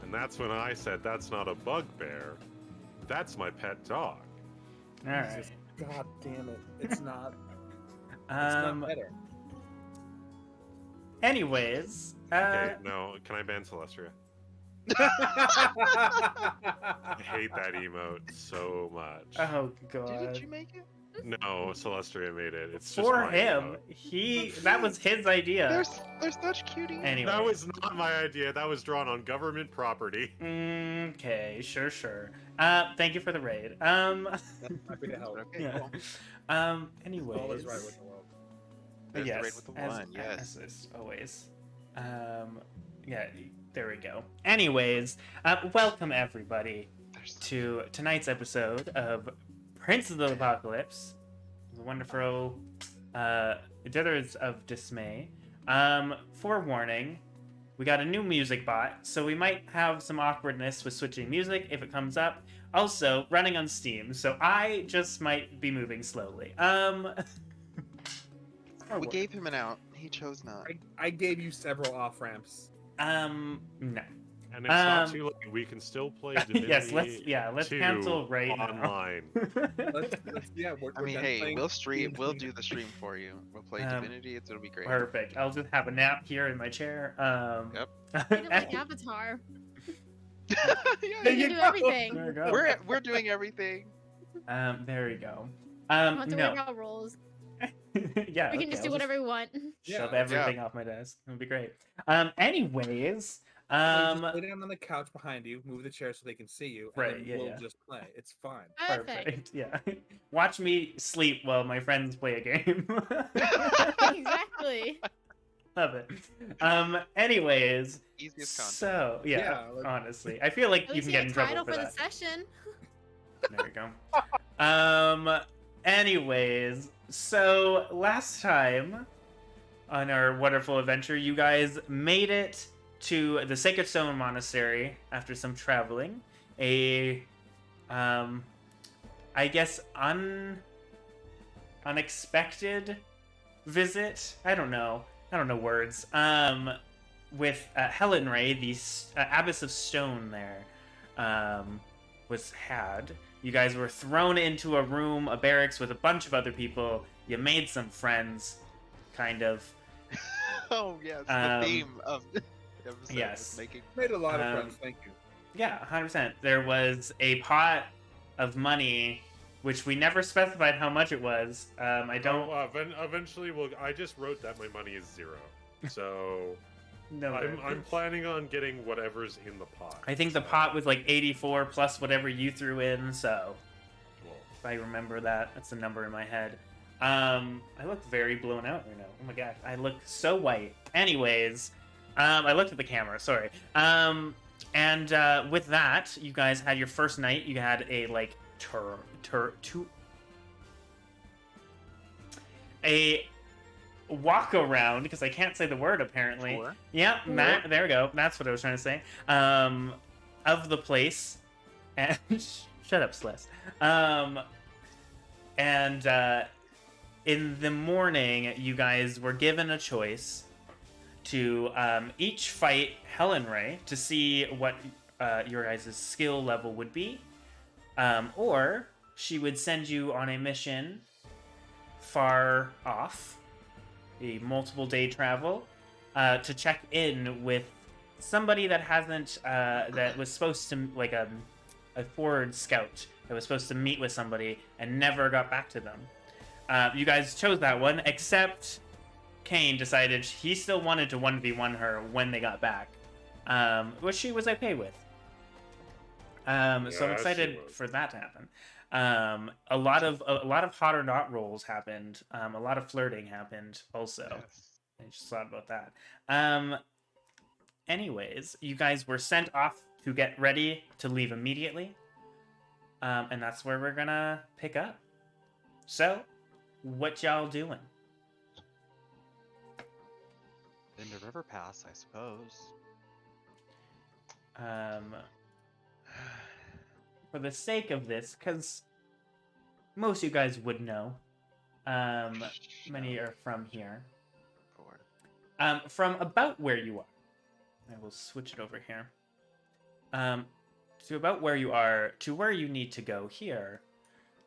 And that's when I said, that's not a bugbear. That's my pet dog. All right. Jesus, God damn it! It's not. It's not better. Anyways, Okay, no, can I ban Celestria? I hate that emote so much. oh god. Didn't you make it? No, Celestria made it. It's just For my him, emote. that was his idea. There's such cutie. Anyway. That was not my idea. That was drawn on government property. Okay, sure. Thank you for the raid. Happy to help. Okay, yeah. cool. Anyways. All is right with the world. There's the yes, raid with the as, one, yes. as always. Yeah, there we go. Anyways, welcome everybody to tonight's episode of Prince of the Apocalypse, the wonderful Ditherers of Dismay. Forewarning, we got a new music bot, so we might have some awkwardness with switching music if it comes up. Also, running on Steam, so I just might be moving slowly. We gave him an out. He chose not. I gave you several off ramps. No. And it's not too late. We can still play Divinity Yes, let's 2 cancel right online. We're I mean, done hey, playing we'll stream. We'll D&D. do the stream for you. We'll play Um, Divinity. It'll be great. Perfect. I'll just have a nap here in my chair. Yep. Kind of like Avatar. Yeah, You There can do everything. There you go. we're doing everything. There you go. We don't have to No. work out roles. Yeah. We can okay, just do I'll whatever we want. Shove Yeah. everything off my desk. It would be great. Anyways, Just lay down on the couch behind you, move the chair so they can see you, and Right, then yeah, we'll yeah. just play. It's fine. Perfect. Yeah. Watch me sleep while my friends play a game. Exactly. Love it. Anyways, Easiest content. so yeah, Yeah, like- honestly, I feel like At you least can you get in a trouble title for for the that. session. There we go. Anyways, so last time on our wonderful adventure, you guys made it to the Sacred Stone Monastery after some traveling. I guess unexpected visit. I don't know words. With Helen Ray, the Abbess of Stone there, was had. You guys were thrown into a room, a barracks with a bunch of other people. You made some friends, kind of. Oh yes, Um, the theme of the episode yes. is making. Made a lot of Um, friends. Thank you. Yeah, 100%. There was a pot of money, which we never specified how much it was. I don't Eventually, I just wrote that my money is 0. So know. I'm planning on getting whatever's in the pot. I think the pot was like 84 plus whatever you threw in, so Well, if I remember that, that's the number in my head. I look very blown out right now. Oh my god, I look so white. Anyways, I looked at the camera, sorry. And with that, you guys had your first night. You had a like a walk around, because I can't say the word apparently. Tour? Yeah, there we go. That's what I was trying to say. Of the place, and shut up, Celeste. And in the morning, you guys were given a choice to each fight Helen Ray to see what your guys' skill level would be, or she would send you on a mission far off, a multiple day travel, to check in with somebody that hasn't that was supposed to, like a forward scout that was supposed to meet with somebody and never got back to them. You guys chose that one, except Cain decided he still wanted to 1v1 her when they got back, which she was okay with. So I'm excited for that to happen. A lot of hot or not rolls happened. A lot of flirting happened also. Yes. I just thought about that. Anyways, you guys were sent off to get ready to leave immediately. And that's where we're gonna pick up. So, what y'all doing? Into River Pass, I suppose. For the sake of this, because most of you guys would know, many are from here. From about where you are. I will switch it over here. to about where you are to where you need to go here.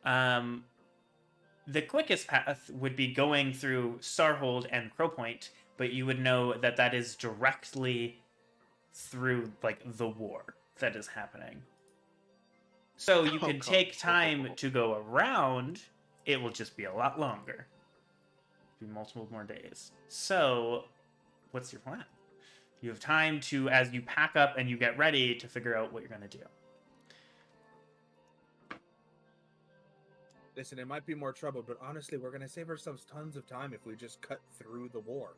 The quickest path would be going through Starhold and Crowpoint, but you would know that that is directly through like the war that is happening. So you can take time to go around. It will just be a lot longer. Be multiple more days. So, what's your plan? You have time to, as you pack up and you get ready, to figure out what you're going to do. Listen, it might be more trouble, but honestly, we're gonna save ourselves tons of time if we just cut through the war.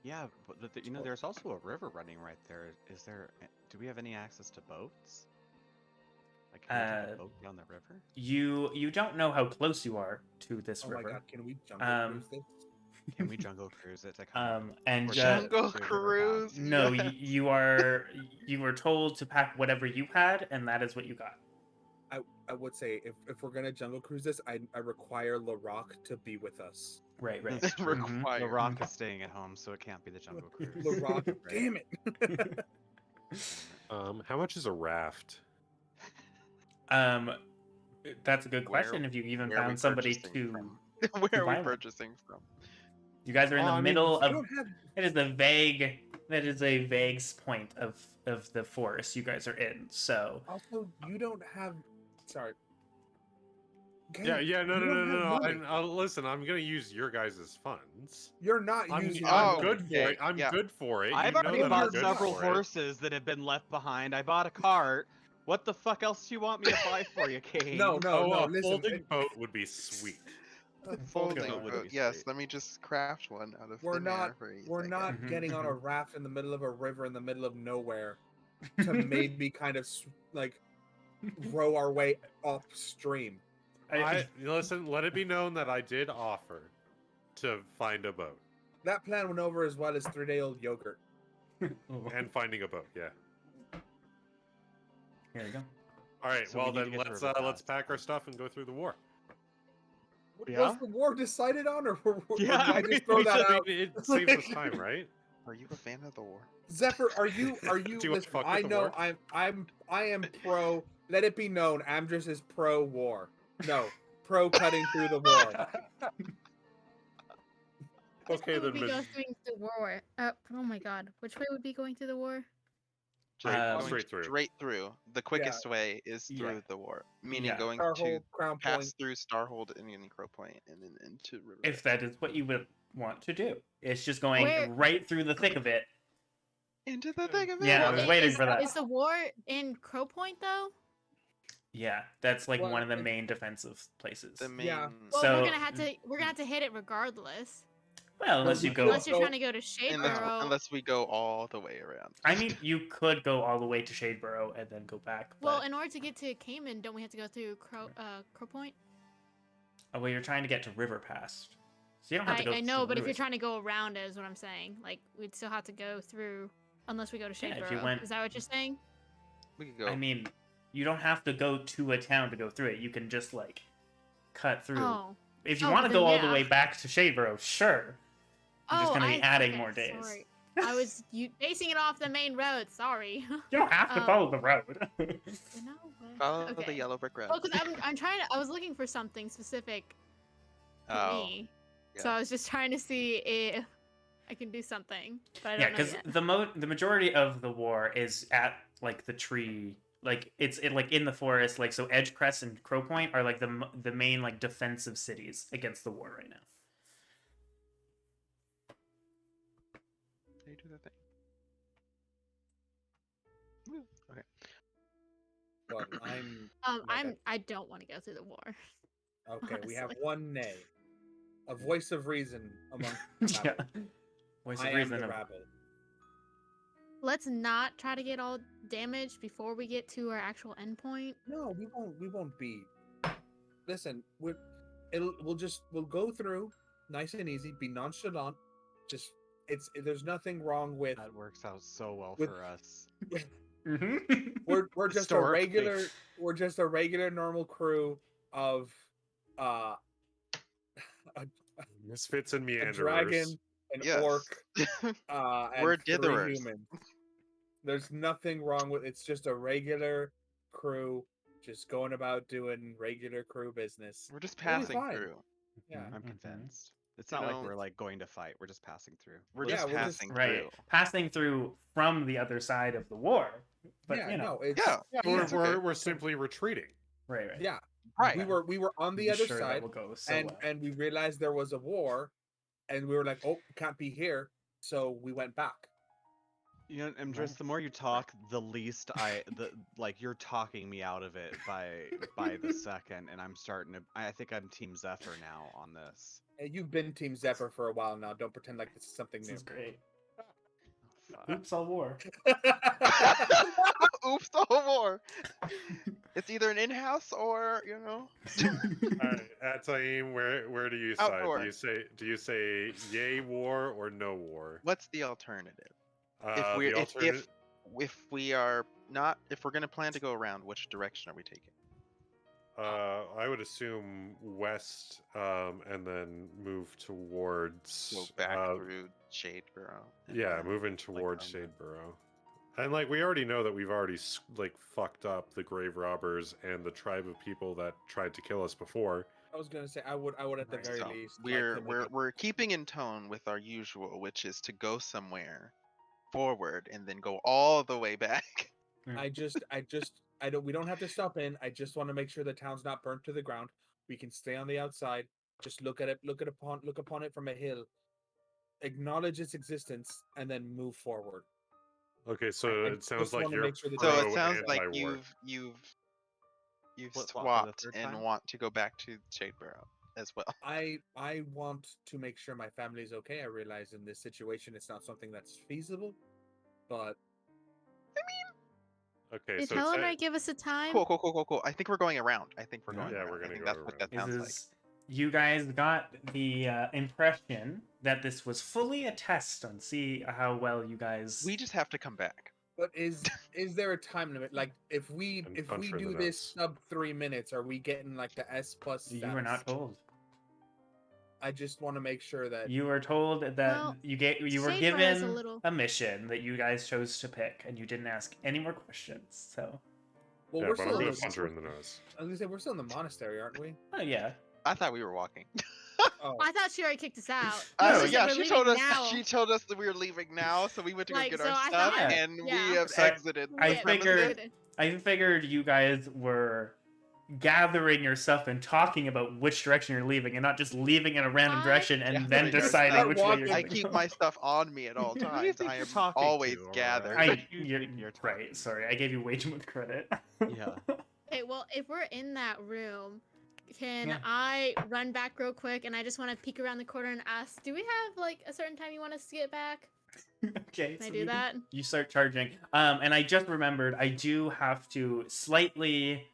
Yeah, but you know, there's also a river running right there. Is there? Do we have any access to boats? Like, can we take a boat down the river? You don't know how close you are to this Oh river. my god, can we jungle cruise this? Can we jungle cruise it to come? And Or Jungle through the river path? cruise. no, yes. you were told to pack whatever you had, and that is what you got. I would say if we're gonna jungle cruise this, I require LaRock to be with us. Right, right. It's required. The Rock is staying at home, so it can't be the jungle cruise. LaRock, Right. damn it! How much is a raft? That's a good Where- question. If you even where are we found somebody purchasing to, from? Where are buy we one. purchasing from? you guys are in Oh, the I mean, middle You of. don't have It is a vague point of the forest you guys are in. So also you don't have. Sorry. Yeah, Cain, yeah, no, you no, don't no, have no. money. Listen, I'm gonna use your guys' funds. You're not I'm, using. I'm Oh, good for okay, it. I'm yeah. good for it. I've You know already that I'm bought good several for it. horses that have been left behind. I bought a cart. What the fuck else do you want me to buy for you, Cain? No, Oh, no. a Listen, folding boat would be sweet. Folding boat would boat. be Yes, sweet. let me just craft one out of We're thin air not. for you. We're not Mhm, getting on a mhm. raft in the middle of a river in the middle of nowhere to maybe kind of like row our way upstream. Listen, let it be known that I did offer to find a boat That plan went over as well as 3-day-old yogurt. and finding a boat. Yeah. Here you go. All right. So we well, need to then get to let's River let's Pass. pack our stuff and go through the war. Yeah? Was the war decided on, or Yeah, did I just throw that out? It saves us time, right? Are you a fan of the war? Zephyr, are you? Do you want to Listen, fuck with I the know war? I am pro. Let it be known, Amdrus is pro war. No, pro cutting through the war. Which Okay, way would then. we go through the war? Oh my god. Which way would be going through the war? Going Straight through. Straight through. The quickest way is Yeah. through the war, meaning Yeah. going to Starhold, Crown pass Point. through Starhold and then Crow Point and then into River. If that is what you would want to do, it's just going Where- right through the thick of it. Into the thing of it. Yeah, I was waiting for that. Is the war in Crow Point though? Yeah, that's like Well, one of the it- main defensive places. The main. Yeah. Well, So- we're gonna have to hit it regardless. Well, unless you go. Unless you're So- trying to go to Shadeborough. Unless we go all the way around. I mean, you could go all the way to Shadeborough and then go back. Well, But, in order to get to Cain, don't we have to go through Crow Point? well, you're trying to get to River Pass, so you don't have to go. I know, but if through you're it. trying to go around it, is what I'm saying. Like, we'd still have to go through, unless we go to Yeah, Shadeborough. if you went- Is that what you're saying? We could go. I mean, you don't have to go to a town to go through it. You can just like cut through. Oh. If you Oh, want to then go all the yeah. way back to Shadeborough, sure. You're just gonna be adding okay, more days. Sorry. I was basing it off the main road. Sorry. You don't have to Um, follow the road. No, but- Follow the okay. yellow brick road. Well, because I'm trying to. I was looking for something specific for Oh, me, so yeah. I was just trying to see if I can do something. But I Yeah, don't know because yet. the majority of the war is at like the tree, like it's like in the forest, like so Edgecrest and Crow Point are like the main like defensive cities against the war right now. They do the thing. Woo, okay. But I'm okay. I don't want to go through the war. Okay. We have honestly. one nay, a voice of reason among. Yeah. Voice of I am reason the of- rabble. Let's not try to get all damaged before we get to our actual endpoint. No, we won't. We won't be. Listen, we'll go through nice and easy. Be nonchalant. Just there's nothing wrong with. That works out so well With- for us. Mhm. We're just a Historically. regular. We're just a regular normal crew of a Misfits and meanderers. dragon, an Yes. orc, and We're 3 Ditherers. humans. There's nothing wrong with it's just a regular crew just going about doing regular crew business. We're just It'll be passing fine. through. Yeah. I'm Mhm. convinced. It's You not like know, we're like going to fight. We're just passing through. We're Yeah, just we're just- passing Right. through. Passing through from the other side of the war. But yeah, you know. no, it's Yeah. We're, it's we're, okay. we're simply retreating. Right. Yeah. Right. We were on the I'm other sure side that will go so and well. and we realized there was a war and we were like, "Oh, can't be here." So we went back. You know, Amdrus, Right. the more you talk, the least like you're talking me out of it by the second, and I'm starting to. I think I'm Team Zephyr now on this. You've been Team Zephyr for a while now. Don't pretend like this is something This new. is great. Fuck. Oops, all war. Oops, the whole war. It's either an in-house or All right, Ataim, where do you side? Outdoor. Do you say yay war or no war? What's the alternative? The If we are not, if we're gonna plan to go around, which direction are we taking? I would assume west, and then move towards. Go back through Shadeborough. and Yeah, then- moving towards down Shadeborough. And like we already know that we've already like fucked up the grave robbers and the tribe of people that tried to kill us before. I was gonna say I would at the Right. very So least. like we're to make we're it- we're keeping in tone with our usual, which is to go somewhere forward and then go all the way back. I don't. We don't have to stop in. I just want to make sure the town's not burnt to the ground. We can stay on the outside. Just look upon it from a hill. Acknowledge its existence and then move forward. Okay, so I it sounds just like wanna you're make sure that So Pro it sounds like anti-war. you've Flip-flop for the swapped third and time? want to go back to Shadeborough as well. I want to make sure my family's okay. I realize in this situation it's not something that's feasible, but Okay, Did so Helen it's Ray give us a time? Cool. I think we're going around. I think we're going Yeah, around. we're I gonna think go that's what around. that sounds like. Is you guys got the impression that this was fully a test on see how well you guys. We just have to come back. but is there a time limit? Like if we And if punch we her in do the this nuts. sub 3 minutes, are we getting like the S plus? You were not status? told. I just want to make sure that You were told that Well, you were Shade Bar is given a little- a mission that you guys chose to pick, and you didn't ask any more questions. So, well Yeah, we're but still I'm in gonna the, punch her in the nose. I was gonna say we're still in the monastery, aren't we? oh yeah, I thought we were walking. Oh, I thought she already kicked us out. No, She said yeah, we're she told leaving us. now. She told us that we were leaving now, so we went to go Like, get so our I stuff, thought- and yeah. we have So exited. I the Yeah, figured- premises. I figured you guys were gathering your stuff and talking about which direction you're leaving, and not just leaving in a random I- direction and then Gathering our deciding stuff. which way you're I going. I keep my stuff on me at all Who do you times. think I you're am talking always to, Aurora? gathered. Who I, do you you're, think you're right. talking Sorry, I gave you way too much credit. Yeah. Okay, well, if we're in that room, can Yeah. I run back real quick and I just want to peek around the corner and ask, do we have like a certain time you want us to get back? Okay, Can I so do you that? You start charging. And I just remembered I do have to slightly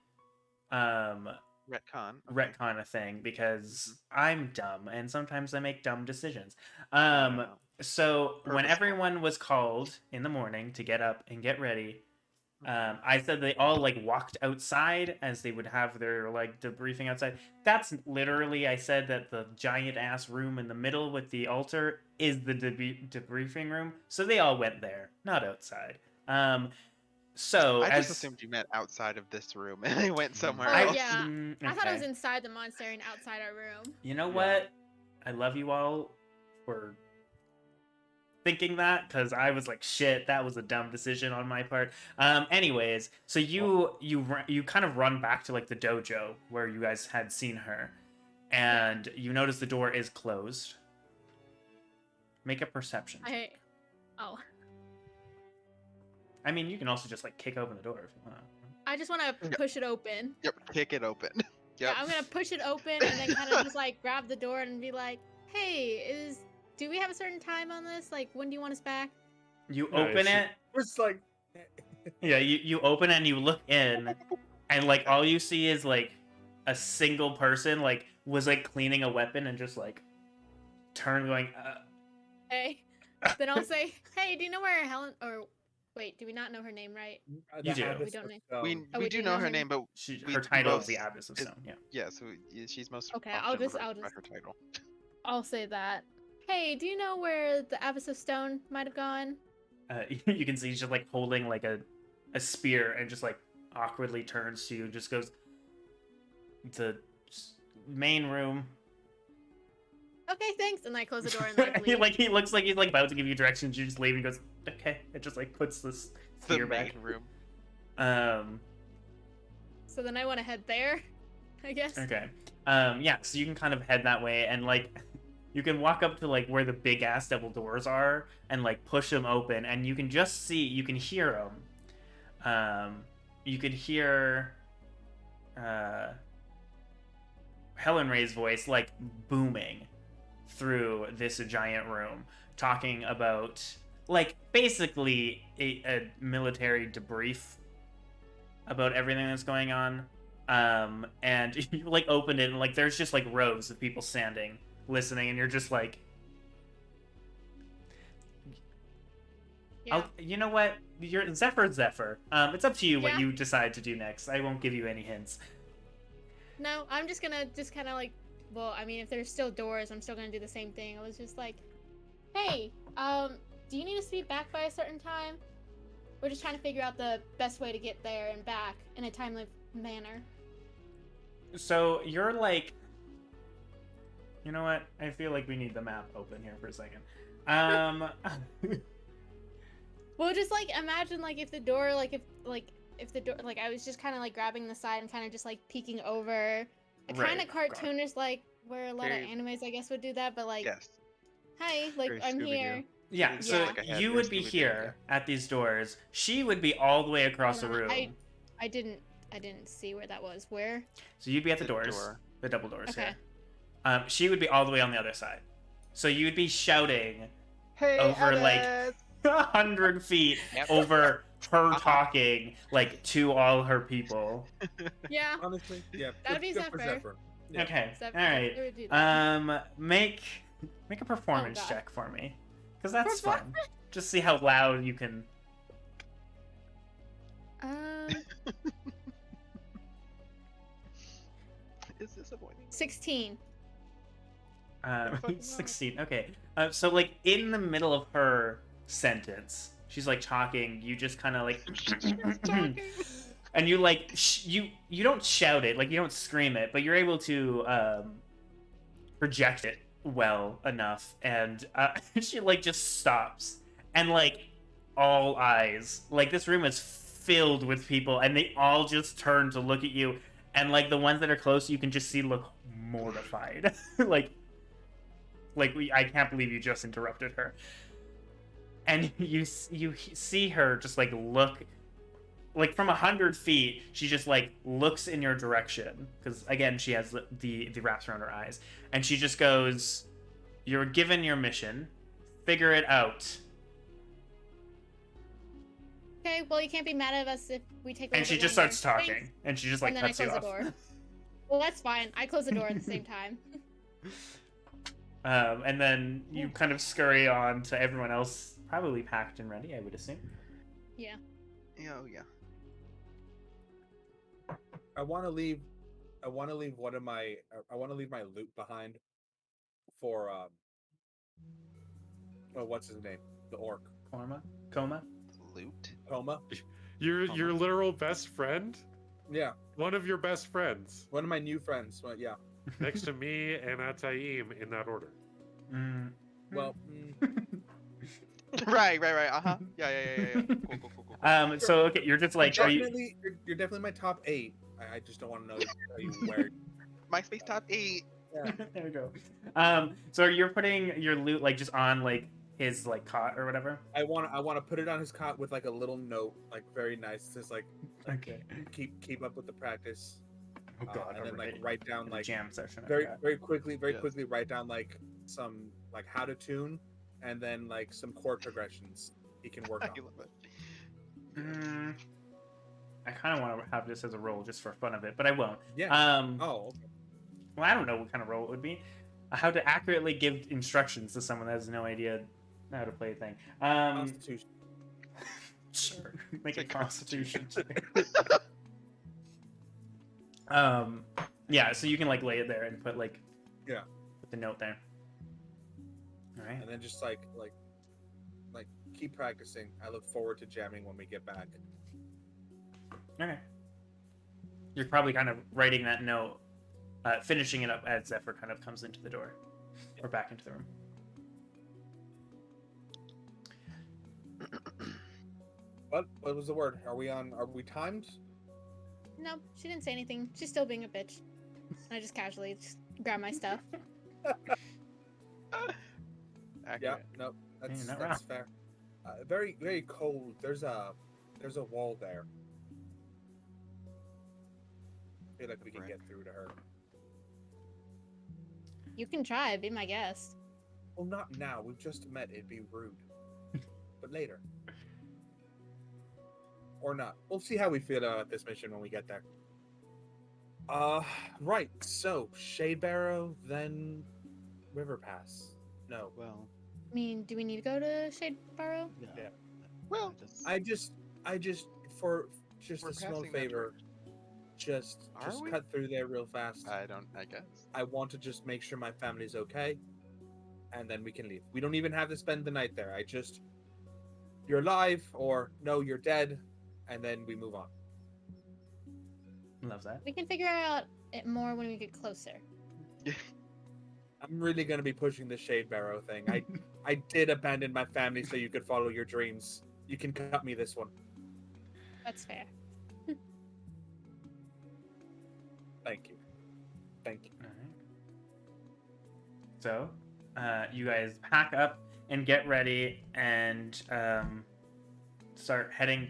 Retcon. retcon a thing because Mm-hmm. I'm dumb and sometimes I make dumb decisions. No. So when Purposeful. everyone was called in the morning to get up and get ready, Mm-hmm. I said they all like walked outside as they would have their like debriefing outside. That's literally I said that the giant ass room in the middle with the altar is the debriefing room. So they all went there, not outside. So I as just assumed you meant outside of this room, and they went somewhere Oh, else. yeah. I thought it was okay. inside the monastery and outside our room. You know Yeah. what? I love you all for thinking that because I was like, shit, that was a dumb decision on my part. Anyways, so you kind of run back to like the dojo where you guys had seen her, and you notice the door is closed. Make a perception. Oh, I mean, you can also just like kick open the door if you want. I just want to Yeah. push it open. Yep, kick it open. Yeah, Yep. I'm gonna push it open and then kind of just like grab the door and be like, "Hey, do we have a certain time on this? Like, when do you want us back?" You Yeah, open she- it. it's like Yeah, you open it and you look in, and like all you see is like a single person like was like cleaning a weapon and just like turn going. Hey, then I'll say, "Hey, do you know where Helen?" Or wait, do we not know her name, right? You do. Abyss We don't of know. Stone. we Oh, we we do do know know her her name, but Her we title is the both- Abyss of is- Stone. Yeah. yeah, so she's most Okay, often I'll just- referred by her title. I'll say that. Hey, do you know where the Abyss of Stone might have gone? you can see he's just like holding like a spear and just like awkwardly turns to you and just goes, the main room. Okay, thanks. And I close the door and like leave. He looks like he's like about to give you directions. You just leave and goes, okay. It just like puts this The spear main back. room. So then I want to head there, I guess. Okay. Yeah, so you can kind of head that way, and like you can walk up to like where the big ass double doors are and like push them open, and you can just see, you can hear them. You could hear Helen Ray's voice like booming through this giant room, talking about like basically a military debrief about everything that's going on. And you like opened it and like there's just like rows of people standing listening, and you're just like, Yeah. you know what, you're Zephyr. It's up to you what Yeah. you decide to do next. I won't give you any hints. No, I'm just gonna kind of like, well, I mean, if there's still doors, I'm still gonna do the same thing. I was just like, hey, do you need us to be back by a certain time? We're just trying to figure out the best way to get there and back in a timely manner. So you're like, you know what, I feel like we need the map open here for a second. Well, just like imagine like if the door, like if the door, like I was just kind of like grabbing the side and kind of just like peeking over, kind Right, of cartoonish, like where a lot Very- of animes I guess would do that, but like, Yes. hi, like Very I'm Scooby-Doo. here. Yeah, so Like I had you your would be Scooby-Doo, here at these doors. She would be all the way across the Hold on, room. I didn't see where that was. Where? So you'd be at the The doors, door. the double doors. Okay. Yeah. She would be all the way on the other side. So you'd be shouting Hey, over, like, Alice! 100 feet Yep. over her Uh-huh. talking like to all her people. Yeah. Honestly, yeah. That'd be good for Zephyr. Yeah. Okay. Zephyr- All right. Zephyr would do that. Make a performance God. check for me, because that's fun. Just see how loud you can. Is disappointing. 16. fucking loud. 16. Okay. So like in the middle of her sentence, she's like talking. You just kind of like, and you like you don't shout it, like you don't scream it, but you're able to project it well enough, and she like just stops, and like all eyes, like this room is filled with people, and they all just turn to look at you, and like the ones that are close, you can just see look mortified, like I can't believe you just interrupted her, and you see her just like look. Like from 100 feet, she just like looks in your direction, because again she has the wraps around her eyes, and she just goes, "You're given your mission. Figure it out." Okay, well you can't be mad at us if we take. And she just starts talking, and she just like and then I cuts you close off. the door. Well, that's fine. I close the door at the same time. And then you kind of scurry on to everyone else, probably packed and ready, I would assume. Yeah. Yeah, oh yeah. I want to leave one of my. I want to leave my loot behind for oh, what's his name? The orc. Coma. Loot. Homa. Your literal best friend? Yeah, One of your best friends. one of my new friends. Well, yeah. Next to me and Ataim in that order. Mm. Well, Right. Uh-huh. Yeah. Cool. So okay, you're just like, are you? you're definitely my top 8. I just don't want to know where. MySpace top 8. Yeah. There we go. So you're putting your loot like just on like his like cot or whatever. I want to put it on his cot with like a little note, like very nice, just like Okay. keep up with the practice. Oh god. And then like alright. write down The like jam session. I very forgot. very Yes. quickly write down like some like how to tune, and then like some chord progressions he can work I on. love it. I kind of want to have this as a roll just for fun of it, but I won't. Yeah. Oh, okay. Well, I don't know what kind of role it would be. How to accurately give instructions to someone that has no idea how to play a thing. Constitution. Sure. Make a It's a constitution check. Yeah, so you can like lay it there and put like put the note there. All right. And then just like keep practicing. I look forward to jamming when we get back. Okay. You're probably kind of writing that note, finishing it up as Zephyr kind of comes into the door, or back into the room. What was the word? Are we timed? No, she didn't say anything. She's still being a bitch. I just casually just grab my stuff. Yeah, Accurate. no, that's not that's fair. Very very cold. There's a wall there. I feel like we can Right. get through to her. You can try. Be my guest. Well, not now. We've just met. It'd be rude. But later. Or not. We'll see how we feel about this mission when we get there. Right. So, Shade Barrow, then River Pass. No. Well, I mean, do we need to go to Shade Barrow? yeah. Yeah. Well, I just for just We're a small passing that favor, just Are we? cut through there real fast. I guess. I want to just make sure my family's okay, and then we can leave. We don't even have to spend the night there. You're alive, or no, you're dead, and then we move on. Love that. We can figure out it more when we get closer. I'm really gonna be pushing the Shade Barrow thing. I did abandon my family so you could follow your dreams. You can cut me this one. That's fair. Thank you. Thank you. All right. So, you guys pack up and get ready and start heading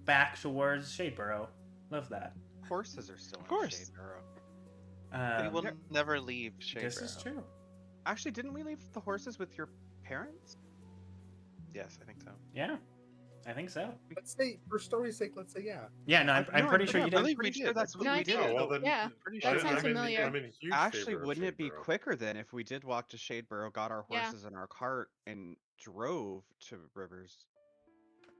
back towards Shadeborough. Love that. Horses are still in course. Shadeborough. We will Um, never leave Shade this is true. Actually, didn't we leave the horses with your parents? Yes, I think so. Yeah, I think so. Let's say, for story's sake, let's say yeah. Yeah, no, I'm No, pretty yeah, sure you did. really, We we did. did. That's what No, I we think- did. Oh, well then, Yeah, Pretty that sure. sounds I'm in, familiar. I'm in huge Actually, favor of wouldn't it be Shadeborough. quicker then if we did walk to Shadeborough, got our Yeah. horses in our cart, and drove to Rivers?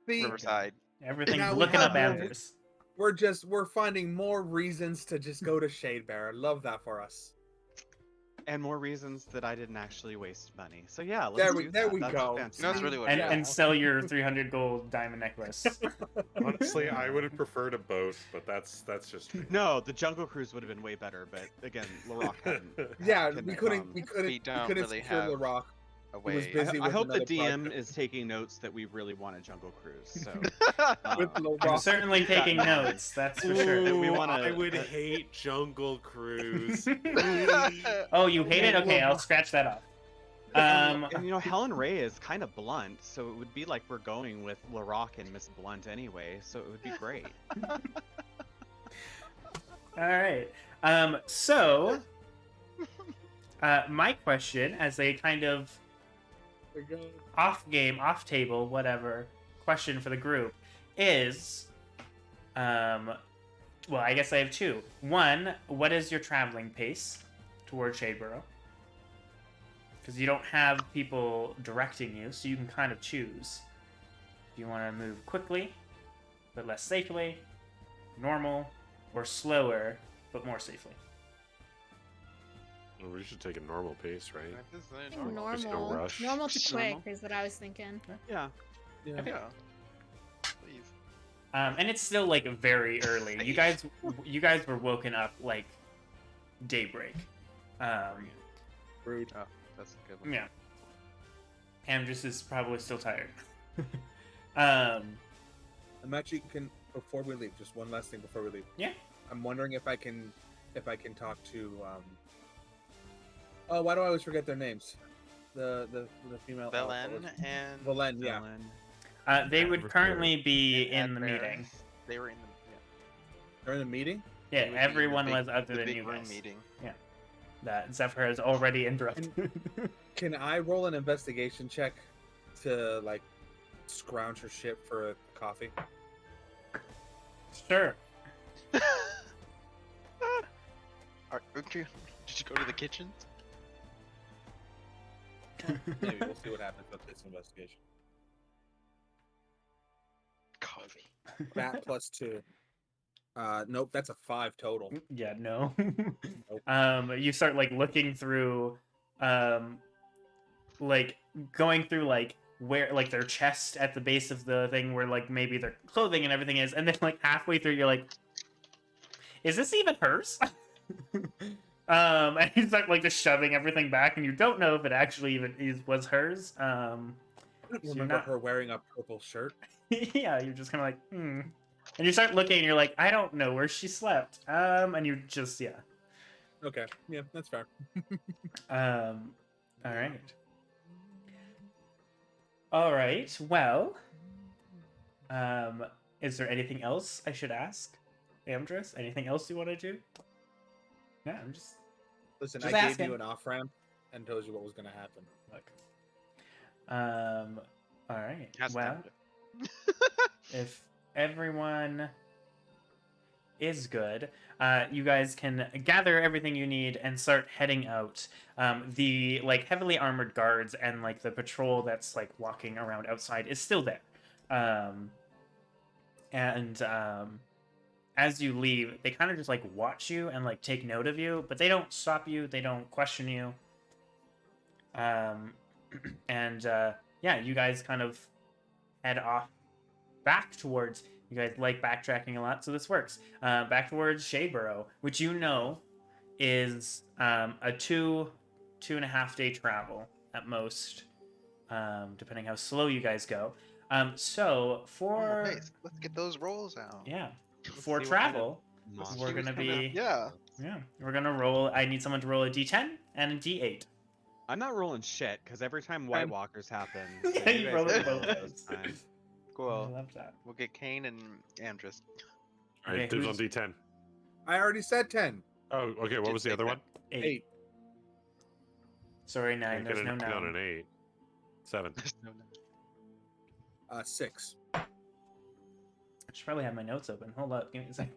See, Riverside. Everything's Now we looking have up more- Amdrus. we're finding more reasons to just go to Shade Barrow. Love that for us. And more reasons that I didn't actually waste money. So yeah, let's There do we that. go. That's No, fantastic. No, it's really what And, it Yeah. and sell your 300 gold diamond necklace. Honestly, I would have preferred a boat, but that's just me. No, the Jungle Cruise would have been way better, but again, Larock hadn't. Yeah, couldn't we have couldn't come. we couldn't We don't couldn't really secure have the rock. a was way. busy. I with hope the another DM project. is taking notes that we really want a Jungle Cruise. So With um, the I'm rock. certainly Keep that taking in mind. notes, that's for sure. Ooh. we Ooh, wanna- I would hate Jungle Cruise. Oh, you hate it? Okay, I'll scratch that off. Um, and you know, Helen Ray is kind of blunt, so it would be like we're going with Larock and Miss Blunt anyway, so it would be great. all right. So, my question, as a kind of There we go. off game, off table, whatever question for the group is, well, I guess I have two. One, what is your traveling pace towards Shadeborough? Because you don't have people directing you, so you can kind of choose. Do you want to move quickly, but less safely, normal, or slower, but more safely? Well, we should take a normal pace, right? This is I think normal. There's no normal. rush. Normal to Just quick normal. is what I was thinking. Yeah. Yeah. Yeah. Please. And it's still like very early. You guys were woken up like daybreak. Rude. Oh, that's a good one. Yeah. Amdrus is probably still tired. I'm actually before we leave, just one last thing before we leave. Yeah. I'm wondering if I can talk to oh, why do I always forget their names? The female Belen alpha. and Velen, yeah. Ellen. They would Adversaries. currently be and in the Adversaries. meeting. They were in They're in the meeting? Yeah, they would be in the everyone big- was other the than big you room guys. meeting. That Zephyr has already interrupted. Can I roll an investigation check to like scrounge her ship for a coffee? Sure. Okay. Did you go to the kitchen? Maybe we'll see what happens with this investigation. Coffee. That plus 2. Nope, that's a 5 total. Yeah, no. Nope. You start like looking through, like going through like where like their chest at the base of the thing where like maybe their clothing and everything is, and then like halfway through you're like, is this even hers? And he's like just shoving everything back, and you don't know if it actually even was hers. I don't you're remember not- her wearing a purple shirt. Yeah, you're just kind of like, and you start looking, and you're like, I don't know where she slept. And you just Okay, yeah, that's fair. All right. All right. Well, is there anything else I should ask, Amdrus? Anything else you want to do? Yeah, I'm just Listen, Just I gave asking. you an off ramp and told you what was going to happen. look. All right. Has to Well, happen. if everyone is good, you guys can gather everything you need and start heading out. The like heavily armored guards and like the patrol that's like walking around outside is still there. As you leave, they kind of just like watch you and like take note of you, but they don't stop you. They don't question you. Yeah, you guys kind of head off back towards. You guys like backtracking a lot, so this works. Back towards Shadeborough, which you know is a 2.5 day travel at most, depending how slow you guys go. So for Oh, nice. Let's get those rolls out. yeah, Let's for see what kind of travel, monster we're is gonna coming be out. Yeah. we're gonna roll. I need someone to roll a d10 and a d8. I'm not rolling shit because every time White I'm- Walkers happen, Yeah, you guys roll can it both roll ways. this time. I Cool. love that. We'll get Cain and Amdrus. All right, Okay, dibs on who's- D10. I already said 10. Oh, okay. What Just was the take other that. one? 8. Sorry, I 9. There's get no a 9 on 9. an 8. 7. No, no. 6. I should probably have my notes open. Hold up, give me a second.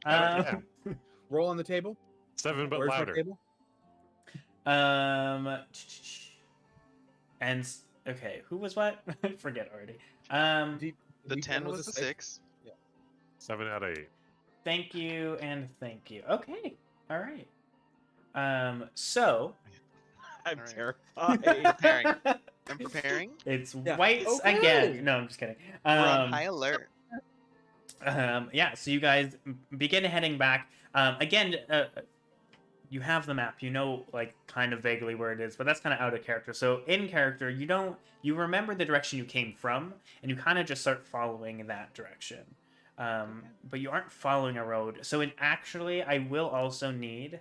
Yeah. Roll on the table. 7, but Where's louder. our table? Okay, who was what? I forget already. The 10 was a 6. 7 out of 8. Thank you and thank you. Okay, all right. So I'm Alright. terrified. Preparing. I'm preparing. it's Yeah. whites Okay. again. No, I'm just kidding. We're on high alert. Yeah, so you guys begin heading back. Again, you have the map. You know, like, kind of vaguely where it is, but that's kind of out of character. So in character, you remember the direction you came from, and you kind of just start following in that direction. But you aren't following a road. So actually, I will also need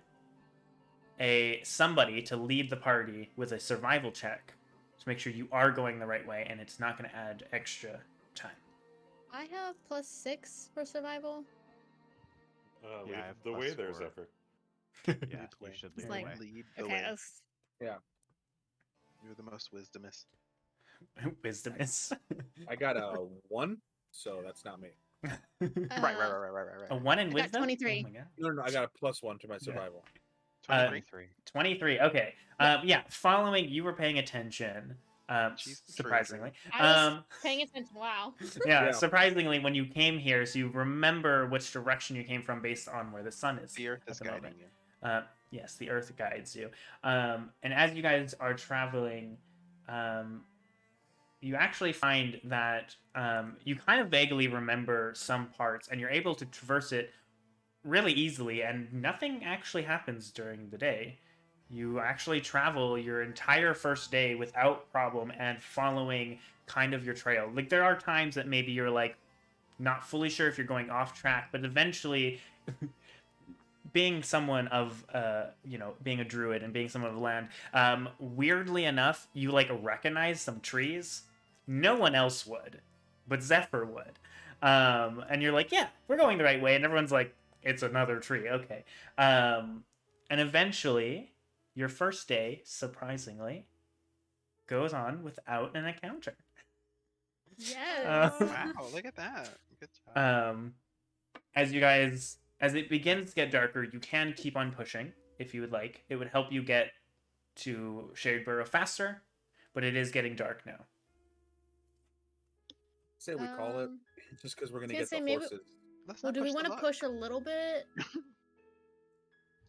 somebody to lead the party with a survival check to make sure you are going the right way, and it's not going to add extra time. I have +6 for survival. Yeah, I have the way there, +4. Zephyr. Yeah, Lead you way. should It's lead the like- way. Lead the Okay, way. that's You're the most wisdomous. Wisdom is I got a 1, so that's not me. Right. a 1 in I got wisdom. 23. Oh my god. No, I got a +1 to my survival. 23. 23. Okay. Yeah. Following, you were paying attention. She's the Surprisingly. I was paying attention. Wow. Yeah. Yeah. Surprisingly, when you came here, so you remember which direction you came from based on where the sun is. The earth at is the guiding moment. you. Yes, the earth guides you. And as you guys are traveling, you actually find that you kind of vaguely remember some parts, and you're able to traverse it really easily, and nothing actually happens during the day. You actually travel your entire first day without problem and following kind of your trail. Like, there are times that maybe you're like not fully sure if you're going off track, but eventually being someone of being a druid and being someone of the land, weirdly enough, you like recognize some trees. No one else would, but Zephyr would. And you're like, yeah, we're going the right way, and everyone's like, it's another tree. Okay. And eventually, your first day, surprisingly, goes on without an encounter. Yes. Wow, look at that. Good job. As it begins to get darker, you can keep on pushing if you would like. It would help you get to Shadeborough faster, but it is getting dark now. Say we call it, Um, just because we're going to I was get gonna the say, maybe- horses. Let's Well, not do we push want the to luck. push a little bit?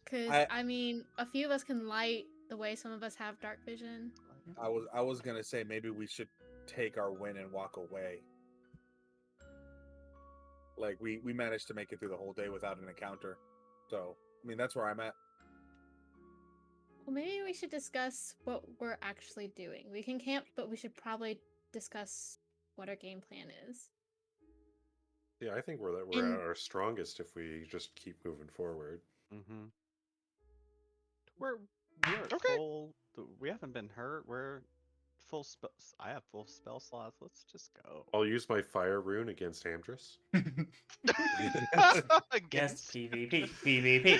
Because, I- I mean, a few of us can light the way, some of us have dark vision. I was gonna say maybe we should take our win and walk away. Like we managed to make it through the whole day without an encounter, so I mean that's where I'm at. Well, maybe we should discuss what we're actually doing. We can camp, but we should probably discuss what our game plan is. Yeah, I think we're And- at our strongest if we just keep moving forward. Mm-hmm. We're Okay. full. We haven't been hurt. We're full spell. I have full spell slots. Let's just go. I'll use my fire rune against Amdrus. Yes, Against- PvP. PvP.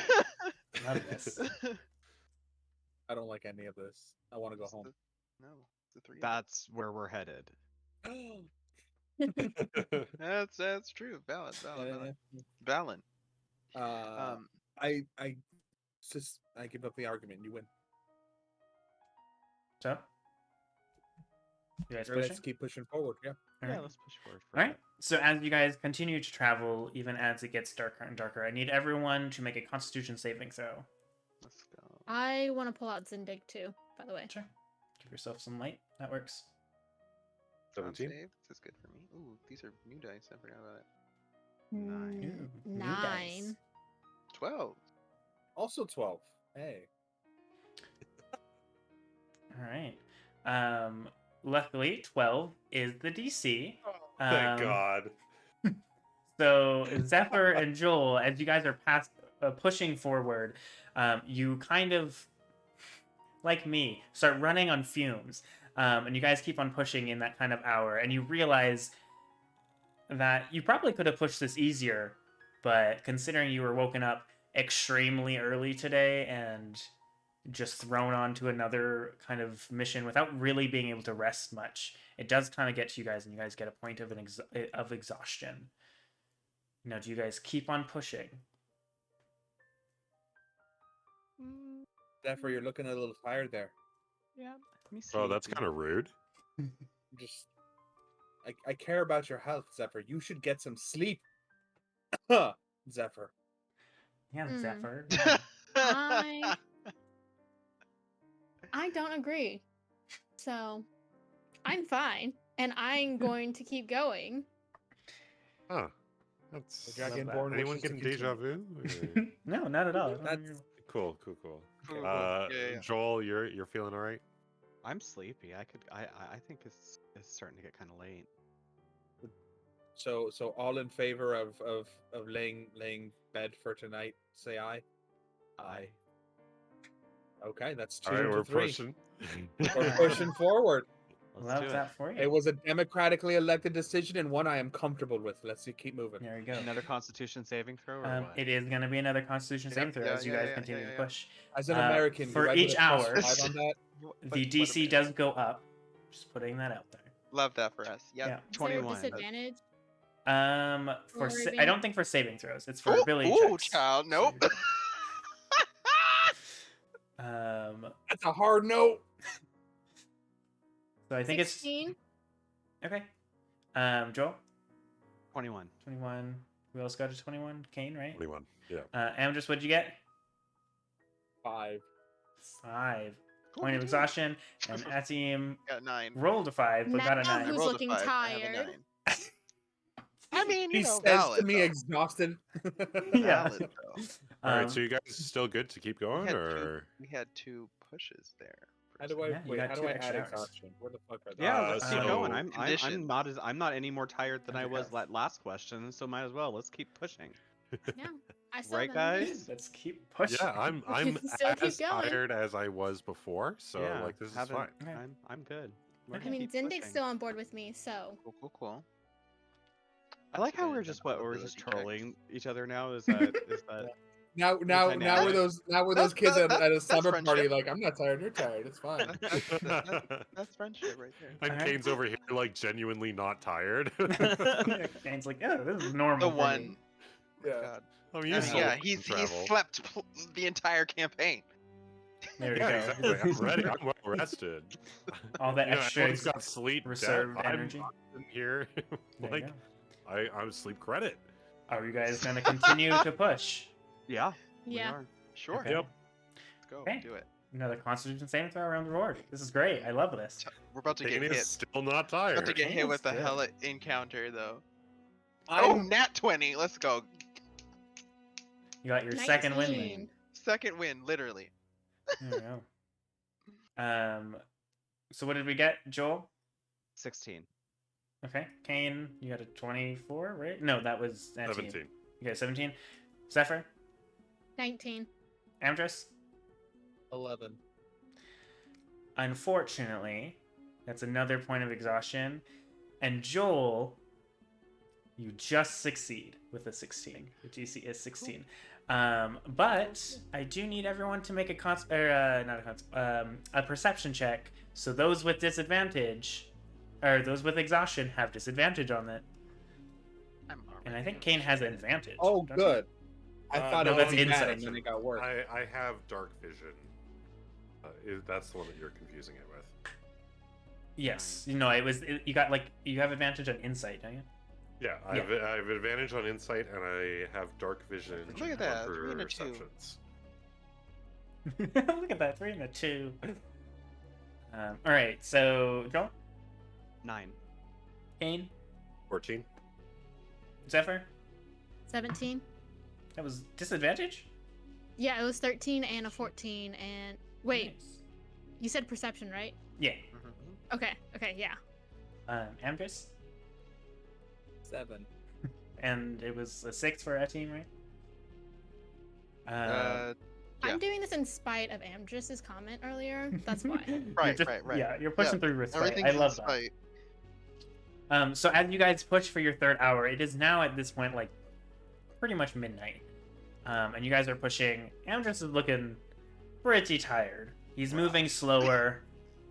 Love this. I don't like any of this. I want to go It's home. No, it's the three. That's where we're headed. That's true. Valid. Valid. I give up the argument. You win. So, you guys Or pushing? let's keep pushing forward. Yeah. All Yeah, right. let's push forward. For All right. So as you guys continue to travel, even as it gets darker and darker, I need everyone to make a Constitution saving throw. Let's go. I want to pull out Zindig too, by the way. Sure. Give yourself some light. That works. 17. Save. This is good for me. Ooh, these are new dice. I forgot about it. Nine. Ooh, new 9. dice. 12. Also 12. Hey. All right. Luckily, 12 is the DC. Thank God. So Zephyr and Joel, as you guys are pushing forward, you kind of, like me, start running on fumes. And you guys keep on pushing in that kind of hour, and you realize that you probably could have pushed this easier, but considering you were woken up extremely early today and just thrown onto another kind of mission without really being able to rest much, it does kind of get to you guys, and you guys get a point of of exhaustion. Now, do you guys keep on pushing? Zephyr, you're looking a little tired there. Yeah. Let me see. Oh, that's kind of rude. Just, I care about your health, Zephyr. You should get some sleep. Zephyr. Yeah, Hmm. Zephyr. I don't agree. So, I'm fine, and I'm going to keep going. Huh. That's The Dragonborn that. anyone wishes to getting deja vu? No, not at all. That's- Cool. Cool, cool. Yeah. Joel, you're feeling all right? I'm sleepy. I think it's starting to get kind of late. So all in favor of laying bed for tonight, say aye. Aye. Okay, that's 2 All right, to we're 3. pushing. We're pushing forward. Let's Love do that for you. It was a democratically elected decision and one I am comfortable with. Let's keep moving. There we go. it. Another Constitution saving throw, or what? It is going to be another Constitution Yep, saving throw yeah, as you yeah, guys yeah, continue yeah, to yeah. push. As an Uh, American, for do I get each a plus hour- 5 on that? The DC does go up. Just putting that out there. Love that for us. Yep. Yeah. Is there a 21. disadvantage? For Or I maybe- don't think for saving throws. It's for Ooh, ability ooh, checks. child. Nope. That's a hard no. So I think 16? it's okay. Joel, 21. 21. Who else got a 21? Cain, right? 21. Yeah. Amdrus, what'd you get? 5. 5. Cool, Point of dude. exhaustion. And Atim Got 9. rolled a 5, but got a Now 9. who's rolled a looking 5. I have a tired? 9. I mean, you He know, says valid, to me though. exhausted. Yeah. Valid, though. All right, Um, so you guys still good to keep going, or We had 2 pushes there. How do I Yeah, you wait? got How 2 do I extra add hours. exhaustion? Where the fuck are they? Yeah, let's keep so- going. I'm Condition. not any more tired than I Under was health. that last question, so might as well. Let's keep pushing. Yeah. I saw Right, them. guys? Let's keep pushing. yeah, I'm Still keep as going. tired as I was before, so yeah, like this is haven't- fine. Okay. I'm good. We're Okay. I gonna mean, keep Zindig's pushing. still on board with me, so. Cool. I like how Activated we're an just ability check. trolling each other now. Is that Now we're dynamic. those That's- kids at a that's summer party. friendship. Like, I'm not tired. You're tired. It's fine. That's friendship right there. And Alright. Kane's over here like genuinely not tired. Kane's like, oh, this is normal. The for one. me." Yeah. God. I'm I used mean, to yeah, long he's travel. slept the entire campaign. There we Yeah, go. exactly. I'm ready. I'm well rested. All that You know, extra everyone's got sleep reserved debt. energy. I'm in here. There you like go. I'm sleep credit. Are you guys going to continue to push? yeah? Yeah. We are. Sure. Okay. Yep. Let's go. Okay. Do it. another Constitution saving throw around the board. This is great. I love this. We're about to Cain get is hit. still not tired. About to get Cain hit is with a good. hella encounter though. Oh, I'm nat 20. Let's go. You got your second win. 19. Lane. Second win, literally. There you go. So what did we get, Joel? 16. Okay. Cain, you got a 24, right? No, that was 17. You got 17. Zephyr? 19. Amdrus? 11. Unfortunately, that's another point of exhaustion. And Joel, you just succeed with a 16. Your DC is 16. But I do need everyone to make a perception check. So those with disadvantage, or those with exhaustion, have disadvantage on it. I'm And I already think in Cain has shit. advantage. Oh, doesn't he? good. I thought no, it that's was bad insight. and then it got worse. I have dark vision. That's the one that you're confusing it with. Yes. You have advantage on insight, don't you? Yeah, I have advantage on insight and I have dark vision Look at that, on 3 and a 2. perceptions. Look at that, 3 and a 2. All right, so Joel, 9. Cain, 14. Zephyr. 17. That was disadvantage. Yeah, it was 13 and a 14 and wait, Nice. you said perception, right? Yeah. Mhm. Okay, yeah. Amdrus, 7. and it was a 6 for our team, right? Yeah. I'm doing this in spite of Amdrus's comment earlier. That's why. Right, right. Yeah, you're pushing through with spite. Everything's I in love that. spite. So as you guys push for your third hour, it is now at this point like pretty much midnight. And you guys are pushing. Amdrus is looking pretty tired. He's moving slower.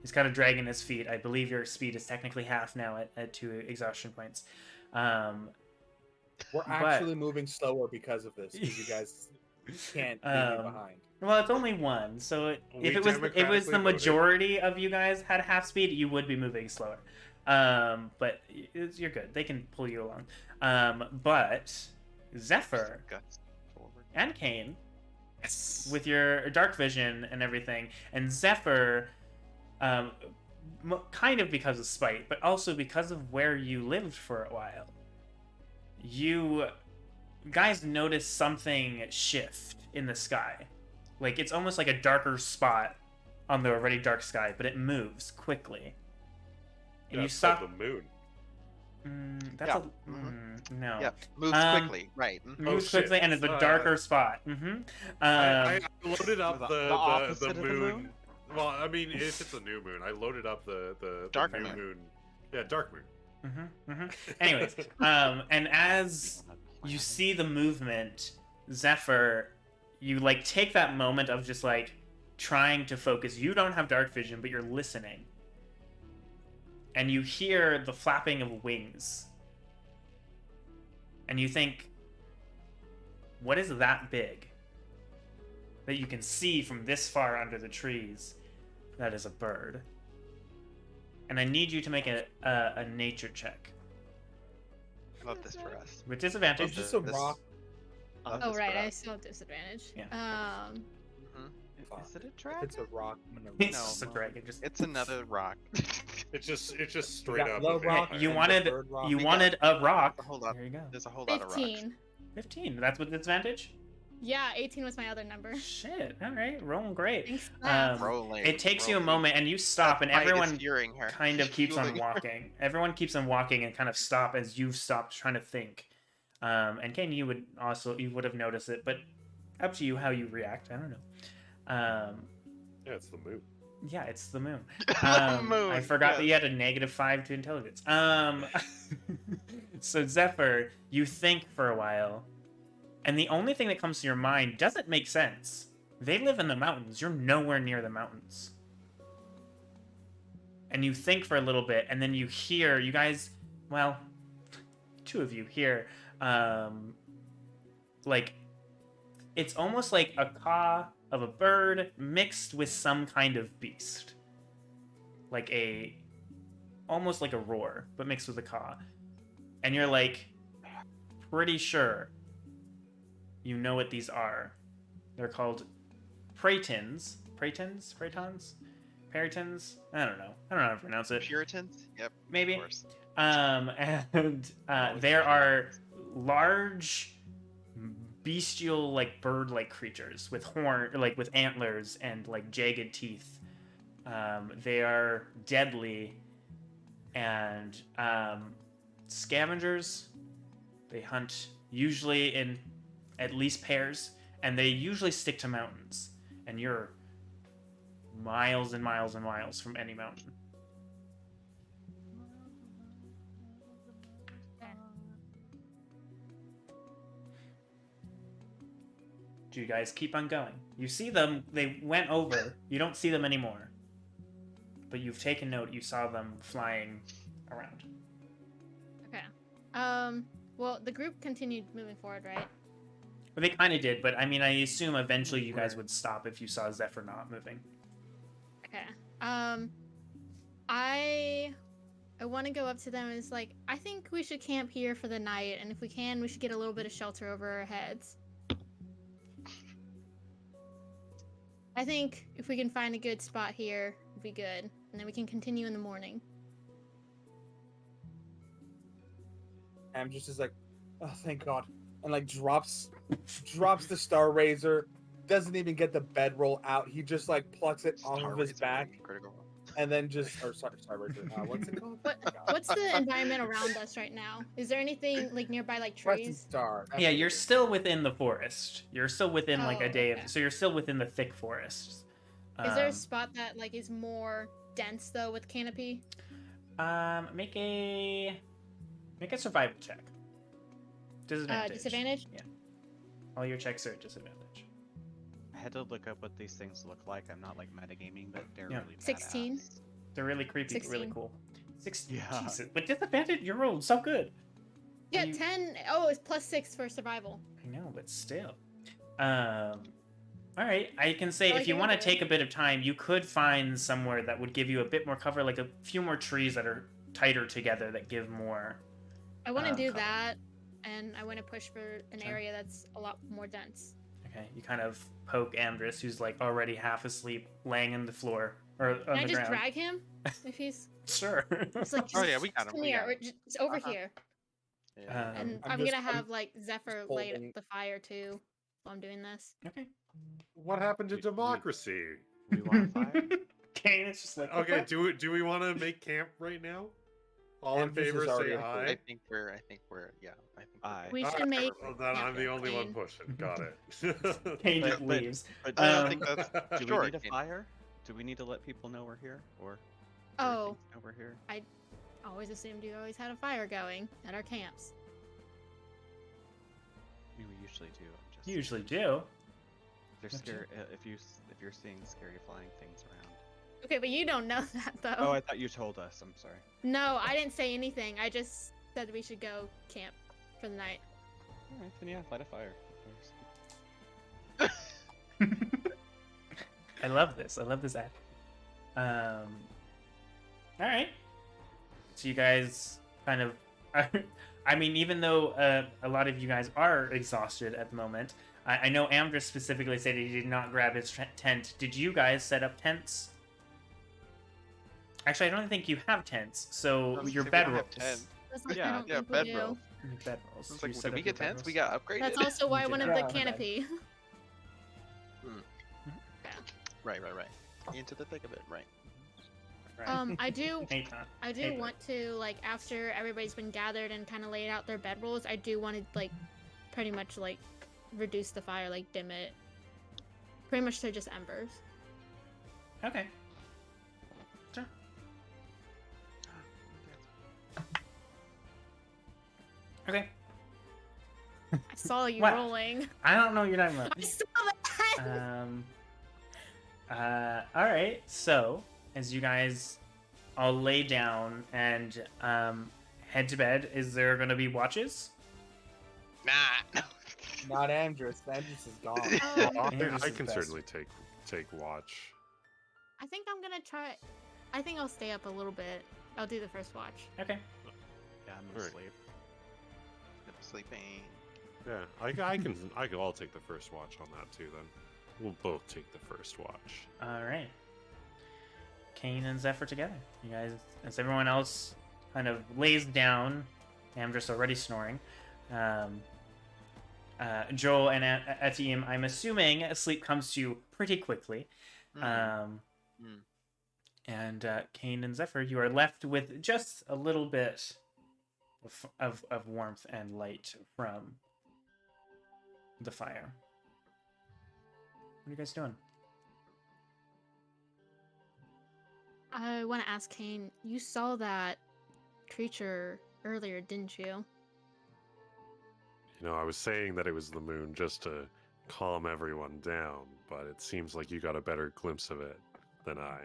He's kind of dragging his feet. I believe your speed is technically half now at 2 exhaustion points. We're actually moving slower because of this, because you guys can't leave me behind. Well, it's only 1, so We if it was the democratically voted. majority of you guys had half speed, you would be moving slower. But you're good. They can pull you along. But Zephyr Guts forward. and Cain, with your dark vision and everything, and Zephyr, kind of because of spite, but also because of where you lived for a while, you guys notice something shift in the sky. Like it's almost like a darker spot on the already dark sky, but it moves quickly. And you That's stop. called the moon. That's Yeah. no. Yeah, moves Um, quickly, right. Moves shit. quickly and it's a darker spot. I loaded up The the opposite of the moon. moon? Well, I mean, if it's a new moon, I loaded up the Dark new moon. moon. Yeah, dark moon. Anyways, and as you see the movement, Zephyr, you like take that moment of just like trying to focus. You don't have dark vision, but you're listening. And you hear the flapping of wings. And you think, what is that big? That you can see from this far under the trees. That is a bird. And I need you to make a nature check. Love this for us. With disadvantage. It's just a This- rock. Love Oh this right, for I us. still have disadvantage. Yeah. Mhm. Is it a If dragon? it's a rock, I'm gonna It's No, just a dragon. Just It's another rock. It's just We straight got up. low a rock, vampire. you and wanted the bird rock. you We wanted a rock. a whole lot. There you go. There's a whole lot of rocks. 15. 15. That's with disadvantage. Yeah, 18 was my other number. Shit. All right, rolling great. Thanks. for that. Rolling. It takes you a rolling. moment, and you stop, and That fight is everyone fueling her. kind of keeps on Fueling her. walking. Everyone keeps on walking and kind of stop as you've stopped trying to think. And Cain, you would have noticed it, but up to you how you react. I don't know. Yeah, it's the moon. Yeah, it's the moon. Moon, I forgot that yes. you had a -5 to intelligence. So Zephyr, you think for a while, and the only thing that comes to your mind doesn't make sense. They live in the mountains. You're nowhere near the mountains. And you think for a little bit, and then you hear, you guys, well, 2 of you hear, like, it's almost like a caw of a bird mixed with some kind of beast. Like almost like a roar, but mixed with a caw. And you're like, pretty sure you know what these are. They're called Pratons, Pratons, Peritons. I don't know how to pronounce it. Puritans? Yep. Maybe. Of course. And Always there are Puritans. large, bestial, like bird-like creatures with with antlers and like jagged teeth. They are deadly and scavengers. They hunt usually in at least pairs, and they usually stick to mountains. And you're miles and miles and miles from any mountain. Do you guys keep on going? You see them, they went over. You don't see them anymore. But you've taken note, you saw them flying around. Okay. Well, the group continued moving forward, right? Well, they kind of did, but I mean, I assume eventually you guys would stop if you saw Zephyr not moving. Okay. I want to go up to them and it's like, I think we should camp here for the night, and if we can, we should get a little bit of shelter over our heads. I think if we can find a good spot here, it'd be good, and then we can continue in the morning. Amdrus is like, oh, thank God, and like drops the Star Razor, doesn't even get the bedroll out. He just like plucks it off of his Razor, back, critical. and then just, or sorry, Star Razor. What's it called? What's the environment around us right now? Is there anything like nearby, like Crescent trees? Star. that's Yeah, what you're it is. still within the forest. You're still within like a Oh, day okay. of, so you're still within the thick forests. Is there a spot that like is more dense though with canopy? Make a survival check. Disadvantage. Disadvantage? Yeah. All your checks are at disadvantage. I had to look up what these things look like. I'm not like metagaming, but they're Yeah. really 16. badass. They're really creepy, but really 16. cool. 16. Yeah. Jesus. With disadvantage, you rolled so good. Yeah, You- 10. Oh, it's +6 for survival. I know, but still. All right. I can say I if like you it want to either. take a bit of time, you could find somewhere that would give you a bit more cover, like a few more trees that are tighter together that give more. I want to do cover. that, and I want to push for an Okay. area that's a lot more dense. Okay, you kind of poke Amdrus, who's like already half asleep, laying on the floor or on Can I the just ground. drag him if he's? Sure. It's like, Oh, yeah, we got him, Come we here, got or him. just over Uh-huh. here, Yeah. and I'm I'm just- gonna I'm have like Zephyr just light holding- the fire too while I'm doing this. Okay. What happened to We- democracy? We want fire. Kane is just like, Okay, okay. do we want to make camp right now? All in Amdrus favor, is say already hi. I think we're yeah. I think we're Aye. We All should right, make. well, then I'm the only one pushing. Got it. Kane But- just but- leaves. But I don't Um, think that's do sure. we need a Kane. fire? Do we need to let people know we're here, or Oh, know we're here? always assumed you always had a fire going at our camps. I mean, we usually do. I'm just You usually do. They're Gotcha. scary. If you're seeing scary flying things around. Okay, but you don't know that though. Oh, I thought you told us. I'm sorry. No, I didn't say anything. I just said we should go camp for the night. All right, then yeah, light a fire. I love this. I love this ad. All right. So you guys kind of, I mean, even though a lot of you guys are exhausted at the moment, I know Amdrus specifically said he did not grab his tent. Did you guys set up tents? Actually, I don't think you have tents. So Let's your see, we don't have bedrolls. tents. That's what Yeah, I don't Yeah, think we do. bedroll. Your bedrolls. It's You like, set did we up your get tents? We bedrolls? got upgraded. That's also why I did wanted not. the Yeah. canopy. Right. Into the thick of it. Right. Right. I do Hey, Tom. I do Hey, want to, like, after everybody's been gathered and kind of laid out their bedrolls, I do want to, like, pretty much, like, reduce the fire, like, dim it. Pretty much to just embers. Okay. Sure. Okay. I saw you What? rolling. I don't know what you're talking about. I saw that! All right. So, as you guys all lay down and head to bed, is there going to be watches? Nah. Not Amdrus. Amdrus is gone. Amdrus I is can best. certainly take watch. I think I'm gonna try. I think I'll stay up a little bit. I'll do the first watch. Okay. Yeah, I'm Alright. asleep. Sleeping. Yeah, I'll take the first watch on that too then. We'll both take the first watch. All right. Cain and Zephyr together. You guys, as everyone else kind of lays down, Amdrus already snoring. Joel and Etienne, I'm assuming sleep comes to you pretty quickly. And Cain and Zephyr, you are left with just a little bit of warmth and light from the fire. What are you guys doing? I want to ask Cain, you saw that creature earlier, didn't you? You know, I was saying that it was the moon just to calm everyone down, but it seems like you got a better glimpse of it than I.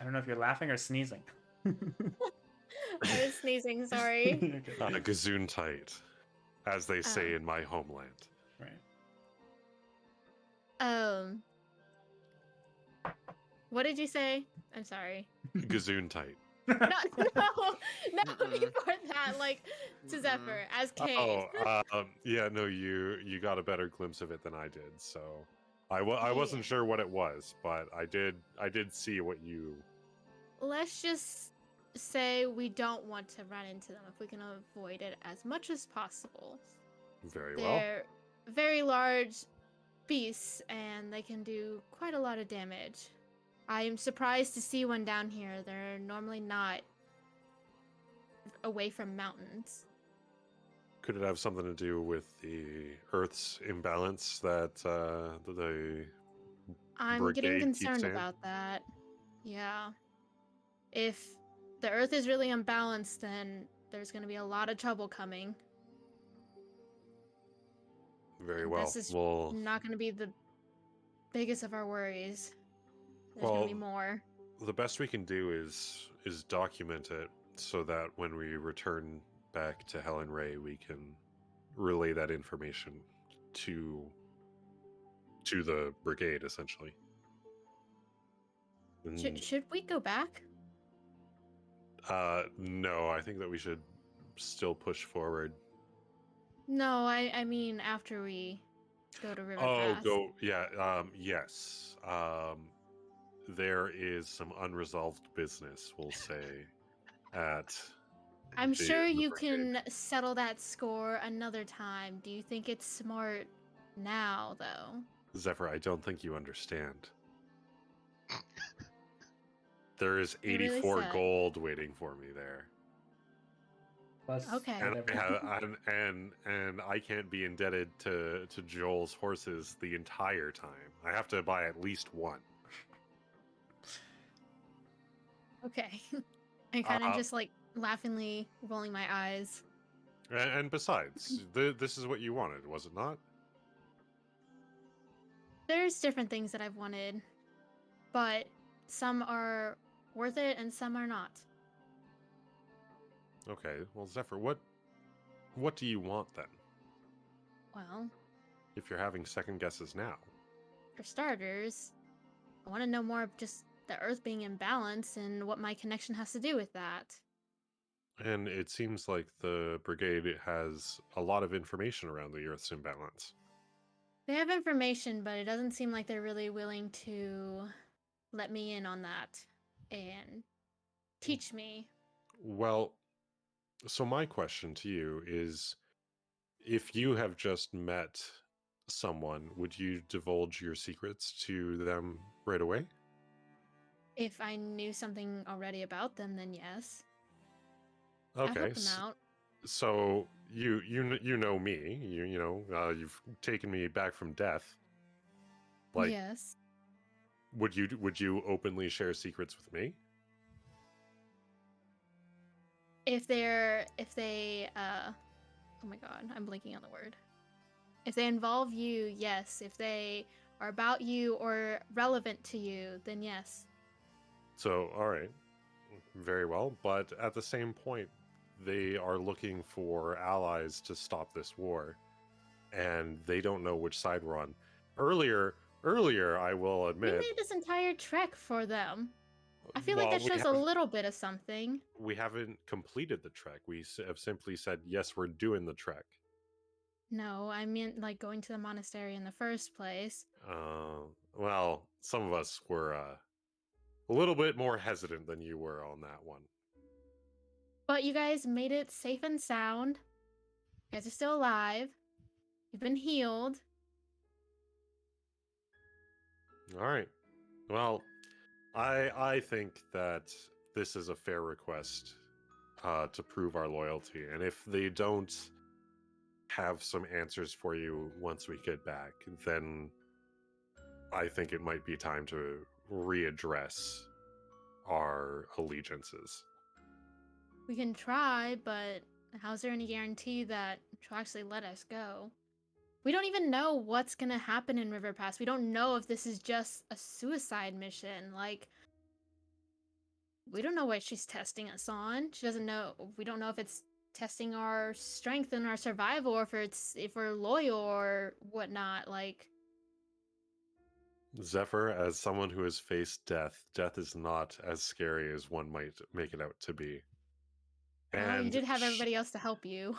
I don't know if you're laughing or sneezing. I was sneezing, sorry. Okay. Gazoon-tight, as they say in my homeland. Right. What did you say? I'm sorry. Gazoon-tight. No, before that, like, to Zephyr, as Cain. Yeah, no, you got a better glimpse of it than I did, so... I wasn't sure what it was, but I did see what you... Let's just say we don't want to run into them if we can avoid it as much as possible. Very well. They're very large beasts, and they can do quite a lot of damage. I am surprised to see one down here. They're normally not away from mountains. Could it have something to do with the Earth's imbalance that the I'm brigade getting keeps concerned saying? about that. Yeah. If the Earth is really unbalanced, then there's going to be a lot of trouble coming. Very And well. This is Well, not going to be the biggest of our worries. There's Well, going to be more. the best we can do is document it so that when we return back to Helen Ray, we can relay that information to the brigade, essentially. And, Should we go back? no, I think that we should still push forward. No, I mean after we go to River Oh, Pass. yes. There is some unresolved business, we'll say, at... I'm sure the you brigade. can settle that score another time. Do you think it's smart now, though? Zephyr, I don't think you understand. There is You really 84 said. gold waiting for me there. Plus Okay. And whatever. and I can't be indebted to Joel's horses the entire time. I have to buy at least one. Okay. I kind of Uh, just like laughingly rolling my eyes. And besides, this is what you wanted, was it not? There's different things that I've wanted, but some are worth it and some are not. Okay, well, Zephyr, what do you want then? Well, If you're having second guesses now. for starters, I want to know more of just the Earth being in balance and what my connection has to do with that. And it seems like the brigade has a lot of information around the Earth's imbalance. They have information, but it doesn't seem like they're really willing to let me in on that and teach me. Well, so my question to you is, if you have just met someone, would you divulge your secrets to them right away? If I knew something already about them, then yes. I Okay, help them out. so you know me, you've taken me back from death. Like, Yes. would you openly share secrets with me? If they oh my god, I'm blanking on the word. If they involve you, yes. If they are about you or relevant to you, then yes. So, all right, very well. But at the same point, they are looking for allies to stop this war, and they don't know which side we're on. Earlier, I will We admit, made this entire trek for them. I feel like well, that shows a little bit of something. we haven't completed the trek. We have simply said, yes, we're doing the trek. No, I mean like going to the monastery in the first place. Well, some of us were a little bit more hesitant than you were on that one. But you guys made it safe and sound. You guys are still alive. You've been healed. All right. Well, I think that this is a fair request to prove our loyalty, and if they don't have some answers for you once we get back, then I think it might be time to readdress our allegiances. We can try, but how's there any guarantee that she'll actually let us go? We don't even know what's gonna happen in River Pass. We don't know if this is just a suicide mission. Like, we don't know what she's testing us on. She doesn't know. We don't know if it's testing our strength and our survival, or if we're loyal or whatnot. Like, Zephyr, as someone who has faced death, death is not as scary as one might make it out to be. well, you And did have everybody else to help you.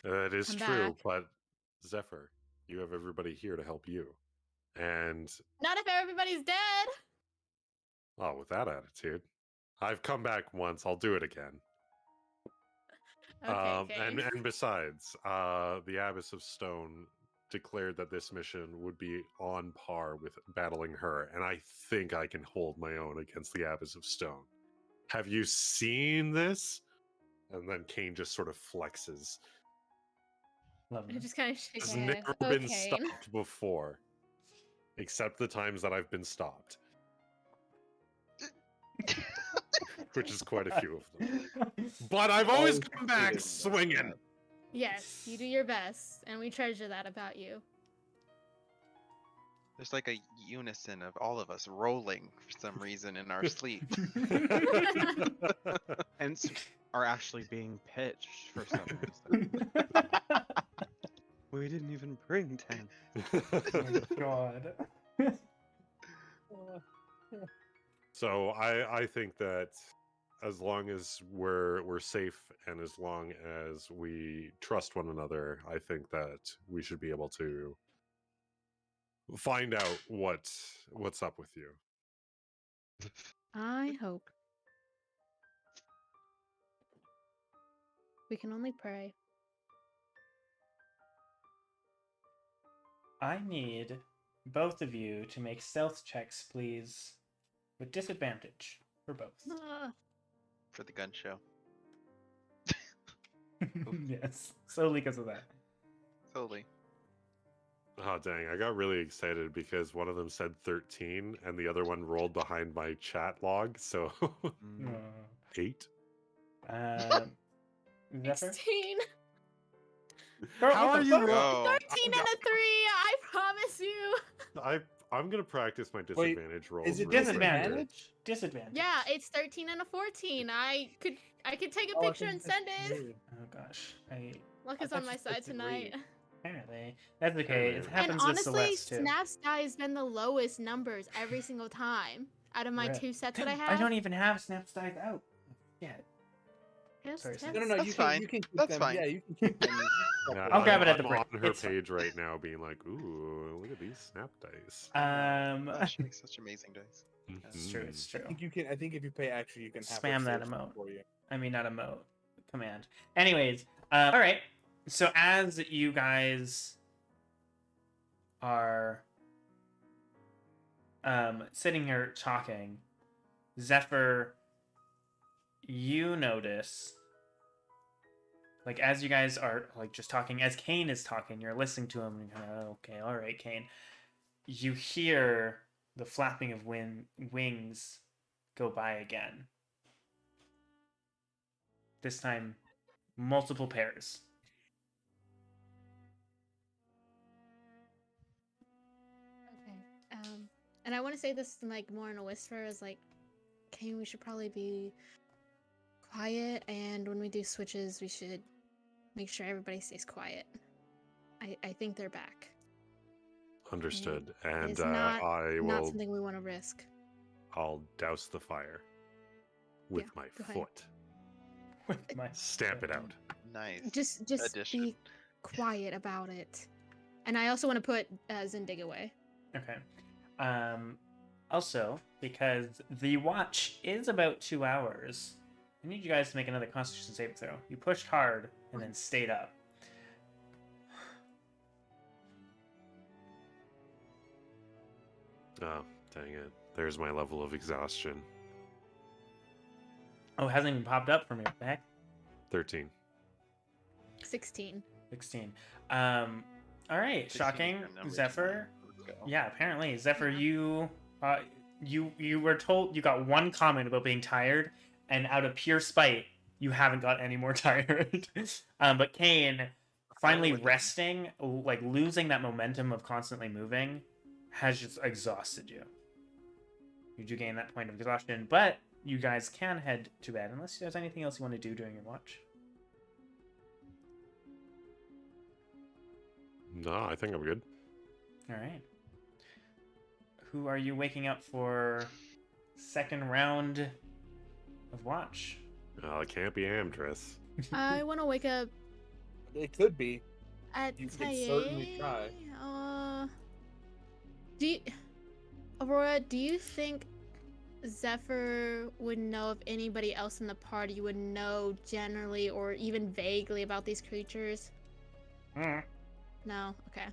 that is come true, back. but Zephyr, you have everybody here to help you. And, Not if everybody's dead. oh, with that attitude, I've come back once, I'll do it again. Okay, Cain. And besides, the Abbess of Stone declared that this mission would be on par with battling her, and I think I can hold my own against the Abbess of Stone. Have you seen this? And then Cain just sort of flexes. Lovely. I just kind of shake It's my head. never been Okay. stopped before, except the times that I've been stopped, which is quite a few of them. But I've always Always come back hated swinging. Yes, you do your best, and we treasure that about you. There's like a unison of all of us rolling for some reason in our sleep. And are actually being pitched for some reason. We didn't even bring 10. Oh my god. So I think that as long as we're safe and as long as we trust one another, I think that we should be able to find out what's up with you. I hope. We can only pray. I need both of you to make stealth checks, please, with disadvantage for both. For the gun show. Yes, solely because of that. Solely. Oh dang, I got really excited because one of them said 13 and the other one rolled behind my chat log, so Mm. 8. Zephyr? 16. Girl, How what are the you fuck? roll? 13 and a 3, I promise you. I'm gonna practice my disadvantage rolls. is it real quick. Disadvantage. Disadvantage. Yeah, it's 13 and a 14. I could take a Oh, I picture think and that's send it. weird. Oh gosh. Luck I is on thought my you side said tonight. three. Apparently. That's okay. It And And happens with honestly, Celeste too. Snap's die has been the lowest numbers every single time out of my Rip. 2 sets that I I have. don't even have Snap's dice out. Yeah. Just Sorry, test. No, That's you fine. can keep That's them. fine. Yeah, you can keep them. Yeah, I'll grab it at the I'm break. on her It's fine. page right now, being like, "Ooh, look at these snap dice." Oh, she makes such amazing dice. It's true. It's true. I think you can. I think if you pay extra, you can have Spam her that search emote. for you. I mean, not emote. Command. Anyways, all right. So as you guys are sitting here talking, Zephyr, you notice, like, as you guys are like just talking, as Cain is talking, you're listening to him, and you're kind of, okay, all right, Cain. You hear the flapping of wings go by again. This time, multiple pairs. Okay. And I want to say this like more in a whisper, is like, Cain, we should probably be quiet, and when we do switches, we should make sure everybody stays quiet. I think they're back. Understood. And It's not I not will. something we want to risk. I'll douse the fire with Yeah, my go ahead. foot. With my Stamp it out. Nice. Just Addition. be quiet about it. And I also want to put Zindig away. Okay. Also, because the watch is about 2 hours, I need you guys to make another Constitution saving throw. You pushed hard and then stayed up. Oh, dang it. There's my level of exhaustion. Oh, it hasn't even popped up for me. What the heck? 13. 16. 16. All right. 16 is Shocking. your number Zephyr. tonight. Let's go. Yeah, apparently. Zephyr, Yeah. you were told you got one comment about being tired, and out of pure spite, you haven't got any more tired. But Cain, finally with him. resting, like losing that momentum of constantly moving, has just exhausted you. You do gain that point of exhaustion, but you guys can head to bed unless there's anything else you want to do during your watch. No, I think I'm good. All right. Who are you waking up for second round of watch? It can't be Amdrus. I want to wake up It could be. at You could certainly try. Aurora, do you think Zephyr would know if anybody else in the party would know generally or even vaguely about these creatures? No? Okay.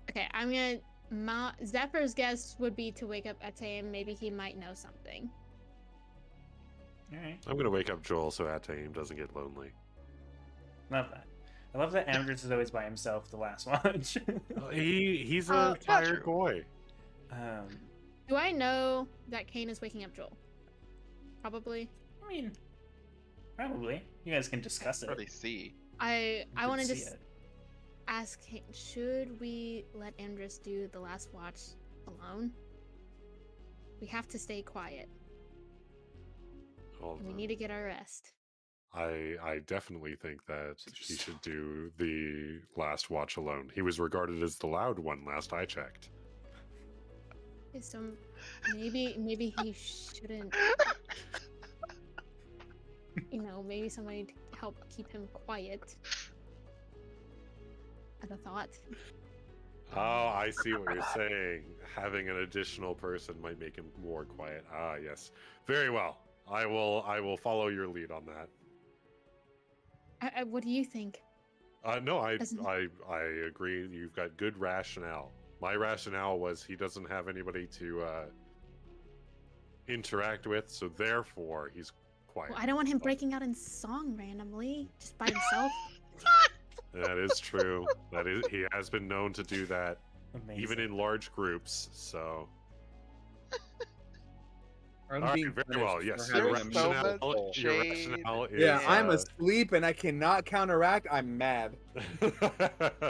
Okay, I'm gonna... Zephyr's guess would be to wake up Ate, maybe he might know something. All right. I'm going to wake up Joel so Ataim doesn't get lonely. Love that. I love that Amdrus is always by himself the last watch. He's a Oh, tired true. boy. Do I know that Cain is waking up Joel? Probably. I mean, probably. You guys can discuss it. Probably see. I You want to can see just it. ask Cain, should we let Amdrus do the last watch alone? We have to stay quiet. Hold And we on. need to get our rest. I definitely think that he should do the last watch alone. He was regarded as the loud one last I checked. Okay, so maybe he shouldn't. Maybe somebody to help keep him quiet. As a thought. Oh, I see what you're saying. Having an additional person might make him more quiet. Ah, yes. Very well. I will follow your lead on that. What do you think? No, I Doesn't- agree. You've got good rationale. My rationale was he doesn't have anybody to interact with, so therefore he's quiet. Well, I don't want him breaking out in song randomly, just by himself. That is true. He has been known to do that, Amazing. even in large groups. So, I'm all right, being very punished well. for Yes, having your There's him so rationale, much your shade. rationale is. Yeah, I'm asleep and I cannot counteract. I'm mad.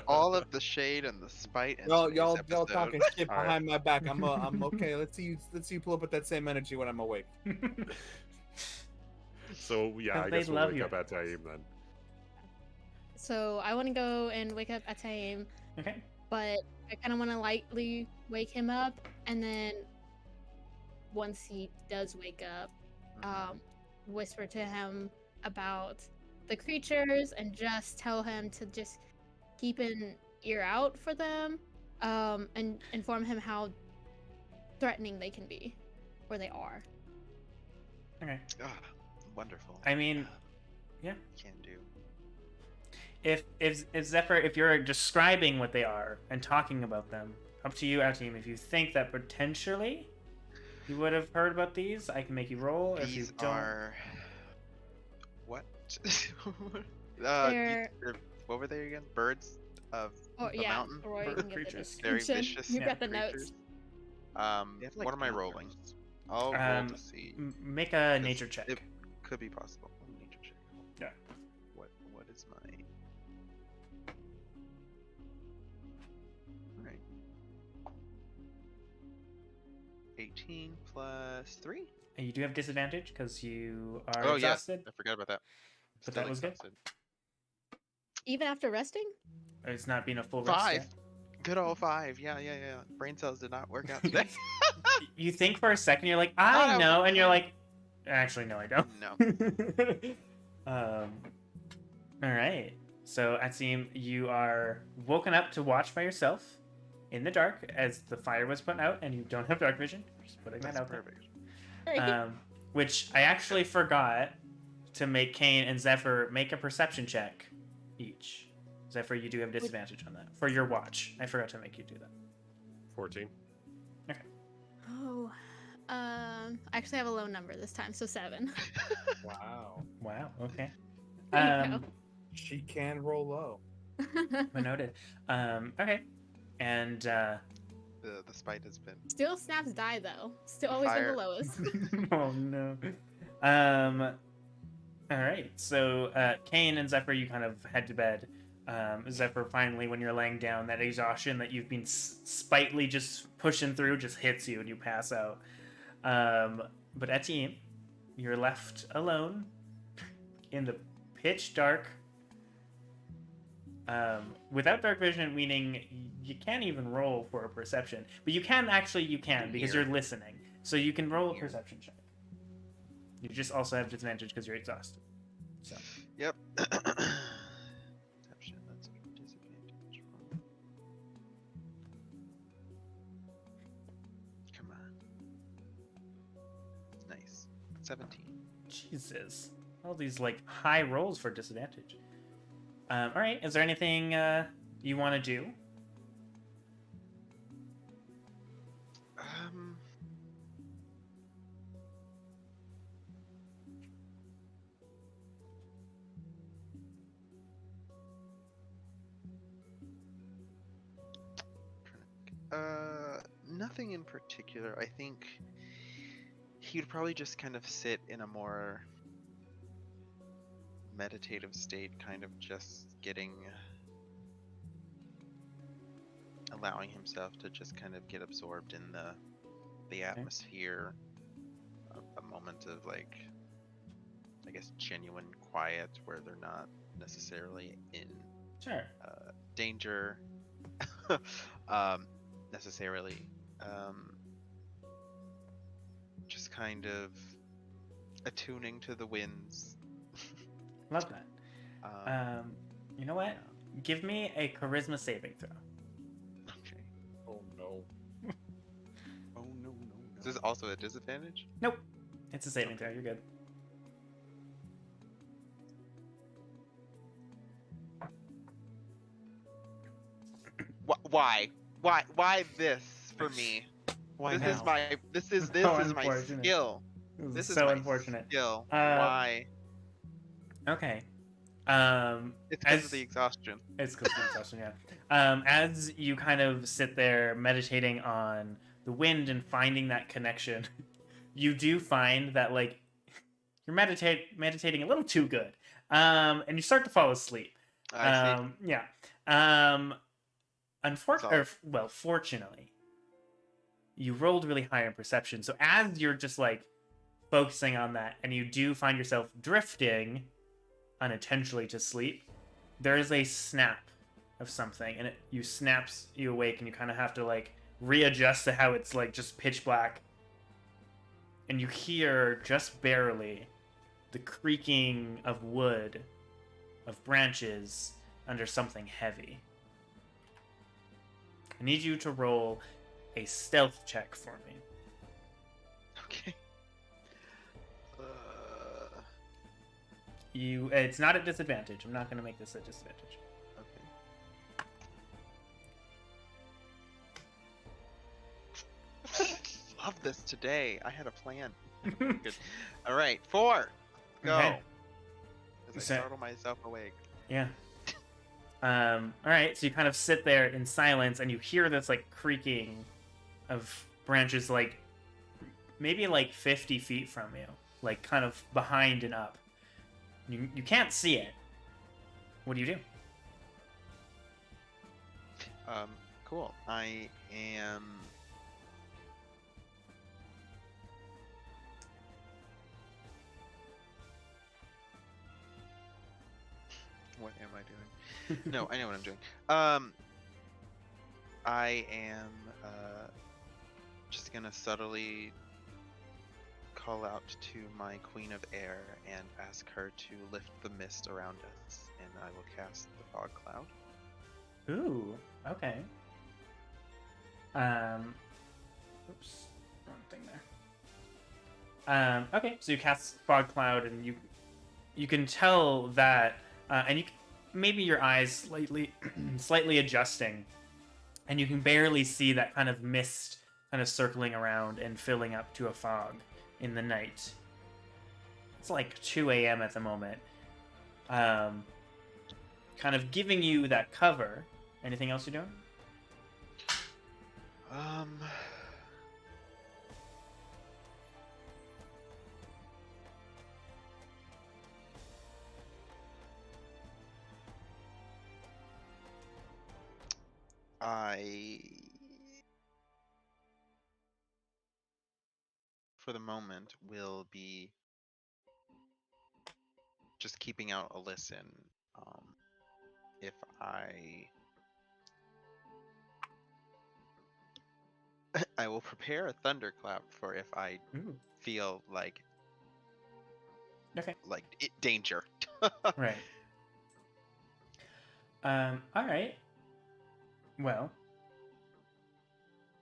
All of the shade and the spite. In Y'all today's episode. talking shit All right. behind my back. I'm okay. Let's see you pull up with that same energy when I'm awake. So yeah, I They guess we'll love wake you. up at Taim then. So I want to go and wake up Ataim, Okay. but I kind of want to lightly wake him up, and then once he does wake up, whisper to him about the creatures and just tell him to just keep an ear out for them, and inform him how threatening they can be, or they are. Okay. Ah, wonderful. I mean, yeah. Can do. If Zephyr, if you're describing what they are and talking about them, up to you, Atim. If you think that potentially you would have heard about these, I can make you roll. If you These don't, are what? They're- What were they again? Birds of Or the yeah, mountain? or you bird can get creatures. the Very description. vicious. You Yeah, got the creatures. notes. They have, like, What am I rolling? antlers. I'll roll to Um, see. make a 'cause nature check. It could be possible. Nature check. Yeah. What is my? Alright. 18 plus 3? And you do have disadvantage because you are Oh yeah, exhausted. I forgot about that. But Still that was good. exhausted. Even after resting? It's not been a full rest 5. yet. Good old 5. Yeah. Brain cells did not work out today. You think for a second, you're like, Thought I I know, was and you're fine. like, actually, no, I don't. No. All right. So, Atzim, you are woken up to watch by yourself in the dark as the fire was put out, and you don't have dark vision. Just putting that That's out there. perfect. Which I actually forgot to make Cain and Zephyr make a perception check each. Zephyr, you do have disadvantage on that for your watch. I forgot to make you do that. 14. Oh, I actually have a low number this time, so 7. Wow. Wow. Okay. There you She can roll low. go. Noted. Okay. And The spite has been. Still snaps die though. Still always been Fire. the lowest. oh no. All right. So Cain and Zephyr, you kind of head to bed. Zephyr, finally, when you're laying down, that exhaustion that you've been spitefully just pushing through just hits you and you pass out. But Etienne, you're left alone in the pitch dark. Without dark vision, meaning you can't even roll for a perception, but you can because you're listening, so you can roll a perception check. You just also have disadvantage because you're exhausted. So Yep. Perception, that's a disadvantage. Come on. Nice. 17. Jesus, all these like high rolls for disadvantage. All right, is there anything you want to do? Nothing in particular. I think he would probably just kind of sit in a more meditative state, kind of just allowing himself to just kind of get absorbed in the atmosphere. A moment of like, I guess, genuine quiet where they're not necessarily in danger necessarily. Just kind of attuning to the winds. Love that. You know what? Give me a charisma saving throw. Okay. Oh no. Oh no. Is this also a disadvantage? Nope. It's a saving throw. You're good. Why? Why this for me? Why This now? is So my unfortunate. skill. This This is is so my unfortunate. skill. Why? Okay. It's because of the exhaustion. It's because of the exhaustion, yeah. As you kind of sit there meditating on the wind and finding that connection, you do find that like you're meditating a little too good, and you start to fall asleep. I see. Yeah. Fortunately, you rolled really high in perception. So as you're just like focusing on that, and you do find yourself drifting unintentionally to sleep, there is a snap of something, and you awake, and you kind of have to like readjust to how it's like just pitch black, and you hear just barely the creaking of wood, of branches under something heavy. I need you to roll a stealth check for me. Okay. It's not at disadvantage. I'm not going to make this a disadvantage. Okay. Love this today. I had a plan. Good. All right, 4. Go. Okay. As I So- startle myself awake. Yeah. All right, so you kind of sit there in silence, and you hear this like creaking of branches, like maybe like 50 feet from you, like kind of behind and up. You can't see it. What do you do? Cool. I am. What am I doing? No, I know what I'm doing. I am just gonna subtly call out to my Queen of Air and ask her to lift the mist around us, and I will cast the fog cloud. Ooh, okay. Oops, wrong thing there. Okay, so you cast fog cloud, and you can tell that, and you maybe your eyes slightly adjusting, and you can barely see that kind of mist kind of circling around and filling up to a fog in the night. It's like 2 a.m. at the moment. Kind of giving you that cover. Anything else you're doing? For the moment, will be just keeping out a listen. If I will prepare a thunderclap for if I Ooh. feel like Okay. danger. Right. All right. Well,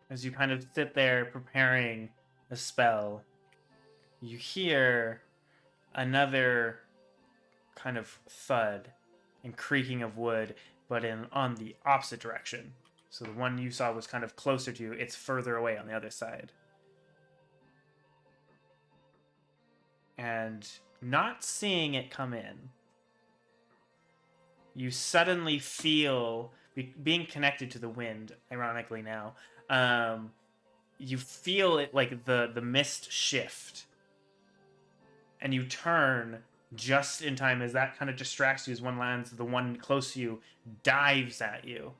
as you kind of sit there preparing a spell, you hear another kind of thud and creaking of wood, but on the opposite direction. So the one you saw was kind of closer to you. It's further away on the other side. And not seeing it come in, you suddenly feel, being connected to the wind, ironically now, you feel it like the mist shift. And you turn just in time as that kind of distracts you as one lands. The one close to you dives at you.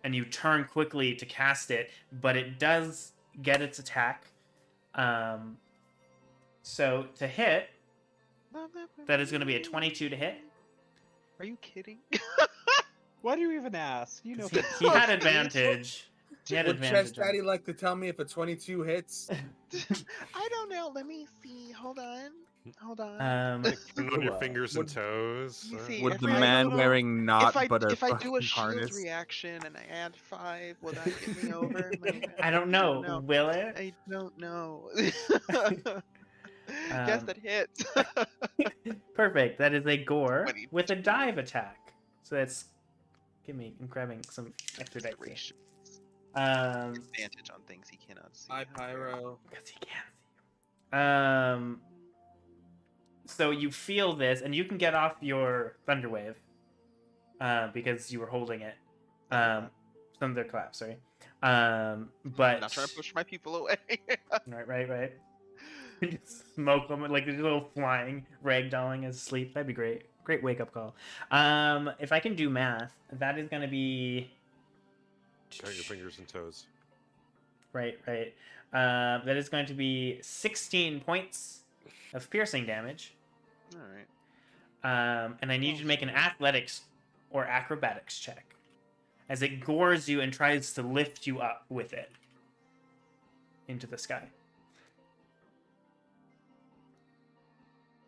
And you turn quickly to cast it, but it does get its attack. So to hit, that is going to be a 22 to hit. Are you kidding? Why do you even ask? You know, He had advantage. He had Would advantage. Chess Daddy like to tell me if a 22 hits? I don't know. Let me see. Hold on. Count on your fingers and toes. You see, Would if the I man little- wearing not but a if I do a fucking shield harness? reaction and I add 5, will that get me over? I don't know. Will it? I don't know. Um, Guess that hits. Perfect. That is a gore 22. with a dive attack. So that's. I'm grabbing some extra dice here. Gracious. Advantage on things he cannot see. Hi, Pyro. Because he can't see you. So you feel this, and you can get off your Thunderwave. Because you were holding it. Thunderclap, sorry. But. I'm not trying to push my people away. Right. Smoke them like a little flying ragdolling as asleep. That'd be great. Great wake up call. If I can do math, that is going to be. Count your fingers and toes. Right. That is going to be 16 points of piercing damage. All right. And I need you to make an athletics or acrobatics check as it gores you and tries to lift you up with it into the sky.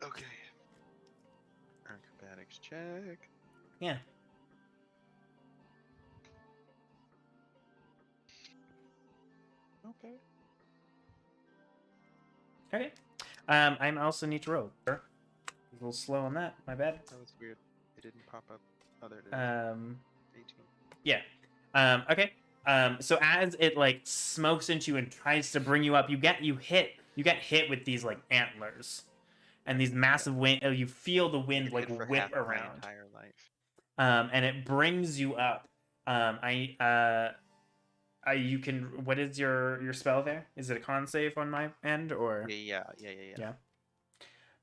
Okay. Acrobatics check. Yeah. Okay. Okay. I also need to roll. A little slow on that. My bad. That was weird. It didn't pop up. Oh, there it is. 18. Yeah. Okay. So as it like smokes into you and tries to bring you up, you get hit with these like antlers, and these massive wind. You feel the wind Been like hit for whip half my around, entire life. and it brings you up. You can. What is your spell there? Is it a con save on my end or? Yeah.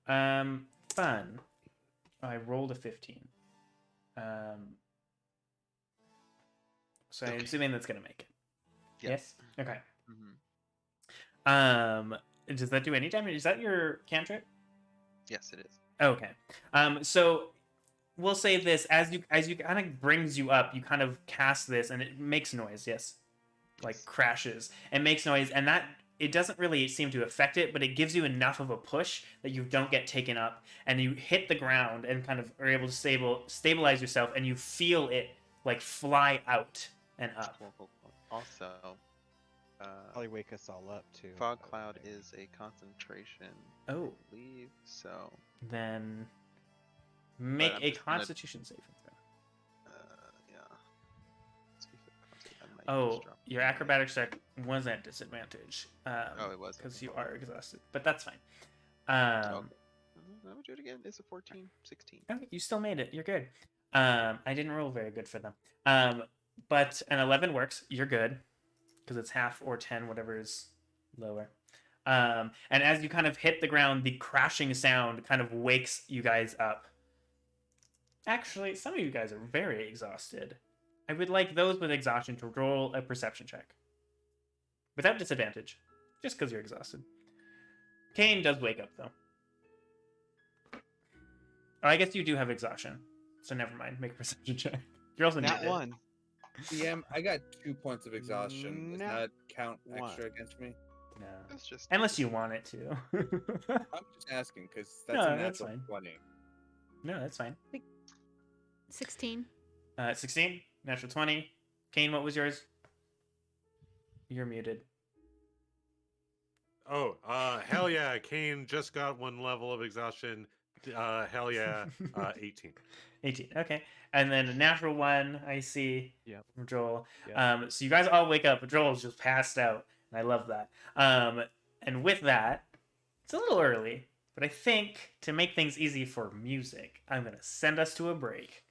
Fun. I rolled a 15. So I'm Okay. assuming that's gonna make it. Yeah. Yes. Okay. Mm-hmm. Does that do any damage? Is that your cantrip? Yes, it is. Okay. So we'll say this as you kind of brings you up, you kind of cast this and it makes noise. Yes. Like crashes and makes noise, and that it doesn't really seem to affect it, but it gives you enough of a push that you don't get taken up, and you hit the ground and kind of are able to stabilize yourself, and you feel it like fly out and up. Cool. Also, Probably wake us all up too. fog but, cloud like, is a concentration. Oh. I believe so. Then make I'm a just gonna- Constitution saving throw. Yeah. Let's see if it counts. I might Oh, just drop your it. acrobatics check was at disadvantage. Oh, it was, because okay. you are exhausted, but that's fine. Okay. I'm gonna do it again. It's a 14, 16. Okay, you still made it. You're good. I didn't roll very good for them. But an 11 works. You're good because it's half or 10, whatever is lower. And as you kind of hit the ground, the crashing sound kind of wakes you guys up. Actually, some of you guys are very exhausted. I would like those with exhaustion to roll a perception check. Without disadvantage. Just because you're exhausted. Cain does wake up, though. Oh, I guess you do have exhaustion. So never mind. Make a perception check. You're also Nat muted. 1. DM, I got 2 points of exhaustion. Does No. that count One. extra against me? No. It's just Unless you want it to. I'm just asking because that's No, a that's natural fine. 20. No, that's fine. 16. 16, natural 20. Cain, what was yours? You're muted. Oh, hell yeah! Cain just got 1 level of exhaustion. Hell yeah! 18. 18. Okay. And then a natural 1, I see. Yep. From Joel. Yep. So you guys all wake up. Joel's just passed out. And I love that. And with that, it's a little early, but I think to make things easy for music, I'm going to send us to a break.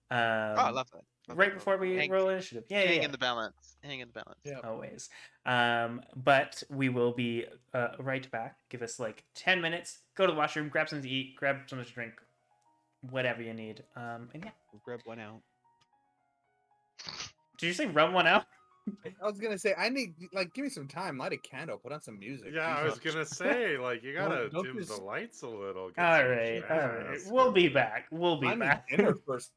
Oh, I love that. Love Right that. before we Hang- roll initiative. Yeah, Hang yeah. in the balance. Hang in the balance. Yeah. Always. But we will be right back. Give us like 10 minutes. Go to the washroom, grab something to eat, grab something to drink, whatever you need. And yeah. We'll grab one out. Did you say rub one out? I was gonna say I need give me some time. Light a candle. Put on some music. Yeah, do I was something. gonna say, like, you gotta Don't dim just- the lights a little. Get All some right. All right. jazz We'll going. be back. We'll be I need back. dinner first.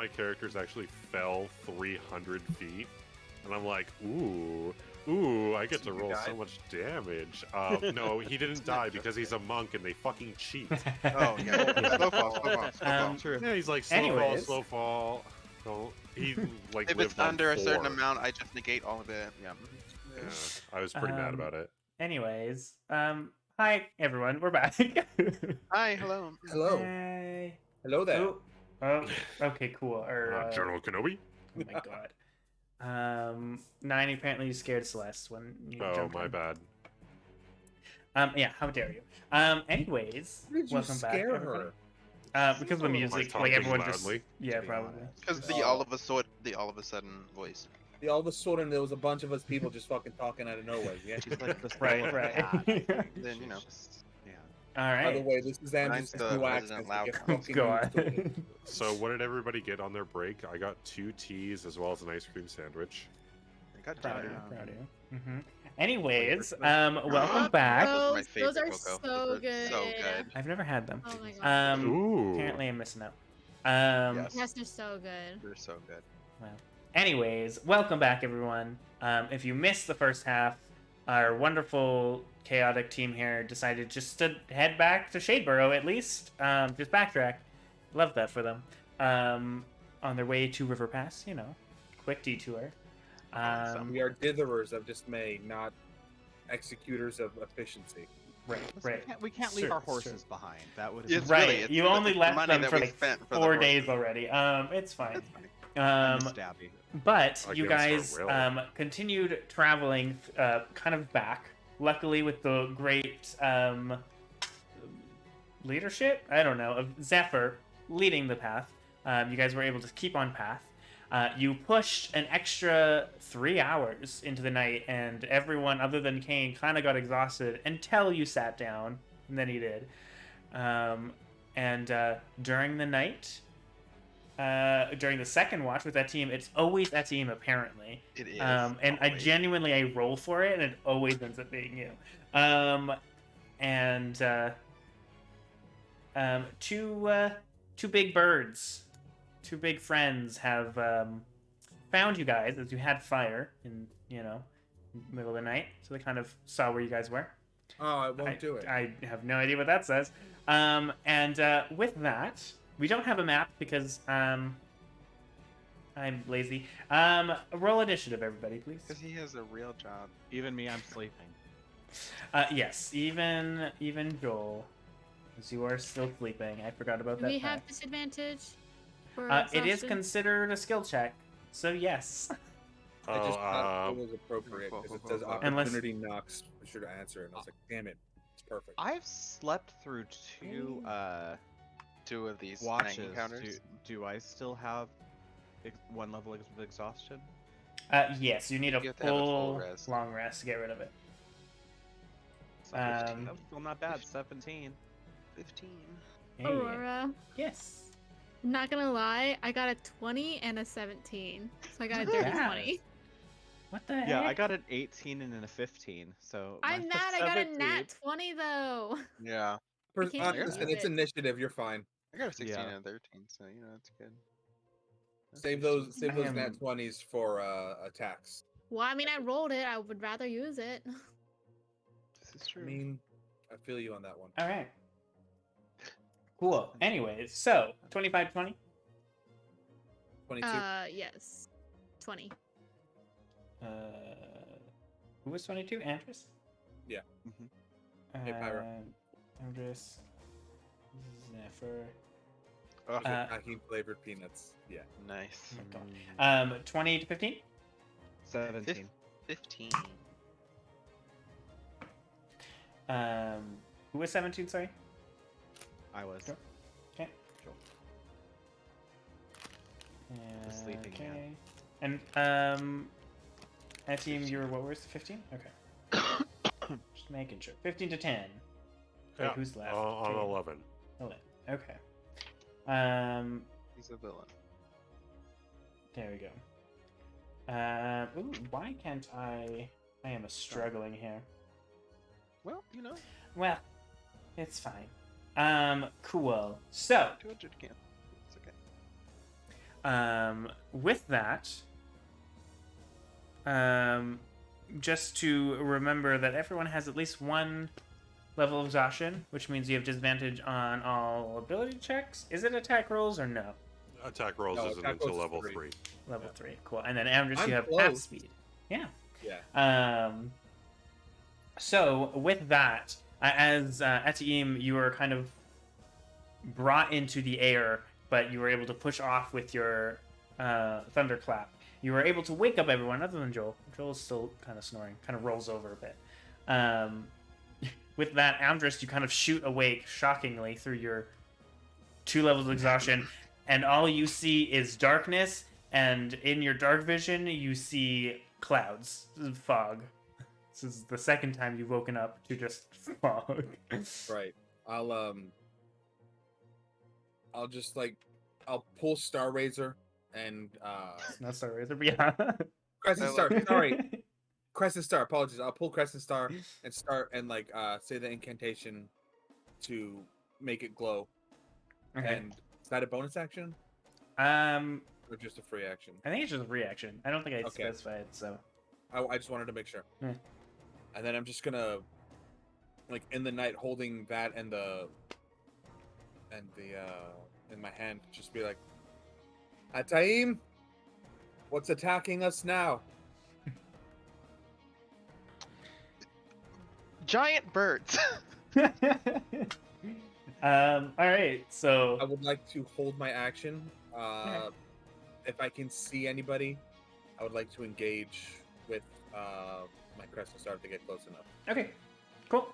my characters actually fell 300 feet, and I'm like, ooh, I get So to you roll so died? much damage. No, he didn't die because he's a monk and they fucking cheat. Oh yeah. Slow fall. True. Yeah, he's like, Anyways. slow fall. No, he like If lived it's on under a certain 4. amount, I just negate all of it. Yeah. Yeah, I was pretty mad about it. Anyways, hi everyone, we're back. Hi, hello. Hello. Hey. Hello there. Oh, okay, cool. Or, General Kenobi? oh my god. 9 apparently you scared Celeste when you Oh, jumped my in. bad. Yeah, how dare you? Anyways, Why did you welcome back, scare everybody. her? Because of the Am I music, talking like everyone just loudly? yeah, To be probably. honest. Because the Oh. all of a sudden voice. Yeah, all of a sudden, there was a bunch of us people just fucking talking out of nowhere. Yeah. She's like the soul Right, of the right. cat, I think. Then, you She's know. just- yeah. All By the right. way, this is Mine's Amdrus' the new resident accent. loud Get one. fucking God. used to it. So what did everybody get on their break? I got 2 teas as well as an ice cream sandwich. I got Proud of you, tired. proud of you. Anyways, Christmas. welcome back. Those are my Those favorite, are Coco. so Those are good. so good. I've never had them. Oh my god. Ooh. Apparently I'm missing out. Yes. Yes, they're so good. They're so good. Anyways, welcome back, everyone. If you missed the first half, our wonderful chaotic team here decided just to head back to Shadeborough at least. Just backtrack. Love that for them. On their way to River Pass, you know, quick detour. We are ditherers of dismay, not executors of efficiency. Right, Listen, right. we can't leave Sure, our sure. horses behind. That would It's Right, really- it's you the- only it's the left money them that for we like spent for the 4 horses. days already. It's fine. That's funny. I'm stabby. But you Against our guys will. continued traveling kind of back. Luckily, with the great leadership, I don't know, of Zephyr leading the path, you guys were able to keep on path. You pushed an extra 3 hours into the night, and everyone other than Cain kind of got exhausted until you sat down, and then he did. During the night, during the second watch with that team, it's always that team apparently. It is. And I always. genuinely I roll for it, and it always ends up being you. Two big birds, two big friends have found you guys as you had fire in middle of the night, so they kind of saw where you guys were. Oh, I won't do it. I have no idea what that says. With that, we don't have a map because I'm lazy. Roll initiative, everybody, please. Because he has a real job. Even me, I'm sleeping. Yes, even Joel, as you are still sleeping. I forgot about Do that. we have fact. disadvantage? For It is exhaustion? considered a skill check, so yes. I just thought Oh, it was appropriate because it says Unless- opportunity knocks. I should answer it. And I was like, damn it, it's perfect. I've slept through 2 Two of these night watches. encounters. Do I still have 1 level of exhaustion? Yes, you need a You have to have a full full rest. long rest to get rid of it. That was still not bad. 17. 15. Hey. Aurora. Yes. I'm not gonna lie, I got a 20 and a 17. So I got a dirty Yeah. 20. What the heck? Yeah, I got an 18 and then a 15. So I'm mine's mad I got a 17. nat 20 though. Yeah. can't use Listen, it's it. initiative. You're fine. I got a 16 Yeah. and a 13, so that's good. Save those I nat am- 20s for attacks. Well, I mean, I rolled it. I would rather use it. This is I true. mean, I feel you on that one. All right. Cool. Anyways, so 25-20. 22. Yes. 20. Who was 22? Andrus? Yeah. Mhm. Hey, Pyro. Andrus. Zephyr. Oh, Packing flavored peanuts. Yeah. nice. Oh my god. 20 to 15? 17. 15. Who was 17, sorry? I was. Sure. Okay. Joel. Yeah, sleeping, yeah. okay. And that team, you were what was 15? Okay. Just making sure. 15 to 10. Wait, Yeah, who's left? on Cain. 11. 11. Okay. He's a villain. There we go. Ooh, why can't I am struggling here. Well, Well, it's fine. Cool. So, 200 can't. It's okay. with that, just to remember that everyone has at least one level of exhaustion, which means you have disadvantage on all ability checks. Is it attack rolls or no? Attack rolls No, isn't attack until rolls is level 3. 3. Level 3, cool. And then Amdrus, I'm you have half close. speed. Yeah. Yeah. So with that, as Etiim, you were kind of brought into the air, but you were able to push off with your thunderclap. You were able to wake up everyone other than Joel. Joel is still kind of snoring, kind of rolls over a bit. With that, Amdrus, you kind of shoot awake shockingly through your 2 levels of exhaustion, and all you see is darkness, and in your dark vision, you see clouds, fog. This is the second time you've woken up to just fog. Right. I'll just I'll pull Star Razor and It's not Star Razor, but yeah. Crescent Star. Sorry, Crescent Star. Apologies. I'll pull Crescent Star and start and say the incantation to make it glow. Okay. And is that a bonus action or just a free action? I think it's just a reaction. I don't think I Okay. specified, so. I just wanted to make sure. Yeah. And then I'm just gonna in the night holding that and the in my hand, just be like, Ataim, what's attacking us now? Giant birds. All right, so. I would like to hold my action. If I can see anybody, I would like to engage with my Crescent Star to get close enough. Okay, cool.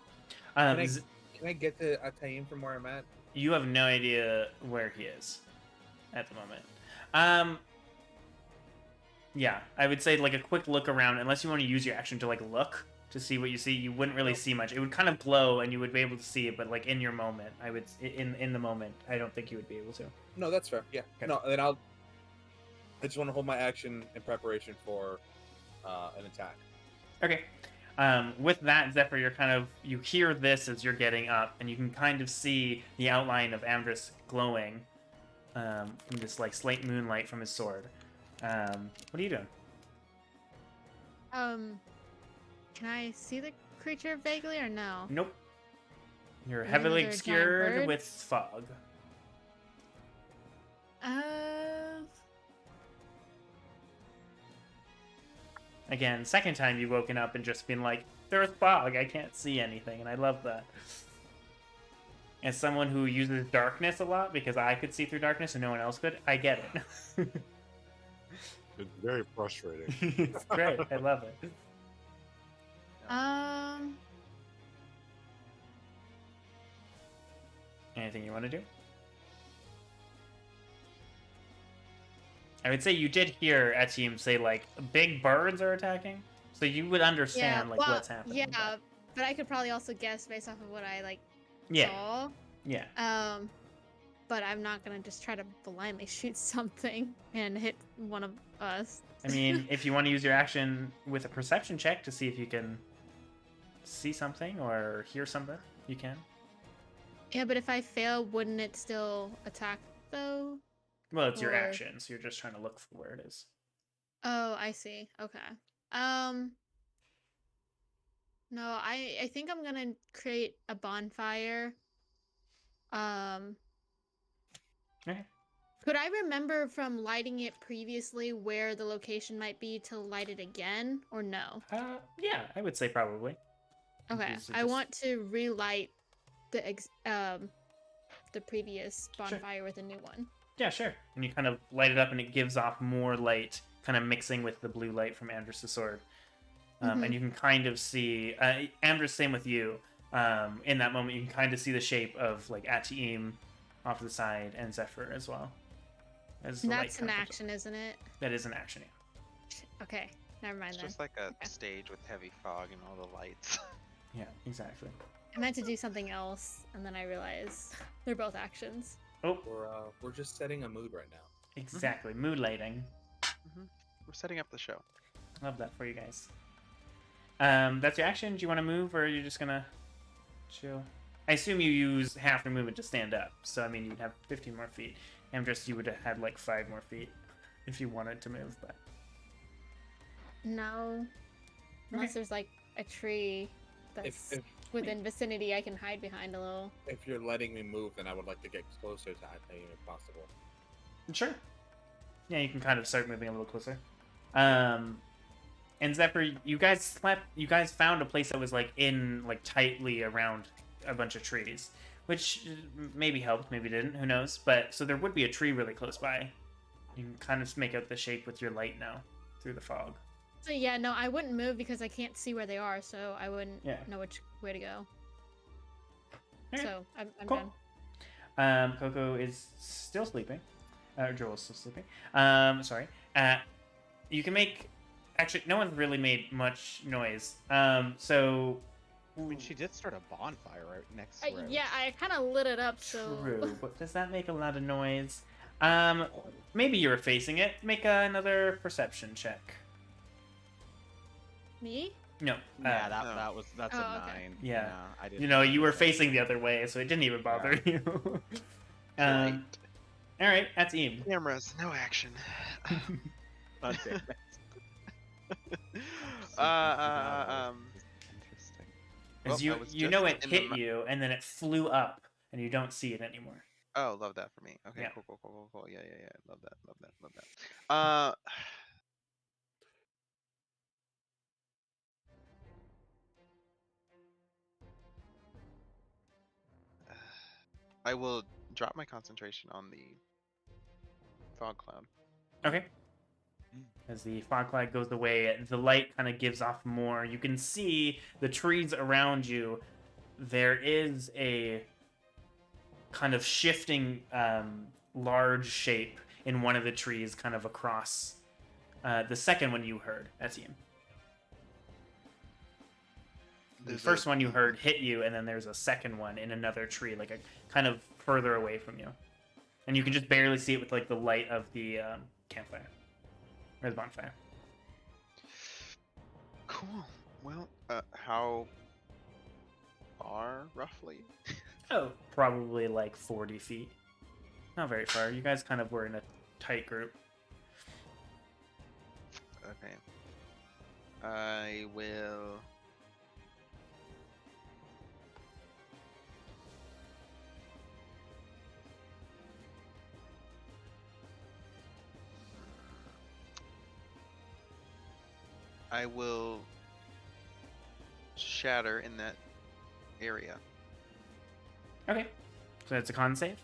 Can I get to Ataim from where I'm at? You have no idea where he is at the moment. Yeah, I would say like a quick look around, unless you want to use your action to like look to see what you see, you wouldn't really see much. It would kind of glow and you would be able to see it, but like in your moment, in the moment, I don't think you would be able to. No, that's fair. Yeah. Okay. No, then I just want to hold my action in preparation for an attack. Okay. With that, Zephyr, you hear this as you're getting up, and you can kind of see the outline of Amdrus glowing from this like slate moonlight from his sword. What are you doing? Can I see the creature vaguely or no? Nope. You're Maybe heavily another giant obscured bird? with fog. Again, second time you've woken up and just been like, there's fog, I can't see anything, and I love that. As someone who uses darkness a lot, because I could see through darkness and no one else could, I get it. It's very frustrating. It's great, I love it. Anything you want to do? I would say you did hear Etiim say, like, big birds are attacking, so you would understand, what's happening. Yeah, but I could probably also guess based off of what I, Yeah, saw. yeah. But I'm not gonna just try to blindly shoot something and hit one of us. I mean, if you want to use your action with a perception check to see if you can see something or hear something, you can. Yeah, but if I fail, wouldn't it still attack, though? Well, it's your Or- action, so you're just trying to look for where it is. Oh, I see. Okay. No, I think I'm gonna create a bonfire. Okay. Could I remember from lighting it previously where the location might be to light it again, or no? Yeah, I would say probably. Okay, Is it I just- want to relight the previous bonfire with a new one. Yeah, sure. And you kind of light it up, and it gives off more light, kind of mixing with the blue light from Amdrus' sword. And you can kind of see Amdrus, same with you. In that moment, you can kind of see the shape of like Atiim off to the side, and Zephyr as well. As the And light that's an kind of comes action, isn't it? up. That is an action. Yeah. Okay, never mind It's then. just like a Okay. stage with heavy fog and all the lights. Yeah, exactly. I meant to do something else, and then I realized they're both actions. Oh, We're just setting a mood right now. exactly. Mood lighting. We're setting up the show. Love that for you guys. That's your action. Do you want to move, or are you just gonna chill? I assume you use half your movement to stand up, so I mean you'd have 15 more feet. Amdrus, you would have had like 5 more feet. if you wanted to move, but No. Unless there's like a tree that's If within vicinity I can hide behind a little. if you're letting me move, then I would like to get closer to Athene if possible. sure. Yeah, you can kind of start moving a little closer. And Zephyr, you guys found a place that was like tightly around a bunch of trees, which maybe helped, maybe didn't, who knows. But so there would be a tree really close by. You can kind of make out the shape with your light now through the fog. So yeah, no, I wouldn't move because I can't see where they are, so I wouldn't know which way to go. Alright, So I'm cool. done. Coco is still sleeping. Joel's still sleeping. Sorry. You can make... Actually, no one's really made much noise. So... I mean, she did start a bonfire right next to her. Yeah, I kind of lit it up, so... True, but does that make a lot of noise? Maybe you were facing it. Make another perception check. Me? No. Yeah, No. that's Oh, a okay. 9. Yeah. I didn't. You know, you were facing the other way, so it didn't even bother you. Right. All right, that's Eam. Cameras, no action. Interesting. As Well, I was you know just it in the hit you, and then it flew up, and you don't see it anymore. Oh, love that for me. Okay, Yeah. cool. Yeah. Love that. I will drop my concentration on the fog cloud. Okay. As the fog cloud goes away, the light kind of gives off more. You can see the trees around you. There is a kind of shifting large shape in one of the trees kind of across the second one you heard, Etienne. The first one you heard hit you, and then there's a second one in another tree, like a kind of further away from you. And you can just barely see it with like the light of the campfire. Or the bonfire. Cool. Well, how far, roughly? Oh, probably like 40 feet. Not very far. You guys kind of were in a tight group. Okay. I will... I will shatter in that area. Okay. So that's a con save?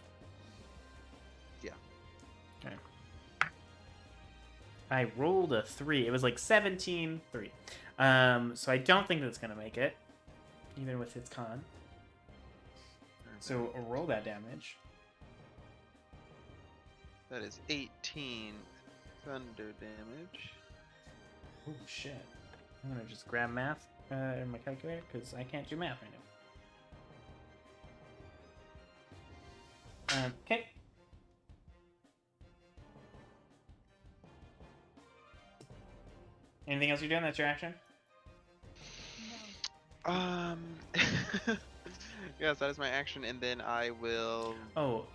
Yeah. Okay. I rolled a 3. It was like 17, 3. So I don't think that's going to make it, even with its con. So roll that damage. That is 18 thunder damage. Oh shit. I'm going to just grab math in my calculator, because I can't do math right now. Okay. Anything else you're doing? That's your action? Yes, that is my action, and then I will... Oh,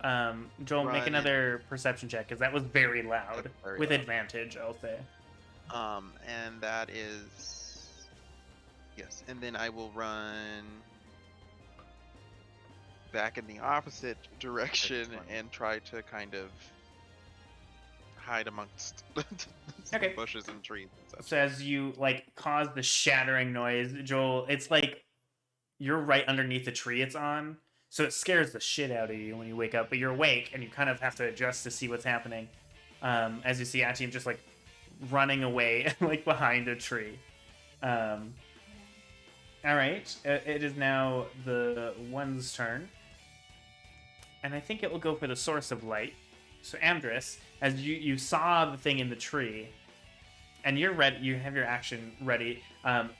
Joel, make Run. another perception check, because that was very loud. Very with loud. advantage, I'll say. And that is... Yes, and then I will run back in the opposite direction and try to kind of hide amongst some Okay. bushes and trees and such. So as you, like, cause the shattering noise, Joel, it's like you're right underneath the tree it's on, so it scares the shit out of you when you wake up, but you're awake, and you kind of have to adjust to see what's happening. As you see Atim just, like, running away, like, behind a tree. Alright, it is now the one's turn. And I think it will go for the source of light. So Amdrus, as you saw the thing in the tree, and you're ready, you have your action ready,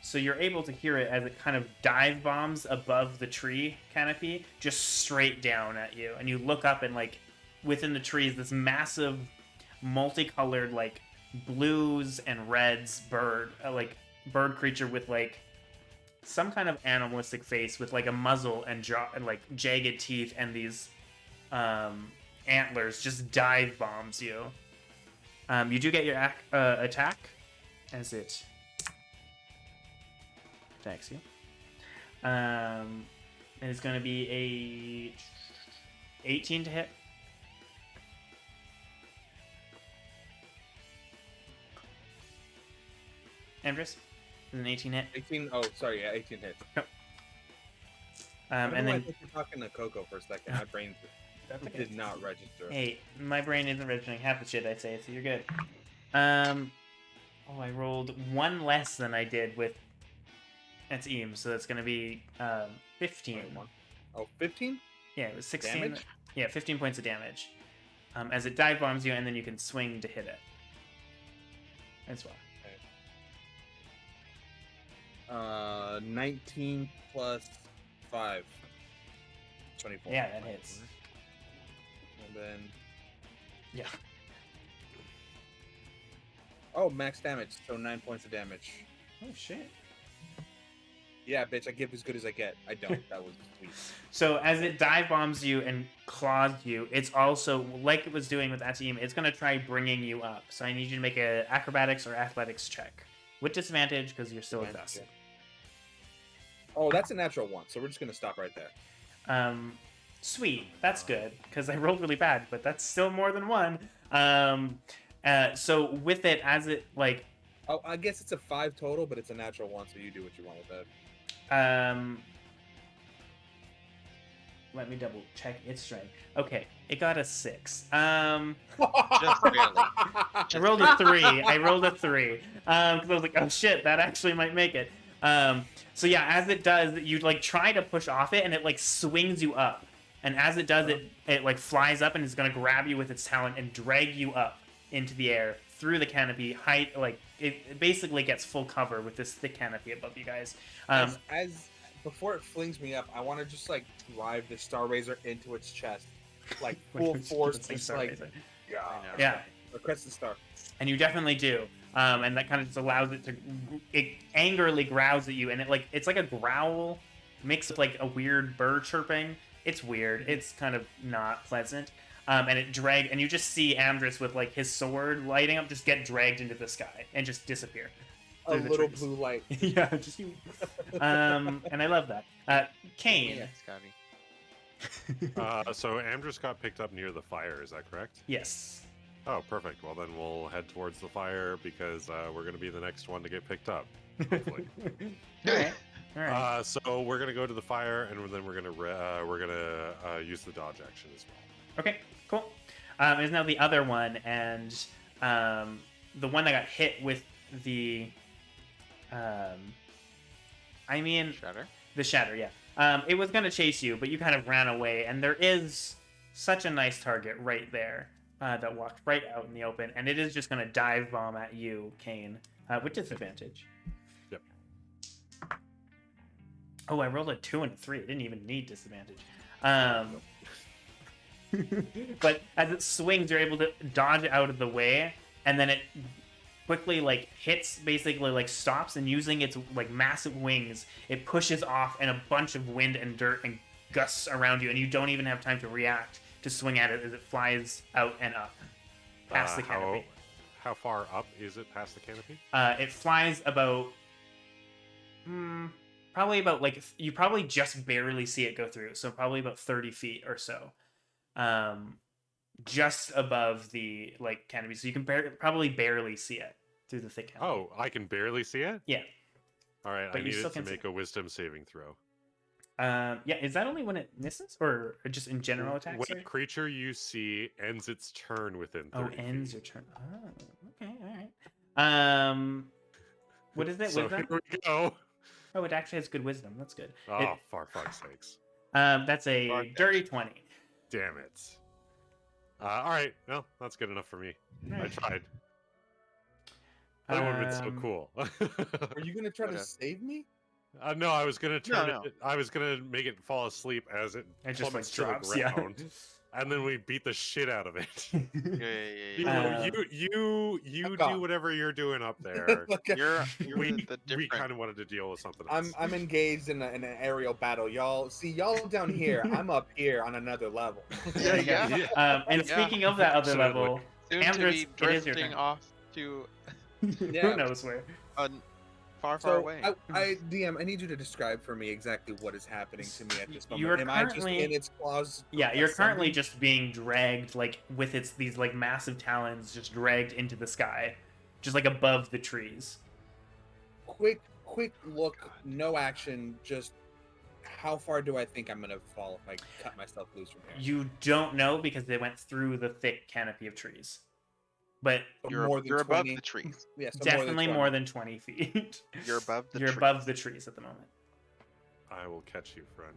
so you're able to hear it as it kind of dive bombs above the tree canopy, just straight down at you. And you look up, and like within the trees, this massive, multicolored, like blues and reds bird creature with like some kind of animalistic face with like a muzzle and jaw and like jagged teeth and these antlers just dive bombs you. You do get your attack as it attacks you. And it's going to be a 18 to hit. Amdrus, is an 18 hit. 18. Oh, sorry. Yeah, 18 hits. And I then think you're talking to Coco for a second. My brain did not register. hey, my brain isn't registering half the shit I say, so you're good. Oh, I rolled one less than I did with that's Eames, so that's gonna be 15. Oh, 15? Yeah, it was 16. Damage? Yeah, 15 points of damage. As it dive bombs you, and then you can swing to hit it as well. 19 plus 5. 24. Yeah, that hits. And then... Yeah. Oh, max damage. So 9 points of damage. Oh shit. Yeah, bitch, I give as good as I get. I don't. That was sweet. So as it dive bombs you and claws you, it's also, like it was doing with that team, it's going to try bringing you up. So I need you to make a acrobatics or athletics check. With disadvantage, because you're still exhausted. Oh, that's a natural 1, so we're just going to stop right there. Sweet. That's good, because I rolled really bad, but that's still more than 1. So with it, as it, like... Oh, I guess it's a 5 total, but it's a natural 1, so you do what you want with that. Let me double check its strength. Okay, it got a 6. Just barely. I rolled a 3. I rolled a 3. Because I was like, oh shit, that actually might make it. So yeah, as it does, you like try to push off it, and it like swings you up. And as it does, it like flies up and is gonna grab you with its talon and drag you up into the air through the canopy. Height, like it basically gets full cover with this thick canopy above you guys. As before it flings me up, I want to just like drive the Star Razor into its chest, like full force, just like yeah. Or Crescent Star. And you definitely do. And that kind of just allows it to, it angrily growls at you, and it's like a growl mixed with like a weird bird chirping. It's weird. It's kind of not pleasant. And and you just see Amdrus with like his sword lighting up, just get dragged into the sky and just disappear. A little blue light. Yeah, just you. And I love that. Cain. Yeah, Scotty. So Amdrus got picked up near the fire, is that correct? Yes. Oh, perfect. Well, then we'll head towards the fire because we're going to be the next one to get picked up, hopefully. All right. So we're going to go to the fire, and then we're going to use the dodge action as well. Okay, cool. Is now the other one, and the one that got hit with the, Shatter? the shatter, yeah. It was going to chase you, but you kind of ran away, and there is such a nice target right there that walked right out in the open, and it is just going to dive bomb at you, Cain, with disadvantage. Yep. Oh, I rolled a 2 and a 3. I didn't even need disadvantage. But as it swings, you're able to dodge out of the way, and then it quickly like hits, basically like stops, and using its like massive wings, it pushes off, and a bunch of wind and dirt and gusts around you, and you don't even have time to react to swing at it as it flies out and up past the canopy. How far up is it past the canopy? It flies about probably about like, you probably just barely see it go through, so probably about 30 feet or so. Just above the like canopy, so you can probably barely see it through the thick canopy. Oh, I can barely see it? Yeah. All right, But I you still needed to can see make a wisdom saving throw. Yeah, is that only when it misses, or just in general attacks? When a creature you see ends its turn within 30 ends feet. your turn. Oh, okay, all right. What is it? So Wisdom? here we go. Oh, it actually has good wisdom. That's good. Oh, for fuck's sakes. That's a dirty 20. Damn it. All right, well, that's good enough for me. I tried. That would have been so cool. Are you gonna try to Okay. save me? No, I was gonna turn No. it. I was gonna make it fall asleep as it It just like plummets to drops, the yeah. ground, and then we beat the shit out of it. Yeah. You Fuck do off. whatever you're doing up there. Look, You're we the different. kind of wanted to deal with something else. I'm engaged in an aerial battle. Y'all down here. I'm up here on another level. Yeah. And Yeah. speaking of that other Absolutely. level, Soon to Amdrus, be it is your drifting turn. off to Yeah. Who knows where? far So away. I DM, I need you to describe for me exactly what is happening to me at this moment. You are Am I just currently- in its claws? Yeah, you're currently ascending? just being dragged, like with these like massive talons, just dragged into the sky, just like above the trees. quick look, no action, just how far do I think I'm gonna fall if I cut myself loose from here? You don't know because they went through the thick canopy of trees, but So You're more than above 20? the trees. Yeah, so definitely more 20. than 20 feet. You're above the You're trees. above the trees at the moment. I will catch you, friend.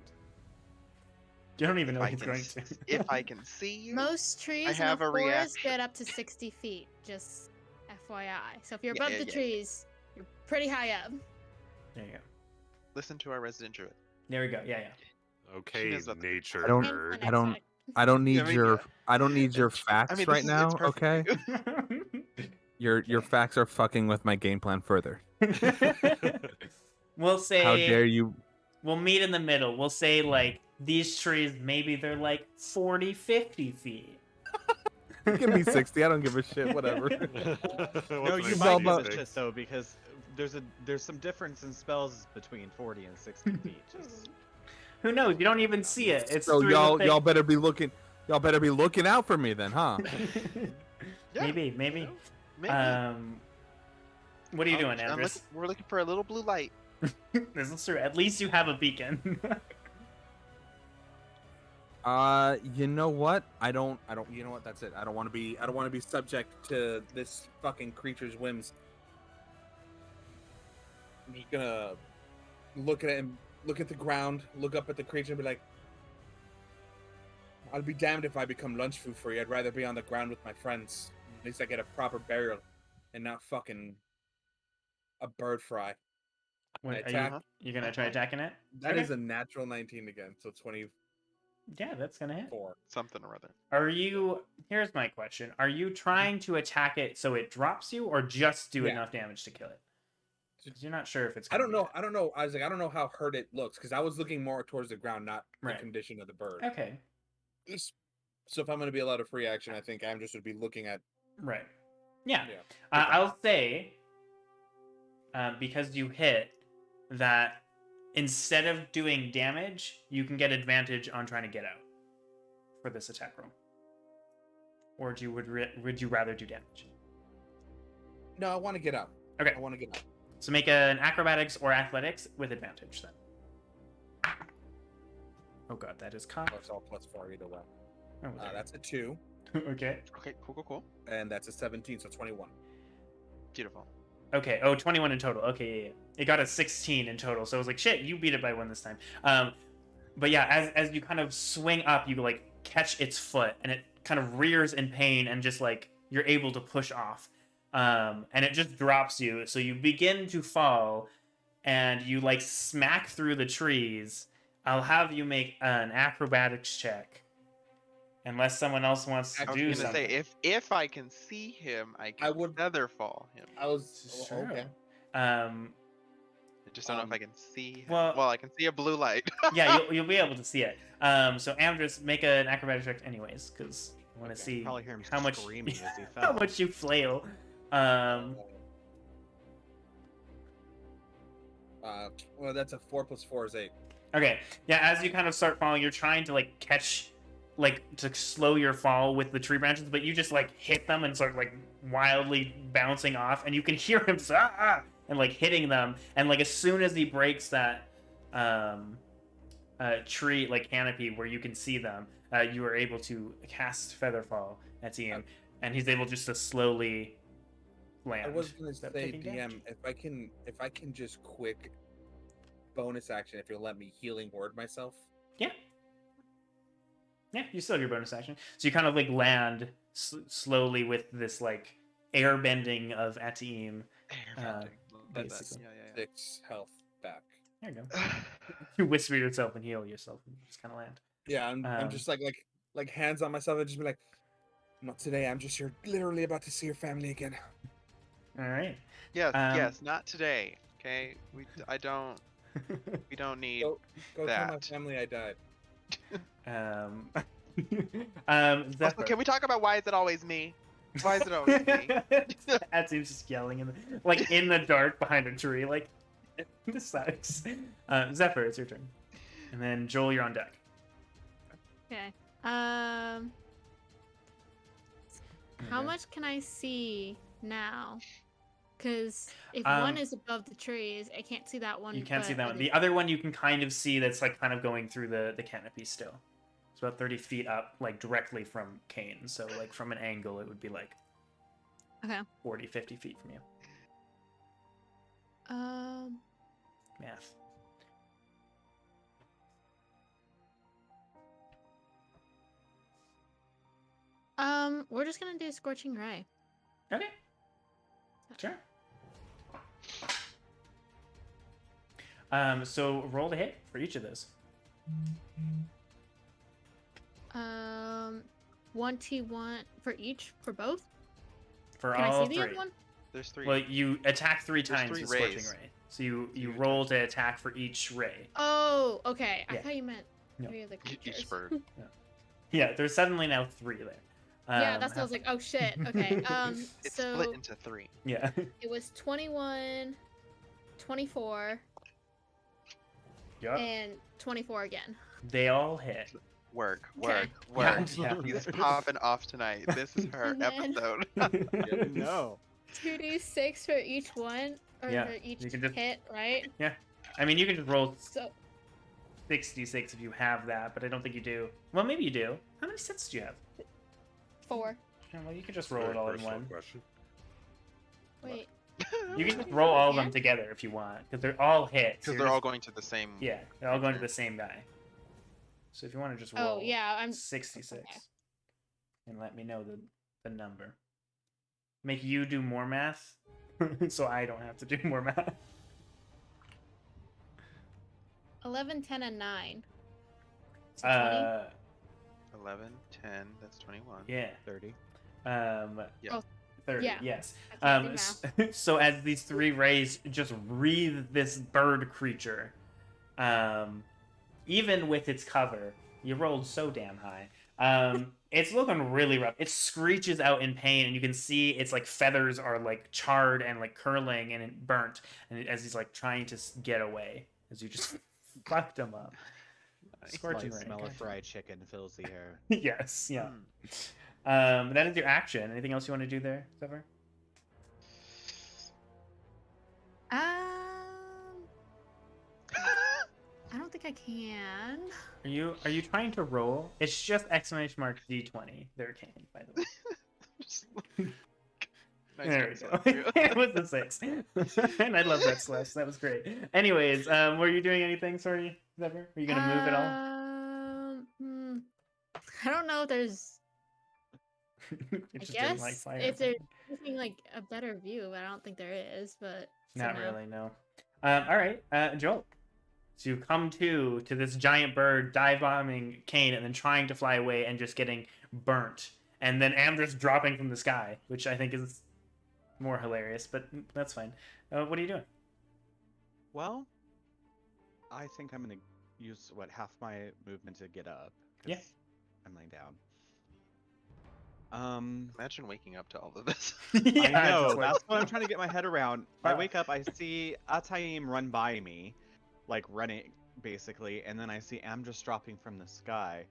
You don't even know If I he's can going s- to. If I can see you, Most trees in have the a forest reaction. get up to 60 feet, just FYI. So if you're Yeah, above yeah, the yeah. trees, you're pretty high up. There you go. listen to our resident druid. There we go. Yeah, yeah. Okay, knows about the- nature I don't- nerd. I don't- I don't need I mean, your yeah. I don't need your facts I mean, right this now, is, it's perfect okay? for you. Your facts are fucking with my game plan further. We'll say. How dare you? We'll meet in the middle. We'll say like these trees, maybe they're like 40, 50 feet. Give me 60. I don't give a shit. Whatever. No, you It's might all give a about- shit though, because there's some difference in spells between 40 and 60 feet. Just Who knows? You don't even see it. It's So through the y'all thick- y'all better be looking. Y'all better be looking out for me then, huh? Yeah, maybe. Maybe. What are you doing, Amdrus? We're looking for a little blue light. This is true. At least you have a beacon. You know what? I don't. You know what? That's it. I don't want to be subject to this fucking creature's whims. I'm just gonna look at it and look at the ground, look up at the creature, and be like, "I'll be damned if I become lunch food for you. I'd rather be on the ground with my friends. At least I get a proper burial, and not fucking a bird fry." What, Attack. you gonna try attacking it? That is Okay. a natural 19 again, so 24. Yeah, that's gonna hit. Something or other. Are you? Here's my question: are you trying to attack it so it drops you, or just do Yeah. enough damage to kill it? 'Cause you're not sure if it's. I gonna don't be know. hit. I don't know. I was like, I don't know how hurt it looks because I was looking more towards the ground, not Right. the condition of the bird. Okay. So if I'm going to be allowed a free action, I think Amdrus would be looking at. Right. Yeah. Yeah. I'll say, because you hit, that instead of doing damage, you can get advantage on trying to get out for this attack roll. Or would you rather do damage? No, I want to get out. Okay. I want to get out. So make an acrobatics or athletics with advantage then. Oh god, that is Oh, cocked. it's all +4 either way. Oh, there. That's a 2, Okay. Okay, cool. and that's a 17, so 21. Beautiful. Okay. Oh, 21 in total. Okay, yeah. It got a 16 in total. So I was like, shit, you beat it by one this time. But yeah, as you kind of swing up, you like catch its foot, and it kind of rears in pain, and just like you're able to push off. And it just drops you. So you begin to fall, and you like smack through the trees. I'll have you make an acrobatics check. Unless someone else wants to I was do gonna something. say if I can see him, I can would- featherfall him. I was Sure. okay. I just don't know if I Um, can see him. well- Well, I can see a blue light. Yeah, you'll be able to see it. So Amdrus, make an acrobatics check anyways, because I want to see probably hear him how much screaming as he how fell. much you flail. Well, that's a 4 + 4 is 8. Okay, yeah. As you kind of start falling, you're trying to like catch, like to slow your fall with the tree branches, but you just like hit them and start like wildly bouncing off, and you can hear him say, ah, and like hitting them, and like as soon as he breaks that tree like canopy where you can see them, you are able to cast Featherfall at Ian, and he's able just to slowly land. I was gonna without say, taking damage. DM, if I can just quick bonus action, if you'll let me healing word myself. Yeah, you still have your bonus action. So you kind of like land slowly with this like air bending of Atim. Love that. basically. Yeah. 6 health back. There you go. You whisper yourself and heal yourself and just kind of land. Yeah, I'm Um, just like hands on myself and just be like, not today. I'm just literally about to see your family again. All right. Yes, Um, yes, not today. Okay, we don't need. Go tell my that. family I died. um, Also, Zephyr. can we talk about why is it always me? Why is it always me? Atsim's just yelling in the dark behind a tree. Like, this sucks. Zephyr, it's your turn. And then Joel, you're on deck. Okay. How Okay. much can I see now? Because if Um, one is above the trees, I can't see that one. You can't see but that one. other- The other one you can kind of see that's like kind of going through the canopy still. It's about 30 feet up, like directly from Cain. So like from an angle, it would be like Okay. 40, 50 feet from you. Math. We're just gonna do Scorching Ray. Okay. Sure. So roll to hit for each of those. 1T1 for each, for both. For Can all I see the three. other one? There's 3. Well, you attack 3 There's times 3 with Scorching rays. Ray. So you you roll to attack for each ray. Oh, okay. I Yeah. thought you meant No. 3 of the creatures. Each bird. Yeah, there's suddenly now 3 there. Yeah, that's what I was like. Oh shit. Okay. It's So split into 3. Yeah. it was 21, 24, Yep. and 24 again. They all hit. Work, Okay. work. Yeah. He's popping off tonight. This is her And then- episode. No. 2d6 for each one, or Yeah, for each you can just- hit, right? I mean, you can just roll So 66 if you have that, but I don't think you do. Well, maybe you do. How many sets do you have? 4. Yeah, well, you can just roll it all in Personal one. question. Wait. You can just roll all of them Yeah. together if you want, because they're all hits. Because You're they're all just- going to the same. Yeah, they're all going to the same guy. So if you want to just roll Oh yeah, I'm 66 okay. and let me know the number. Make you do more math so I don't have to do more math. 11, 10, and 9. So 20. 11, 10, that's 21. Yeah. 30. Yeah. Oh, 30, yeah. yes. I can't do math. So as these 3 rays just wreathe this bird creature, even with its cover, you rolled so damn high. It's looking really rough. It screeches out in pain, and you can see its like feathers are like charred and like curling and burnt, and as he's like trying to get away, as you just fucked him up. Scorching Slight ray. smell of fried chicken fills the air. Yes, yeah. That is your action. Anything else you want to do there, Zephyr? I don't think I can. Are you trying to roll? It's just exclamation mark D20. They're Cain, by the way. Nice There we job, go. Zephyr. It was a 6. And I love that slash. That was great. Anyways, were you doing anything, sorry, Zephyr? Were you going to move at all? I don't know if there's. It I just didn't guess like fire. if there's anything like a better view, but I don't think there is. But so Not no. really, no. All right, Joel. So you come to this giant bird dive bombing Cain and then trying to fly away and just getting burnt. And then Amdrus dropping from the sky, which I think is more hilarious, but that's fine. What are you doing? Well, I think I'm gonna use half my movement to get up. 'cause Yeah. I'm laying down. Imagine waking up to all of this. Yeah, I know. just like- That's what I'm trying to get my head around. I Ah. wake up, I see Ataim run by me, like running basically, and then I see Amdrus dropping from the sky.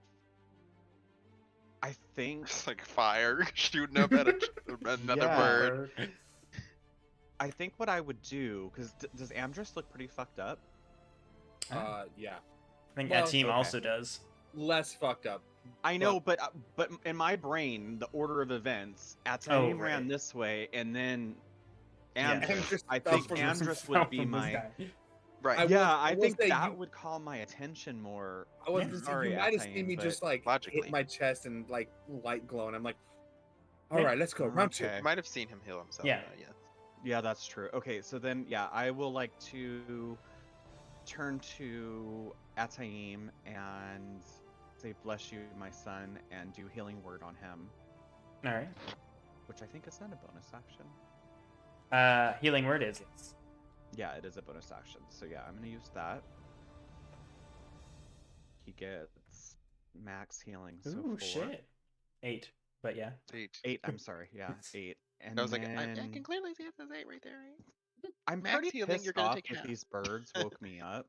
I think It's like fire shooting up at another Yeah. bird. I think what I would do, because does Amdrus look pretty fucked up? Yeah. I think Well, that team okay. also does. Less fucked up. I know, but in my brain, the order of events, Ataim ran right. this way, and then Yeah. Amdrus. I fell think from- Amdrus Fell would be from the my. sky. Right. I will- Yeah, I I will think say that you- would call my attention more. I was Yeah. just Sorry, you might have Ataim, seen me but just like logically. hit my chest and like light glowing. I'm like, all Yeah. right, let's go. Round 2. Okay. You might have seen him heal himself. Yeah. Yeah. Yeah, that's true. Okay, so then, yeah, I will like to turn to Ataim and say, "Bless you, my son," and do healing word on him, All right. which I think is not a bonus action. Healing word is yes. Yeah, it is a bonus action. So yeah, I'm gonna use that. He gets max healing. So Ooh, 4. shit. 8. But yeah. 8. 8. I'm sorry. Yeah, 8. And I was like, I then can clearly see it says 8 right there. Right? I'm max pretty healing, pissed you're gonna off take that half. these birds woke me up.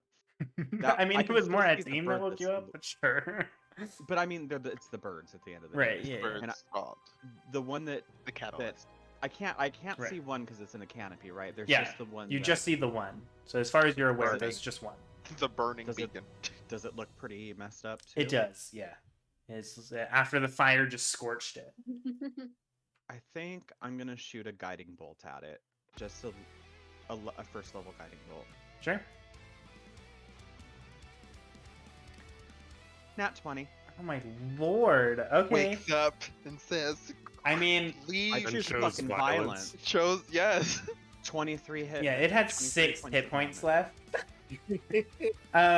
I mean, I it can was still more our see the team that bird woke that's you up, but sure. But I mean, it's the birds at the end of the Right, day. yeah, Bird's And fault. the one that The catalyst. I can't Right. see one because it's in a canopy, right? There's Yeah, just the one. You that- just see the one. So as far as you're aware, Burning. there's just one. The burning Does it- beacon. Does it look pretty messed up too? It does, yeah. It's after the fire just scorched it. I think I'm gonna shoot a guiding bolt at it. Just a first level guiding bolt. Sure. Nat 20. Oh my lord. Okay. Wakes up and says, I mean, I "Leave." choose chose fucking violence. violence. Chose yes. 23 hit. yeah, it had 23 6 points hit of points damage.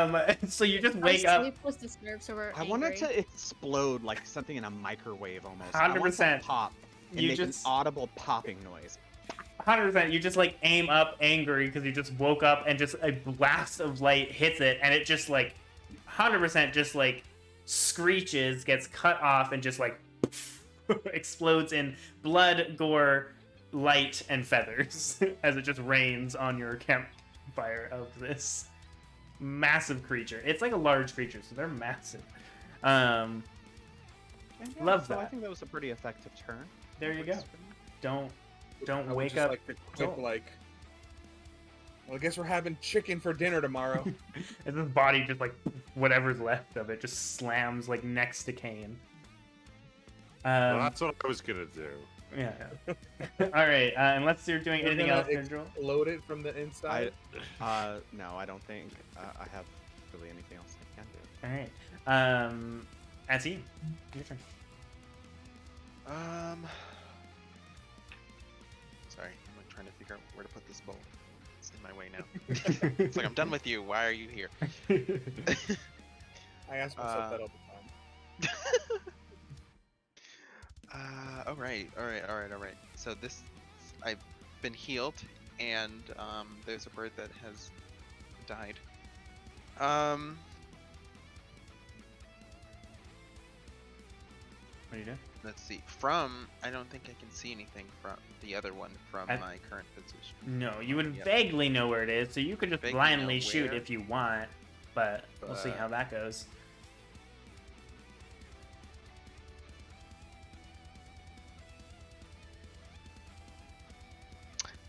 left. So you just wake Our up. sleep was disturbed, so we're I want it angry. to explode like something in a microwave almost. I want it to 100%. pop and You make just- an audible popping noise. 100%. You just like aim up angry because you just woke up and just a blast of light hits it and it just like 100% just like screeches, gets cut off, and just like explodes in blood, gore, light, and feathers as it just rains on your campfire of this massive creature. It's like a large creature, so they're massive. And yeah, Love so I that. think that was a pretty effective turn. There you go. Works for me. Don't I would wake just up. like to quip, Don't. like, well, I guess we're having chicken for dinner tomorrow. And this body just like whatever's left of it just slams like next to Cain. Well, that's what I was gonna do. Yeah. All right. Unless you're doing We're anything gonna else, Nigel. Load it from the inside. No, I don't think I have really anything else I can do. All right. Atty, your turn. Sorry, I'm like trying to figure out where to put this bowl. It's in my way now. It's like I'm done with you. Why are you here? I ask myself that all the time. All right. So this, I've been healed, and there's a bird that has died. What do you do? Let's see. I don't think I can see anything from the other one from I- my current position. No, you would Yep. vaguely know where it is, so you could just Vaguely blindly know shoot where. if you want, but we'll see But- how that goes.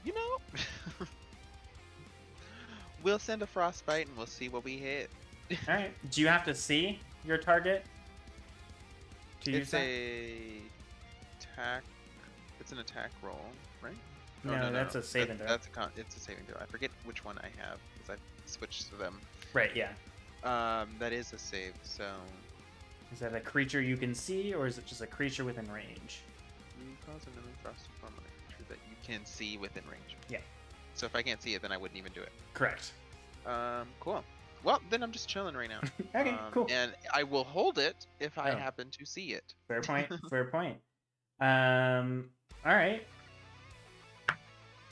You know, we'll send a frostbite and we'll see what we hit. All right. Do you have to see your target to use It's that? It's an attack roll, right? No, that's a saving throw. It's a saving throw. I forget which one I have because I've switched to them. Right. Yeah. That is a save. So Is that a creature you can see, or is it just a creature within range? you cause an enemy frost to form on a creature that you can see within range. Yeah. So if I can't see it, then I wouldn't even do it. Correct. Cool. Well, then I'm just chilling right now. Okay. Cool. And I will hold it if I Oh. happen to see it. Fair point. Fair point. All right.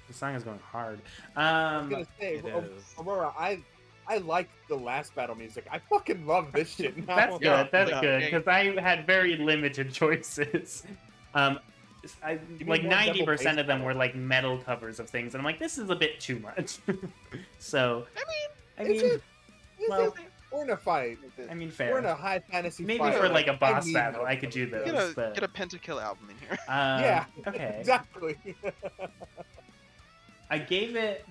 The song is going hard. I was gonna say, It is. Aurora, I like the last battle music. I fucking love this shit now. That's Yeah, good. That's yeah. good because I had very limited choices. me Like more double 90% bass of them pedal. were like metal covers of things, and I'm like, this is a bit too much. So, I Is mean, it? Is well, it? We're in a fight. I mean, We're in fair. a high fantasy Maybe fight. for like a I boss need battle, metal I could do covers. those. Get a but, pentakill album in here. Yeah. Okay. Exactly. I gave it.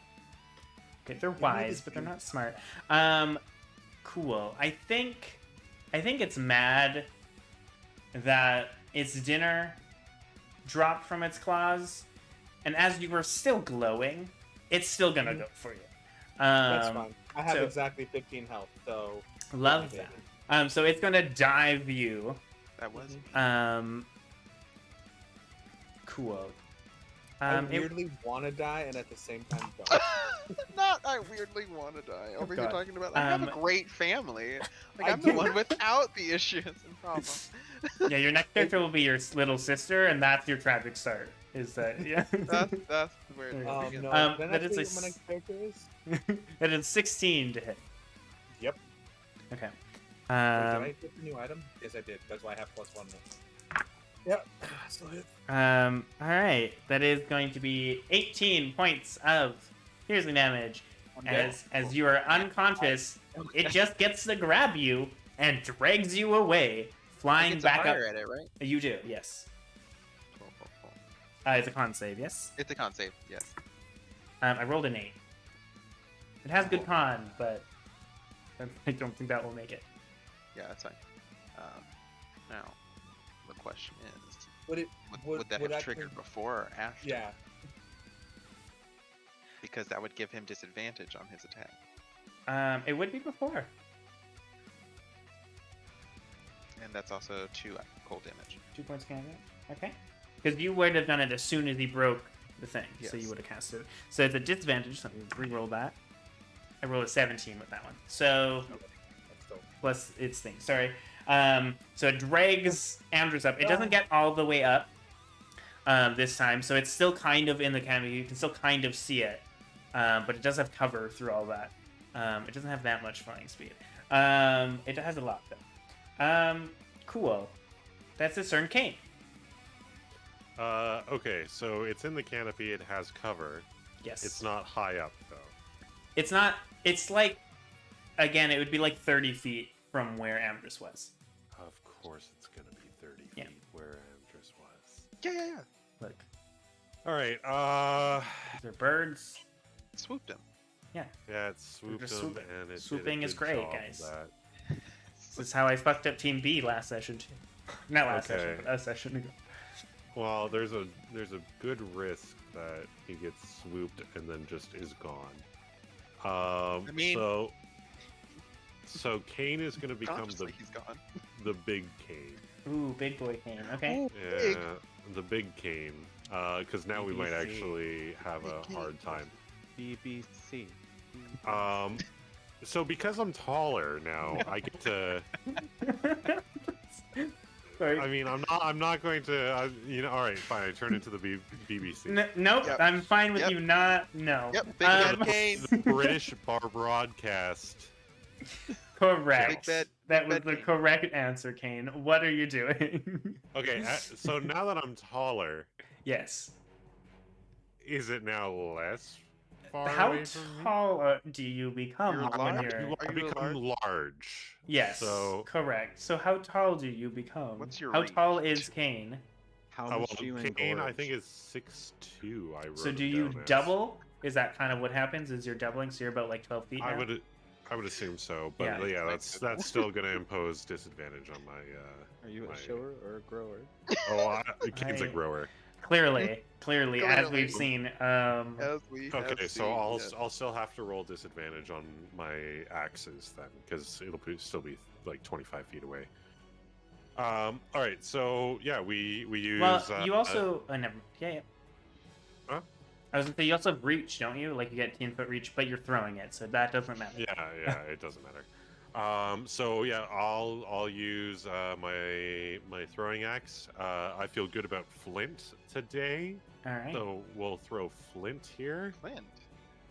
Okay, they're need wise, to but they're see. not smart. Cool. I think it's mad that its dinner dropped from its claws, and as you were still glowing, it's still gonna go for you. That's fine. I have so- exactly 15 health, so Love that. So it's gonna dive you. That was. Cool. I It- weirdly want to die and at the same time don't. Not I weirdly want to die. Over here God. talking about I have a Um, great family. Like I I'm the do. one without the issues and problems. yeah, your next character will be your little sister, and that's your tragic start. Is that yeah? That's where it Oh, begins. No. that Then I is tell a you what my next character is. That is 16 to hit. Yep. Okay. Wait, did I get the new item? Yes, I did. That's why I have +1. Yep. So hit. All right, that is going to be 18 points of piercing damage. I'm dead. As you are unconscious, it just gets to grab you and drags you away, flying It's back a up. fire at it, right? You do, yes. Cool. It's a con save, yes. It's a con save, yes. I rolled an 8. It has good con, but I don't think that will make it. Yeah, that's fine. Now, the question is, Would it? would that would have actually- triggered before or after? Yeah. Because that would give him disadvantage on his attack. It would be before. And that's also 2 cold damage. 2 points of damage. Okay. Because you would have done it as soon as he broke the thing, so you Yes. would have cast it. So it's a disadvantage, so let me re-roll that. I rolled a 17 with that one. So That's dope. plus its thing. Sorry. So it drags Amdrus up. It doesn't get all the way up this time, so it's still kind of in the canopy. You can still kind of see it, but it does have cover through all that. It doesn't have that much flying speed. It has a lot though. Cool. That's its turn, Cain. Okay, so it's in the canopy. It has cover. Yes. It's not high up though. It's not. It's like, again, it would be like 30 feet from where Amdrus was. Of course, it's gonna be 30 Yeah. feet where Amdrus was. Yeah. Look, All right. these are birds. Swooped him. Yeah, it swooped just him, swooping. and it Swooping did a is good great, job of guys. that. This is how I fucked up Team B last session too. Not last session, Okay. but a session ago. Well, there's a good risk that he gets swooped and then just is gone. I mean- so Cain is going to become Consciously, he's gone. the big Cain. Ooh, big boy Cain. Okay. Yeah, Big. the big Cain. Because now we might BBC. actually have a Big Cain. hard time. BBC. So because I'm taller now, I get to. Sorry. I mean, I'm not going to. All right, fine. I turn into the BBC. Nope. Yep. I'm fine with Yep. you not. No. Yep, big Um, bad Cain. The British bar broadcast. Correct. Big bad- That big was bad the Cain. correct answer, Cain. What are you doing? Okay, so now that I'm taller, Yes. is it now less far How away from me? tall do you become You're when large. you're? I Are you become large. Yes. So, Correct. So how tall do you become? What's your How range? tall is Cain? How well, much do you Cain, I engorge? think is 6'2". I wrote So do it you down as. double? Is that kind of what happens? Is you're doubling? So you're about like 12 feet now? I would assume so, but Yeah. yeah, Makes that's still gonna impose disadvantage on my. Are you my- a shower or a grower? Cain's a I- grower. Clearly, as Clearly. we've seen. As we have Okay, so seen, I'll yes. I'll still have to roll disadvantage on my axes then, because it'll still be like 25 feet away. All right, so yeah, we use. Well, you also. Never. Yeah. Huh? I was gonna say you also have reach, don't you? Like you get 10-foot reach, but you're throwing it, so that doesn't matter. Yeah, it doesn't matter. So yeah, I'll use my throwing axe. I feel good about flint today, All right. so we'll throw flint here. Flint.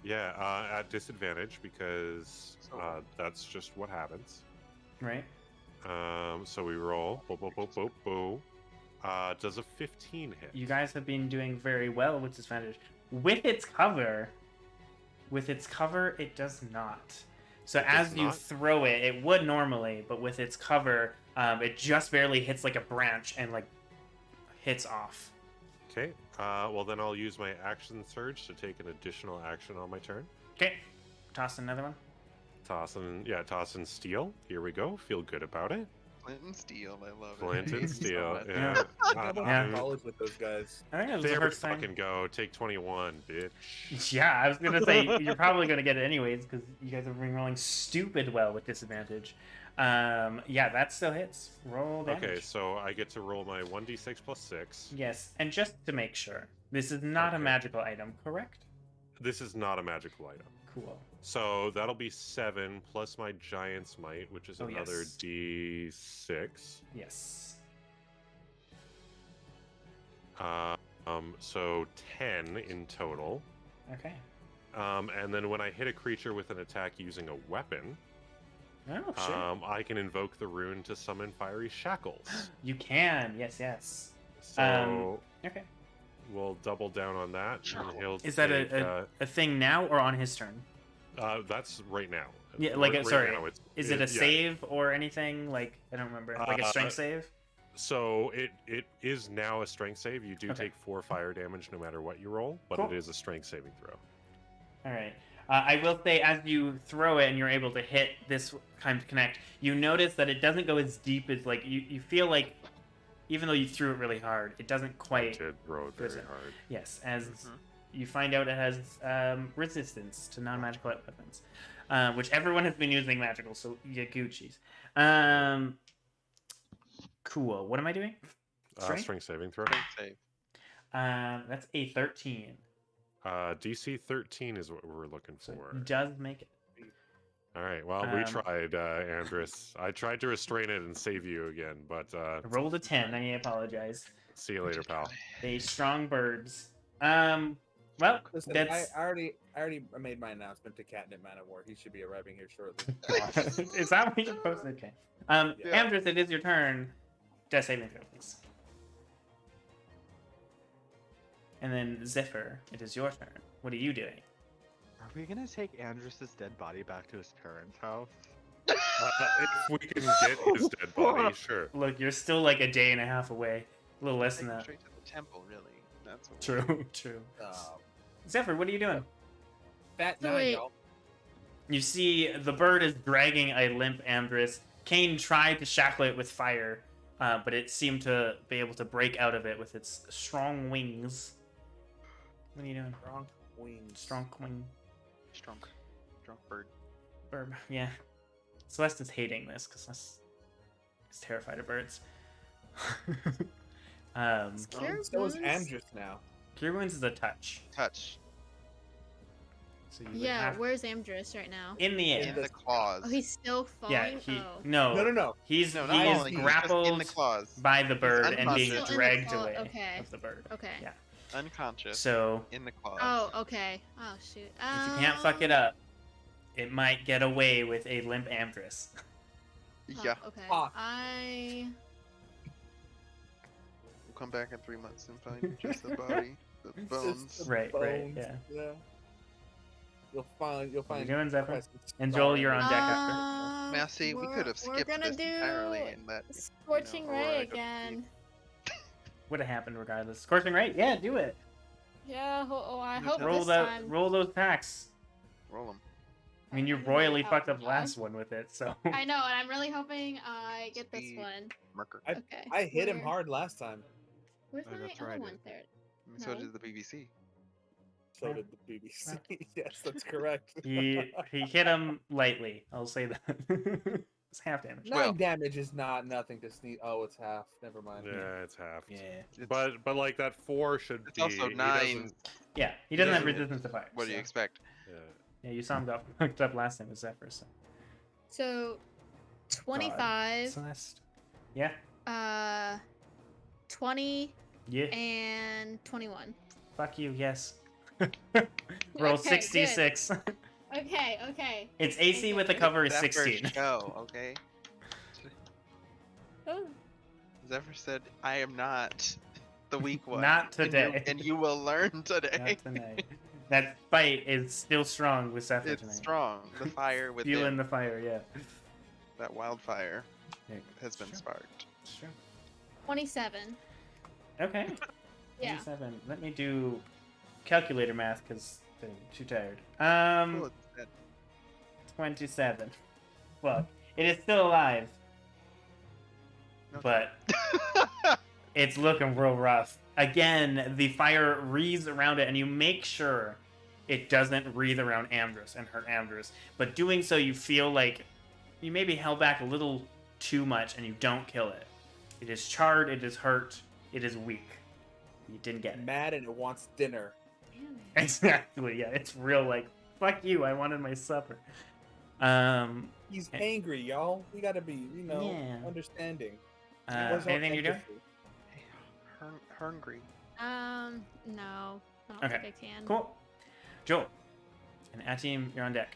Yeah, at disadvantage because So- that's just what happens. Right. So we roll. Boop, boop, boop, boop, boop. Does a 15 hit? You guys have been doing very well with disadvantage. With its cover, it does not. So It as does you not? throw it, it would normally, but with its cover, it just barely hits like a branch and like hits off. Okay. Well, then I'll use my action surge to take an additional action on my turn. Okay. Toss another one. Toss and steel. Here we go. Feel good about it. Flint and steel. I love Flint it. and steel. much. Yeah. I went Yeah. to college with those guys. I think it was the There we first time. fucking go. Take 21, bitch. Yeah, I was gonna say you're probably gonna get it anyways because you guys have been rolling stupid well with disadvantage. Yeah, that still hits. Roll damage. Okay, so I get to roll my 1d6 plus 6. Yes, and just to make sure, this is not a Okay. magical item, correct? This is not a magical item. Cool. So that'll be 7 plus my Giant's Might, which is Oh, another yes. d6. Yes. So 10 in total. Okay. And then when I hit a creature with an attack using a weapon, Oh shit. I can invoke the rune to summon fiery shackles. You can. Yes. Yes. So Okay. we'll double down on that. And he'll Is that take, a thing now or on his turn? that's right now. Yeah, like Right sorry. now Is it a yeah. save or anything? Like I don't remember. Like a strength save? So it is now a strength save. You do Okay. take 4 fire damage no matter what you roll, but Cool. it is a strength saving throw. All right. I will say, as you throw it and you're able to hit this time to connect, you notice that it doesn't go as deep as like you feel like, even though you threw it really hard, it doesn't I quite. did throw it Does very it? hard. Yes, as you find out, it has resistance to non-magical weapons, which everyone has been using magical, so you Gucci's. Cool. What am I doing? Strength saving throw. Strength save. That's a 13. DC 13 is what we're looking So for. it does make it. All right. Well, we Um, tried, Amdrus. I tried to restrain it and save you again, but I rolled a 10. I apologize. see you later, pal. They strong birds. Well, Listen, that's. I already made my announcement to Catnip Man of War. He should be arriving here shortly. Is that what you posted? Okay. Yeah. Amdrus, it is your turn. Death saving throw, please. And then Zephyr, it is your turn. What are you doing? Are we gonna take Amdrus's dead body back to his parents' house? If we can get his dead body, sure. Look, you're still like a day and a half away. A little less Take than him that. straight to the temple, really. That's what True, true. Um, Zephyr, what are you doing? Fat So 9, wait. y'all. You see the bird is dragging a limp Amdrus. Cain tried to shackle it with fire, but it seemed to be able to break out of it with its strong wings. What are you doing? Strong wings. Strong wing Strong bird. bird. Yeah. Celeste is hating this because Celeste is terrified of birds. Cure So is wounds? Amdrus now. Cure wounds is a touch. Touch. So you would Yeah, have- where's Amdrus right now? in the In air. the claws. Oh, he's still Yeah, falling? he Oh. no, No. He's No, he not is falling, he's just grappled in the claws. by the bird and being unconscious. Still in the dragged claw- away okay. of the bird. Okay. Yeah. Unconscious. So In the claws. Oh, okay. Oh, shoot. if you can't fuck it up, it might get away with a limp Amdrus. Yeah. Okay. Fuck. We'll come back in 3 months and find just the body, the Just bones. the Right, bones, yeah. You'll find. What are you find. doing, Zephyr? presents And Joel, sorry. you're on deck after. Now, see, we could have We're skipped gonna this do entirely and let. Scorching Aurora Ray go to sleep. again. Would have happened regardless. Scorching right? Yeah, do it. Yeah. I Just hope have- Roll this time. roll those attacks. Roll them. I mean, you I'm royally really fucked up hoping last one with it, so. I know, and I'm really hoping I get this Speed. one. Merker. Okay. I hit him where- hard last time. Where's Oh, my that's right, other I one did. there? And so No. did the BBC. So Yeah. did the BBC. Yes, that's correct. he hit him lightly. I'll say that. It's half damage. 9 damage is not nothing to sneeze. Oh, it's half. Never mind. Yeah, it's half. Yeah. It's- But like that 4 should It's be. also he 9. doesn't- Yeah, he doesn't have doesn't- resistance to fire. What do you so- expect? Yeah. Yeah, you saw him got fucked up last time with Zephyr, so. So, 25, Celeste. Yeah. 20, Yeah. and 21. Fuck you, yes. Roll Okay, 66. Okay. Its AC with the cover is Zephyr 16. Show, okay? Oh, Zephyr said, I am not the weak one. Not and today. And you will learn today. Not tonight. That fight is still strong with Zephyr It's tonight. strong. The fire within, Feeling the fire, yeah. that wildfire Yeah, has been sure. sparked. Sure. 27. Okay. Yeah. 27. Let me do calculator math because I'm too tired. Oh, it's dead. 27. Well, it is still alive, Okay. but it's looking real rough. Again, the fire wreathes around it, and you make sure it doesn't wreathe around Amdrus and hurt Amdrus. But doing so, you feel like you maybe held back a little too much, and you don't kill it. It is charred, it is hurt, it is weak. You didn't get it. Mad and it wants dinner. Damn it. Exactly, yeah. It's real like, fuck you, I wanted my supper. He's Eh. angry, y'all. We gotta be, Yeah. understanding. Where's our anything you're doing? empathy? Hungry. No. I don't Okay, think I can. Cool. Joel. And Atim, you're on deck.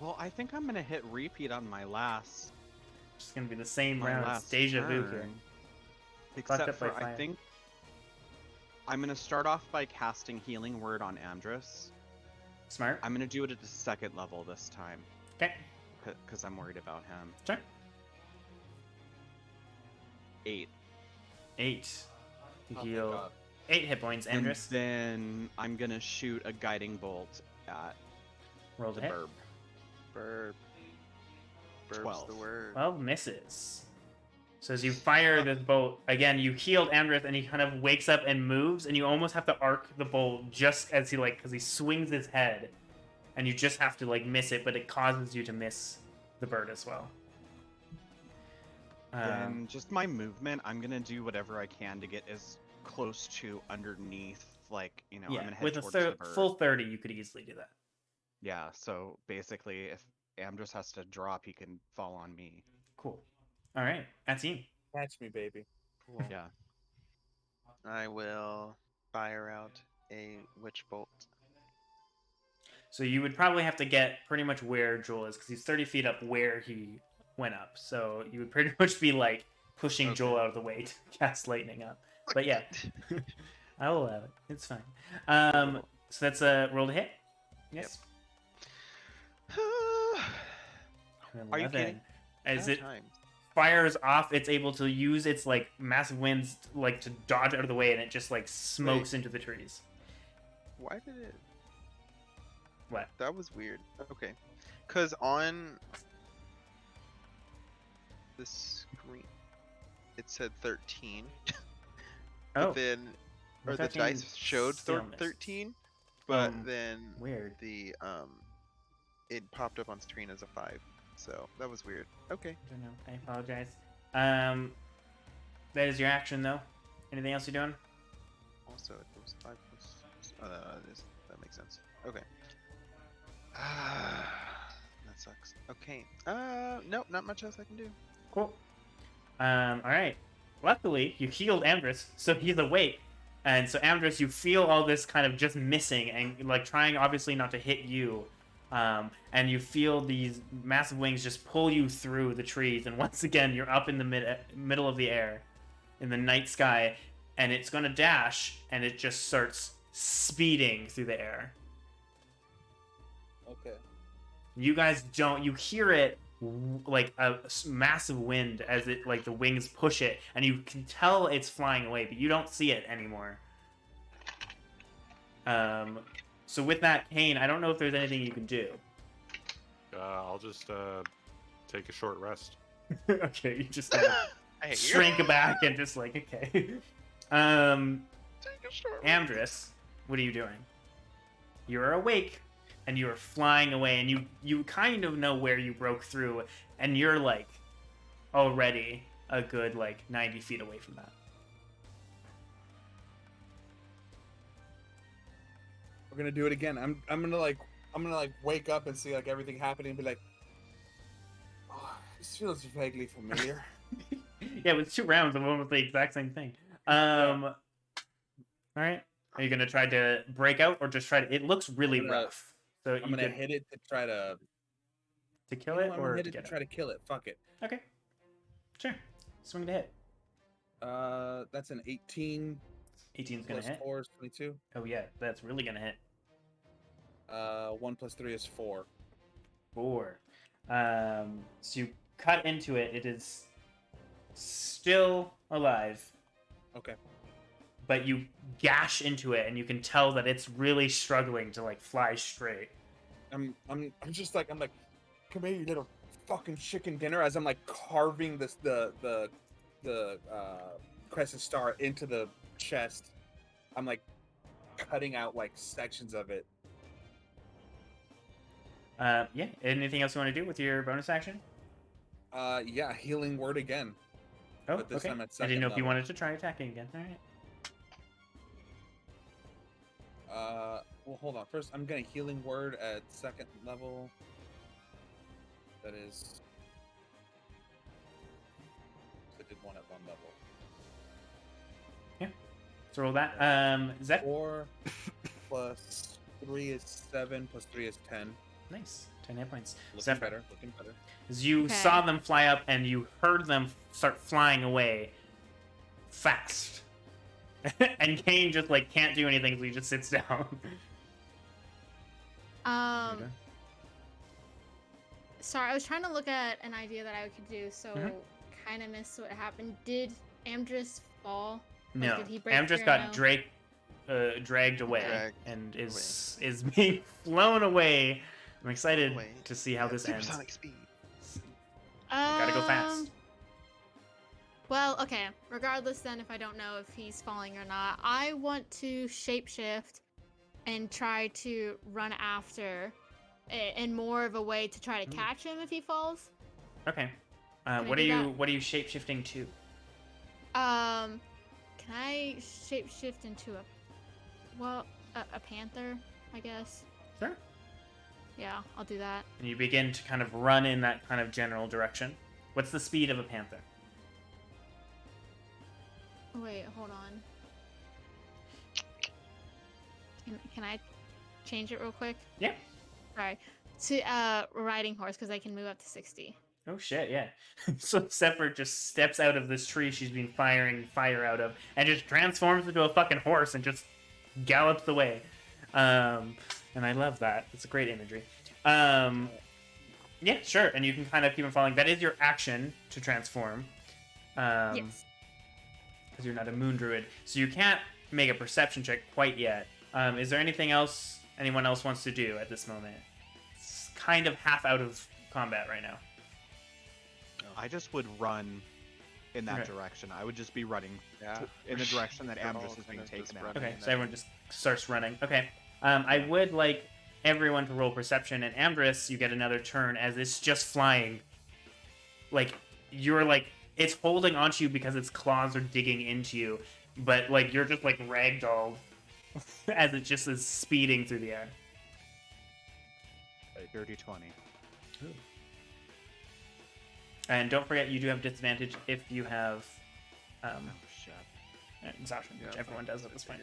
Well, I think I'm gonna hit repeat on my last. It's gonna be the same my round. It's last deja vu here. turn. Fucked Except up by for I fire. think I'm gonna start off by casting Healing Word on Amdrus. Smart. I'm gonna do it at the 2nd level this time, Okay. because I'm worried about him. Sure. 8. 8. You Oh, thank heal God. 8 hit points, And Amdrus. then I'm gonna shoot a Guiding Bolt at Roll the to hit. Burb. Burb. Burb's 12. the word. 12 misses. So as you fire this bolt, again, you healed Amdrus, and he kind of wakes up and moves, and you almost have to arc the bolt just as he, like, because he swings his head, and you just have to, like, miss it, but it causes you to miss the bird as well. Then just my movement, I'm gonna do whatever I can to get as close to underneath, like, I'm yeah, gonna head with a towards the bird. full 30, you could easily do that. Yeah, so basically, if Amdrus has to drop, he can fall on me. Cool. All right, that's you. Catch me, baby. Cool. Yeah. I will fire out a witch bolt. So you would probably have to get pretty much where Joel is, because he's 30 feet up where he went up. So you would pretty much be like pushing Okay. Joel out of the way to cast lightning up. But yeah, I will allow it. It's fine. So that's a roll to hit. Yes. Are you kidding? As it Time. fires off, it's able to use its like massive winds like to dodge out of the way, and it just like smokes into the trees. Why did it? What? That was weird. Okay. Because on the screen, it said 13. Oh, But then, the or the 13 dice showed still misses. 13, but Um, then weird. the it popped up on screen as a 5. So that was weird. Okay. I don't know. I apologize. That is your action, though. Anything else you're doing? Also, it was 5 plus. That makes sense. Okay. That sucks. Okay. Nope, not much else I can do. Cool. All right. Luckily, you healed Amdrus, so he's awake. And so Amdrus, you feel all this kind of just missing and like trying obviously not to hit you. And you feel these massive wings just pull you through the trees. And once again, you're up in the middle of the air, in the night sky, and it's going to dash, and it just starts speeding through the air. Okay. You guys don't. You hear it like a massive wind as it like the wings push it, and you can tell it's flying away, but you don't see it anymore. So with that, Cain, I don't know if there's anything you can do. I'll just take a short rest. Okay, you just I hate you. shrink back and just like okay. Take a short rest. Amdrus, what are you doing? You're awake, and you're flying away, and you kind of know where you broke through, and you're like already a good like 90 feet away from that. We're gonna do it again. I'm gonna wake up and see like everything happening and be like, oh, this feels vaguely familiar. Yeah, with 2 rounds of almost the exact same thing. All right. Are you gonna try to break out or just try to? It looks really I'm gonna- rough. So I'm you gonna could hit it to try to kill you it know, I'm or gonna to hit it get to it. try to kill it. Fuck it. Okay. Sure. Swing to hit. That's an 18 18's gonna plus hit. 4 is 22. Oh yeah, that's really gonna hit. 1 plus 3 is 4. 4. So you cut into it. It is still alive, Okay. but you gash into it, and you can tell that it's really struggling to like fly straight. I'm just like come here, you little fucking chicken dinner, as I'm like carving this the crescent star into the chest. I'm like cutting out like sections of it. Yeah. Anything else you want to do with your bonus action? Yeah, healing word again. Oh, But this okay. time at I second didn't know if you level. wanted to try attacking again. All right. Well, hold on. First, I'm gonna healing word at second level. That is. I did one at 1 level. So roll that. Zephyr. 4 plus 3 is 7 plus 3 is 10. Nice. 10 hit points. Looking Zephyr. better. Looking better. As you Okay. saw them fly up and you heard them start flying away fast. And Cain just like can't do anything, so he just sits down. Sorry, I was trying to look at an idea that I could do, so kind of missed what happened. Did Amdrus fall? Like, No, did he break Amdrus through? got No? dragged away Dragged and is being flown away. I'm excited Away. to see how this ends. Supersonic speed. Gotta go fast. Well, okay. Regardless, then, if I don't know if he's falling or not, I want to shapeshift and try to run after in more of a way to try to catch him if he falls. Okay. I What do are that? you shape-shifting to? Can I shapeshift into a panther, I guess? Sure. Yeah, I'll do that. And you begin to kind of run in that kind of general direction. What's the speed of a panther? Wait, hold on. Can I change it real quick? Yeah. Sorry. To riding horse, because I can move up to 60. Oh shit, yeah. So Zephyr just steps out of this tree she's been firing fire out of and just transforms into a fucking horse and just gallops away. And I love that. It's a great imagery. Yeah, sure. And you can kind of keep on following. That is your action to transform. Yes. Because you're not a moon druid. So you can't make a perception check quite yet. Is there anything else anyone else wants to do at this moment? It's kind of half out of combat right now. I just would run in that Okay. direction. I would just be running Yeah. in the direction that They're all Amdrus is being kind of taken just out. running. Okay, and so then- everyone just starts running. Okay. I would like everyone to roll perception, and Amdrus, you get another turn as it's just flying. Like, you're like, it's holding onto you because its claws are digging into you, but like, you're just like ragdolled as it just is speeding through the air. Dirty 20. And don't forget, you do have disadvantage if you have Oh shit. exhaustion, which Yeah, everyone does at this point.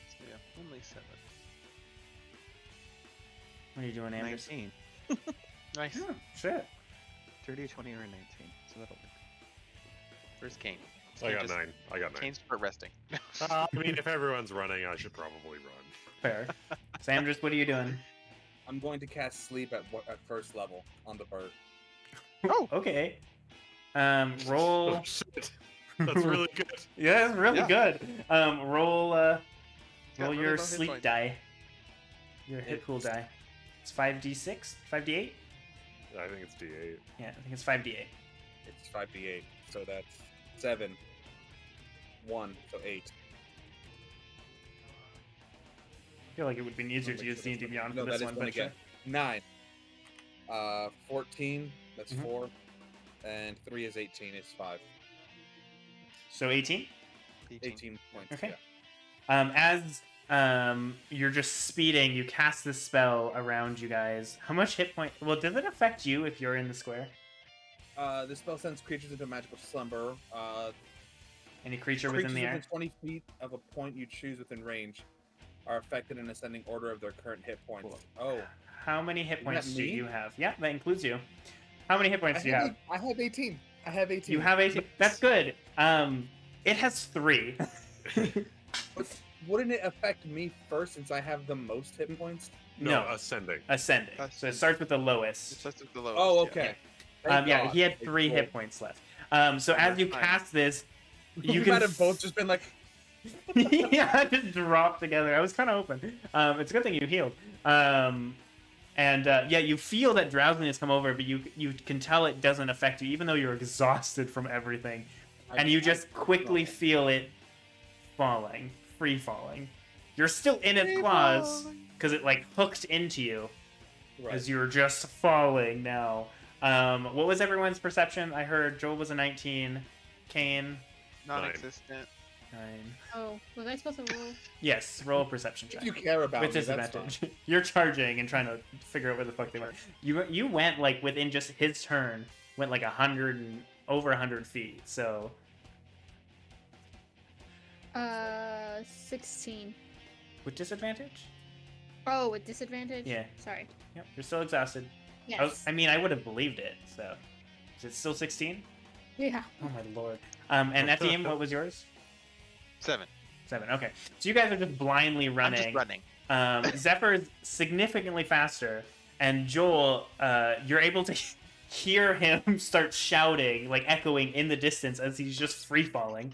So yeah, only 7. What are you doing, Amdrus? 19. Nice. Oh, shit. Dirty 20 or 19. So that'll work. Where's Cain? I got 9. I got 9. Cain's for resting. I mean, if everyone's running, I should probably run. Fair. So, Amdrus, what are you doing? I'm going to cast sleep at first level on the bird. Oh, okay. Roll. Oh, shit. That's really good. Yeah, that's really Yeah. good. Roll got roll really your low hit sleep points. die. Your hit It's- pool die. It's 5d6? 5d8? I think it's D8. Yeah, I think it's 5d8. It's 5d8, so that's 7, 1, so 8. I feel like it would be easier to use D&D Beyond No, for that this is one, one but again. 9. 14, that's Mhm. 4. And 3 is 18, it's 5. So 18? 18 points. Okay. Yeah. As you're just speeding, you cast this spell around you guys. How much hit point? Well, does it affect you if you're in the square? The spell sends creatures into magical slumber. Any creature within Creatures the air? within 20 feet of a point you choose within range are affected in ascending order of their current hit points. Cool. Oh, How many hit Isn't points that do me? you have? Yeah, that includes you. How many hit points do you have? I have 18. I have 18. You have 18. That's good. It has 3. But wouldn't it affect me first since I have the most hit points? No, No. ascending. Ascending. So it starts with the lowest. It's just the lowest. Oh, yeah. okay. Yeah, Thank he had God. 3 It's hit cool. points left. So as you Fine. cast this, We you can might have both just been like, yeah, just drop together. I was kind of hoping. It's a good thing you healed. Yeah, you feel that drowsiness come over, but you can tell it doesn't affect you, even though you're exhausted from everything. And you just quickly feel it falling, free falling. You're still in its claws because it like hooked into you as you're just falling now. What was everyone's perception? I heard Joel was a 19, Cain Non-existent. 9. Oh, was I supposed to roll? Yes, roll a perception check. If you care about With me, that's disadvantage. You're charging and trying to figure out where the fuck they went. You went like within just his turn, went like 100 and over 100 feet. So 16. with disadvantage? Oh, with disadvantage? Yeah. Sorry. Yep. You're still exhausted. Yes. I mean, I would have believed it. So is it still 16? Yeah. Oh my lord. And at the end, what was yours? 7. 7. Okay. So you guys are just blindly I'm running. just running. Zephyr is significantly faster, and Joel, you're able to hear him start shouting, like echoing in the distance as he's just free falling.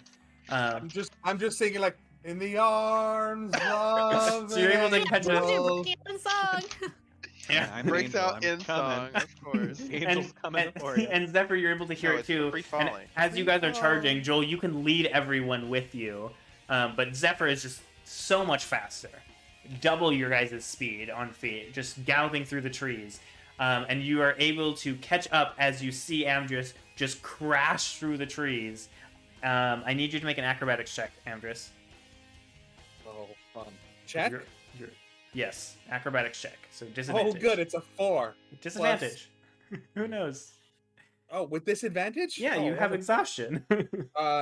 I'm just singing like in the arms of So you're able to an catch Told you, angel. break out in song. Yeah. I'm an Breaks angel, out I'm in coming. song, of course. Angel's coming for you. and Zephyr, you're able to hear No, it it's too. free And falling. as you guys are Free charging, fall. Joel, you can lead everyone with you. But Zephyr is just so much faster. Double your guys' speed on feet, just galloping through the trees. And you are able to catch up as you see Amdrus just crash through the trees. I need you to make an acrobatics check, Amdrus. Oh, fun. Check. You're- yes, acrobatics check. So disadvantage. Oh, good. It's a 4. Disadvantage. Who knows? Oh, with disadvantage? Yeah, Oh, you have what exhaustion.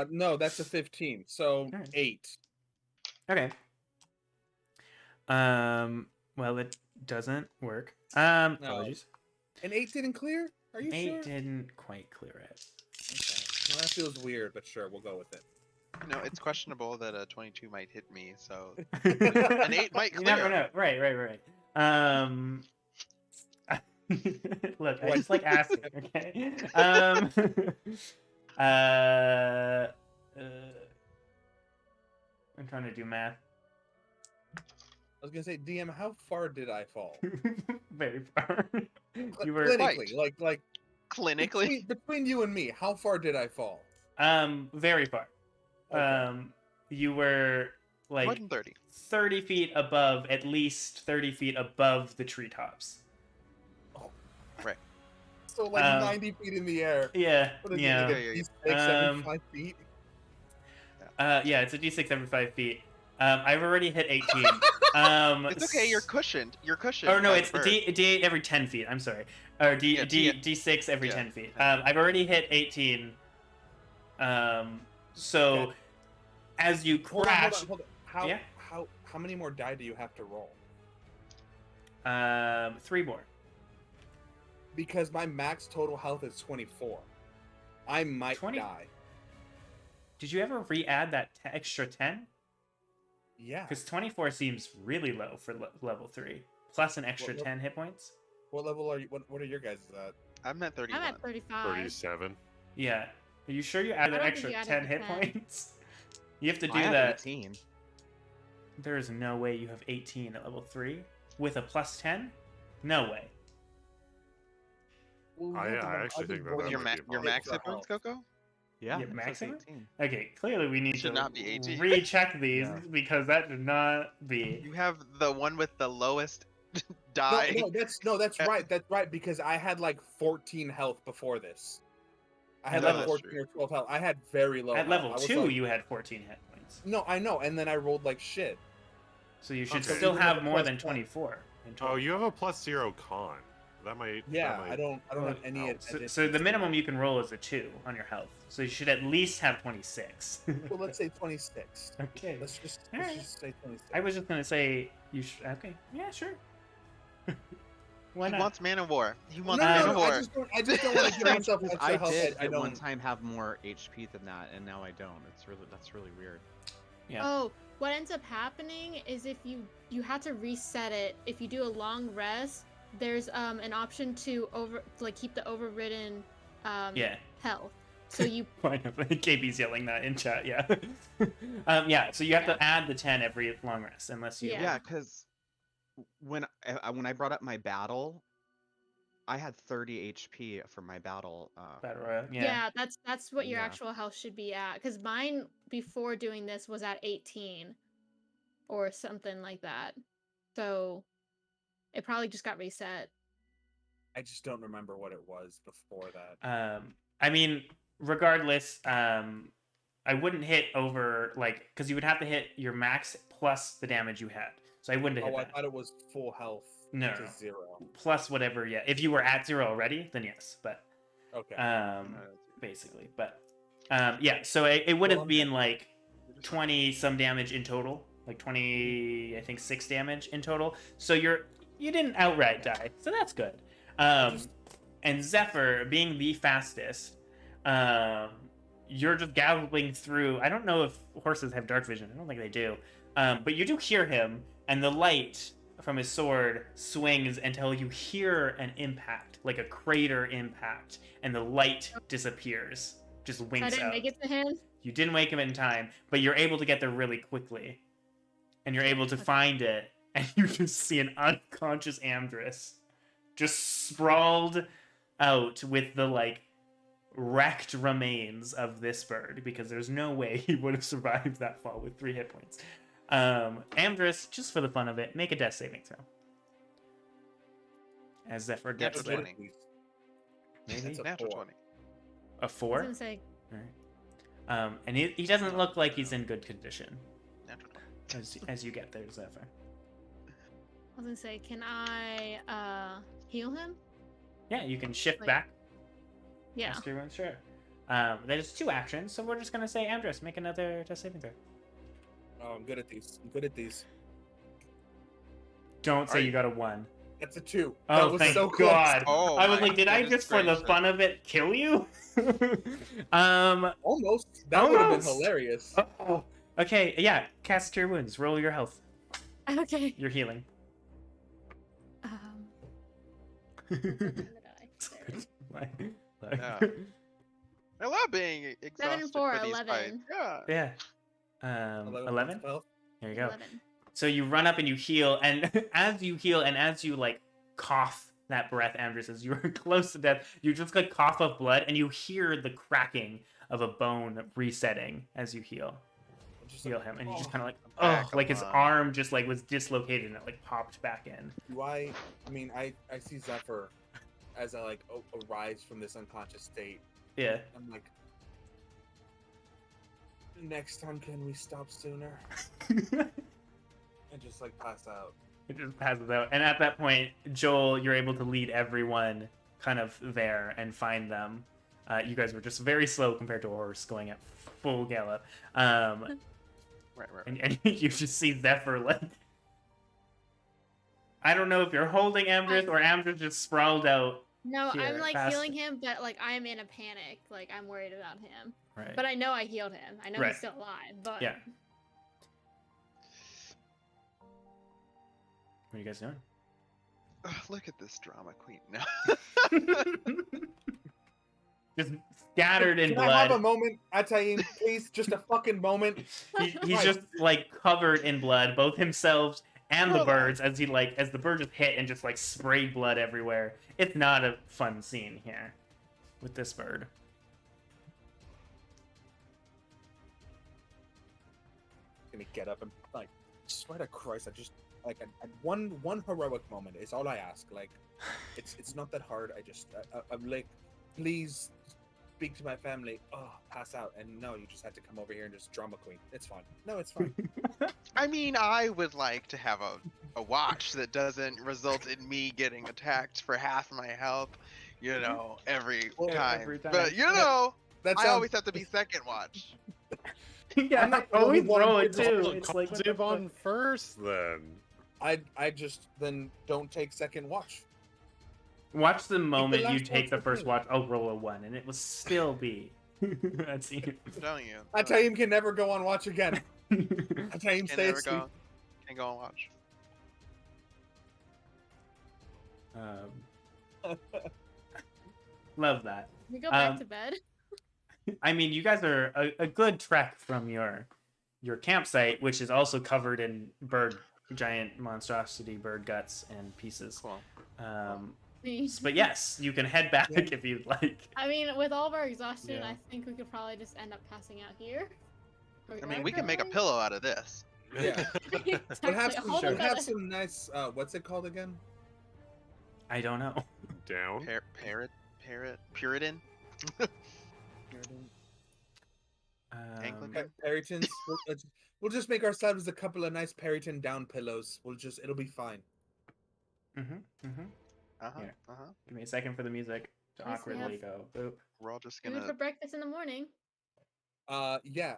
no, that's a 15. So Alright. 8. Okay. Well, it doesn't work. Apologies. An 8 didn't clear? Are you 8 sure? didn't quite clear it. Okay. Well, that feels weird, but sure, we'll go with it. You know, it's questionable that a 22 might hit me, so an 8 might You never clear. know. Right. Look, I What? just like asking, okay? I'm trying to do math. I was gonna say, DM, how far did I fall? Very far. You were Clinically, like Clinically, between you and me, how far did I fall? very far. Okay. You were more like than 30. 30 feet above, at least 30 feet above the treetops. So like Um, 90 feet in the air. Yeah, What is yeah. it? Yeah, yeah, Like a D6 every Um, 5 feet? Yeah, it's a d6 every 5 feet. I've already hit 18. It's okay. You're cushioned. You're cushioned. Or no, by the it's bird. D8 every 10 feet. I'm sorry. Or Yeah, D6 every yeah. 10 feet. I've already hit 18. So Okay. as you Hold on, crash, hold on. How, Yeah? how many more die do you have to roll? 3 more. Because my max total health is 24. I might 20? die. Did you ever re-add that extra 10? Yeah. Because 24 seems really low for level 3. Plus an extra What- 10 hit points. What level are you? What are your guys at? I'm at 31. I'm at 35. 37. Yeah. Are you sure you added I an don't extra think you 10 added hit the 10. points? You have to do I have that. 18. There is no way you have 18 at level 3 with a plus 10? No way. Well, I yeah, but actually think that rolled that Your, might be your a max for hit points, health. Coco? Yeah, Yeah, it says maximum? 18. Okay, clearly we need Should to not be 18. recheck these Yeah. because that did not be. You have the one with the lowest No, die. that's right. That's right because I had like 14 health before this. I had At like level- 14 or 12 health. I had very low. At health. level I was 2, like- you had 14 hit points. No, I know, and then I rolled like shit. So you should Okay. still Even have with a more plus than 10. 24 in total. Oh, you have a +0 con. That might. Yeah, that might... I don't have any. Oh, So, additions so the to minimum it. you can roll is a 2 on your health. So you should at least have 26. Well, let's say 26. Okay. Let's just Alright. say 26. I was just gonna say you should. Okay. Yeah, sure. Why He not? wants Man of War. He No, wants no, Man no, of no, War. I just don't want to give myself Because extra I health. did I at one don't. time have more HP than that, and now I don't. That's really weird. Yeah. Oh, what ends up happening is if you have to reset it. If you do a long rest, there's an option to keep the overridden Yeah. health. So you Fine. KB's yelling that in chat. Yeah. Yeah. So you have Yeah. to add the 10 every long rest, unless you. Yeah. Yeah, because when I brought up my battle, I had 30 HP for my battle. Battle Royale. yeah, that's what your Yeah. actual health should be at. Because mine before doing this was at 18 or something like that. So it probably just got reset. I just don't remember what it was before that. I mean, regardless, I wouldn't hit over because you would have to hit your max plus the damage you had. So I wouldn't have Oh, hit I that. thought it was full health No, to no. 0. Plus whatever. Yeah, if you were at 0 already, then yes. But Okay. basically, but yeah. So it would Well, have I'm been like 20 some damage in total, like 20, I think 6 damage in total. So you didn't outright die, so that's good. And Zephyr, being the fastest, you're just galloping through. I don't know if horses have dark vision. I don't think they do. But you do hear him, and the light from his sword swings until you hear an impact, like a crater impact, and the light disappears, just So I winks didn't out. make it to him. You didn't wake him in time, but you're able to get there really quickly. And you're able to find it, and you just see an unconscious Amdrus just sprawled out with the, like, wrecked remains of this bird, because there's no way he would have survived that fall with 3 hit points. Amdrus, just for the fun of it, make a death saving throw. As Zephyr gets Natural there. 20. Maybe? That's a Natural 4. 20. A I was 4? gonna say, And he doesn't look like he's in good condition Natural 20. as you get there, Zephyr. can I heal him? Yeah, you can shift Like- back. Yeah. Ask everyone, sure. There's 2 actions, so we're just gonna say, Amdrus, make another death saving throw. Oh, I'm good at these. I'm good at these. Don't say Are you you- got a 1. That's a 2. Oh, that was thank so close. God. Oh, I was my like, did I goodness just, for the gracious. fun of it, kill you? Almost. That would have been Almost. hilarious. Oh, okay, yeah. Cast Cure Wounds. Roll your health. Okay. You're healing. I'm gonna die. There. Like- Yeah. I love being exhausted 4, for these 11. fights. Yeah. Yeah. 11 11? health. There you go. 11. So you run up and you heal, and as you heal and as you, like, cough that breath, Amdrus, as you're close to death, you just, like, cough up blood, and you hear the cracking of a bone resetting as you heal. I'm just Heal like, him, and he just oh, kind of like, back oh, like his alive. arm just, like, was dislocated and it, like, popped back in. do I mean, I see Zephyr as I like arise from this unconscious state. Yeah. I'm like, next time, can we stop sooner? And just like pass out. It just passes out. And at that point, Joel, you're able to lead everyone kind of there and find them. You guys were just very slow compared to a horse going at full gallop. Right. And you just see Zephyr, like... I don't know if you're holding Amdrus or Amdrus just sprawled out. No, Here, I'm like fast. healing him, but like I'm in a panic. Like I'm worried about him. Right. But I know I healed him. I know Right. he's still alive. But Yeah. What are you guys doing? Ugh, look at this drama queen now. Just scattered in Can I have a blood. moment, Ataim, please? Just a fucking moment. He's Right. just like covered in blood, both himself and the Well, birds, as the bird just hit and just like sprayed blood everywhere. It's not a fun scene here with this bird. Gonna get up and like, swear to Christ, I just like one heroic moment is all I ask. Like, it's not that hard. I'm like, please speak to my family. Oh, pass out. And no, you just had to come over here and just drama queen. It's fine. No, it's fine. I mean, I would like to have a watch that doesn't result in me getting attacked for half my health, every Well, time. every time. But That I sounds- always have to be second watch. Yeah, I'm not I always the one roll who it just too. put It's like what the Positive on fuck? first, then. I just then don't take second watch. Watch the moment you last take watch the with first me. watch. I'll roll a 1, and it will still be. That's you. I'm telling you. Ataim can never go on watch again. Ataim Can stay never asleep. Can go and watch. Love that. we go back Um, to bed. I mean, you guys are a good trek from your campsite, which is also covered in giant monstrosity bird guts and pieces. Cool. But yes, you can head back if you'd like. I mean, with all of our exhaustion, Yeah. I think we could probably just end up passing out here. I mean, we can make a pillow out of this. Yeah. Exactly. We'll have some, Hold we'll on, have brother. some nice. What's it called again? I don't know. Down. Puritan. Anglican? Perrytons. We'll just make ourselves a couple of nice Perryton down pillows. It'll be fine. Here. Uh-huh. Give me a second for the music to Yes, we awkwardly go. Boop. We're all just Food for gonna. breakfast in the morning. Yeah.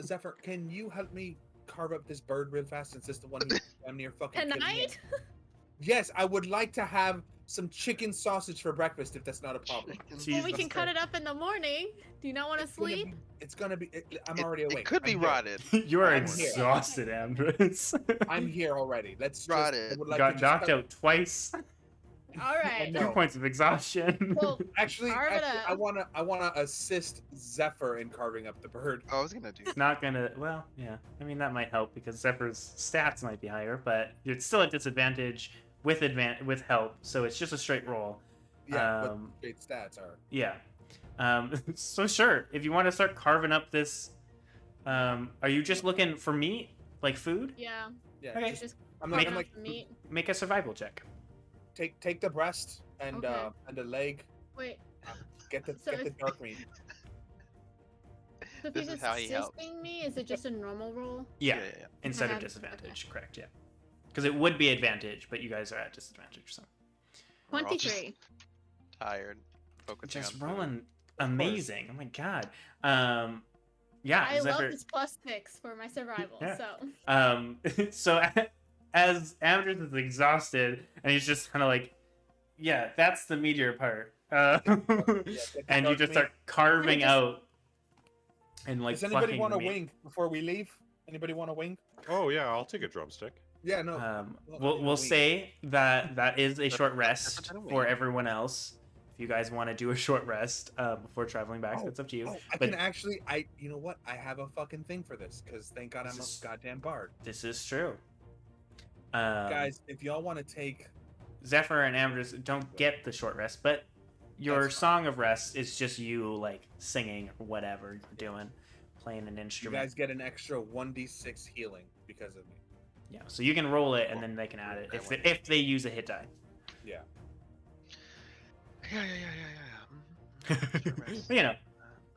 Zephyr, can you help me carve up this bird real fast since it's the one who's damn near fucking killing me? Tonight? Yes, I would like to have some chicken sausage for breakfast if that's not a problem. Well, we can cut it up in the morning. Do you not want to sleep? It's gonna be. I'm already awake. It could be I'm here. rotted. You are I'm here. exhausted, Amdrus. I'm here already. Let's Rotted. just. I would like Got to just knocked cut- out twice. All right. No. 2 points of exhaustion. Well, Actually, Carve it up. I wanna assist Zephyr in carving up the bird. I was gonna do. It's not gonna. Well, yeah. I mean, that might help because Zephyr's stats might be higher, but you're still at disadvantage with help. So it's just a straight roll. Yeah, but Um, great stats are. Yeah. So sure, if you want to start carving up this, are you just looking for meat, like food? yeah. Yeah. Okay. Just, Just I'm Make- like meat. Make a survival check. take the breast and Okay. the leg. Wait. Get the So get the if- dark meat. So if This he's is how he helps. assisting me, is it just a normal roll? Yeah, Yeah. instead of Okay. disadvantage, correct? Yeah, because it would be advantage, but you guys are at disadvantage. So We're all just 23. Tired. Focusing just on food. rolling amazing. Oh my god. Yeah, I love Zephyr. this +6 for my survival. Yeah. So So as Amdrus is exhausted, and he's just kind of like, yeah, that's the meteor part. get the And you dark just meat. start carving just- out and like Does anybody plucking want a meat. wing before we leave? Anybody want a wing? Oh yeah, I'll take a drumstick. Yeah, no. We'll say that is a short rest That's a wing. for everyone else. If you guys want to do a short rest before traveling back, that's up to you. Oh, I But can actually. You know what? I have a fucking thing for this because thank God I'm This is- a goddamn bard. this is true. Guys, if y'all want to take, Zephyr and Amdrus don't get the short rest, but your That's fine. song of rest is just you like singing or whatever you're doing, playing an you instrument. guys get an extra 1d6 healing because of me. Yeah, so you can roll it and then they can add it if they use a hit die. Yeah. Yeah. Short rest. You know.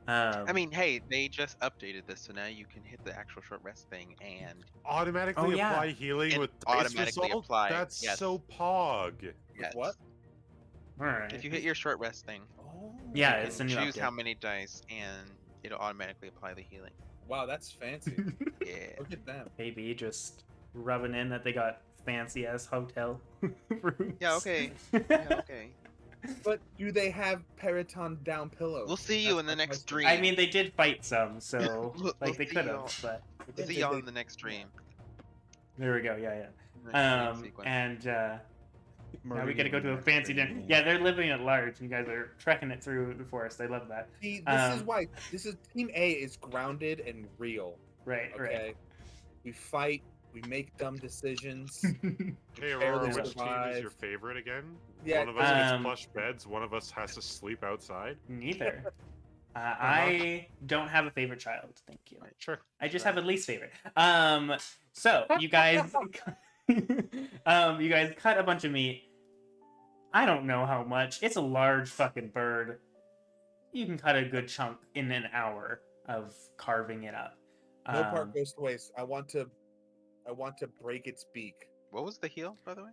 I mean, hey, they just updated this, so now you can hit the actual short rest thing and Automatically Oh, yeah. apply healing And with dice automatically result? apply, That's yes. so pog. yes. What? all right. If you hit your short rest thing, Oh. Yeah, you it's can a new choose update. how many dice, and it'll automatically apply the healing. Wow, that's fancy. Yeah. Look at them. Maybe just rubbing in that they got fancy ass hotel rooms. Yeah. Okay. Yeah. Okay. But do they have Periton down pillows? We'll see you That's in the my next question. dream. I mean, they did fight some, so We'll like they see could y'all. have, but We'll see y'all in the next dream. there we go. Yeah, Next yeah. dream sequence. And now Murder we gotta go you to a next fancy dream. dinner. Yeah, they're living at large. And you guys are trekking it through the forest. I love that. See, this is Um, why Team A is grounded and real. Right, Okay. We fight. We make dumb decisions. right. Hey Barely Aurora, which team is survive. your favorite again? Yeah, One of us gets um, plush beds, one of us has to sleep outside. Neither. I don't have a favorite child. Thank you. Sure. I just have a least favorite. So you guys, you guys cut a bunch of meat. I don't know how much. It's a large fucking bird. You can cut a good chunk in an hour of carving it up. No part goes to waste. I want to break its beak. What was the heal, by the way?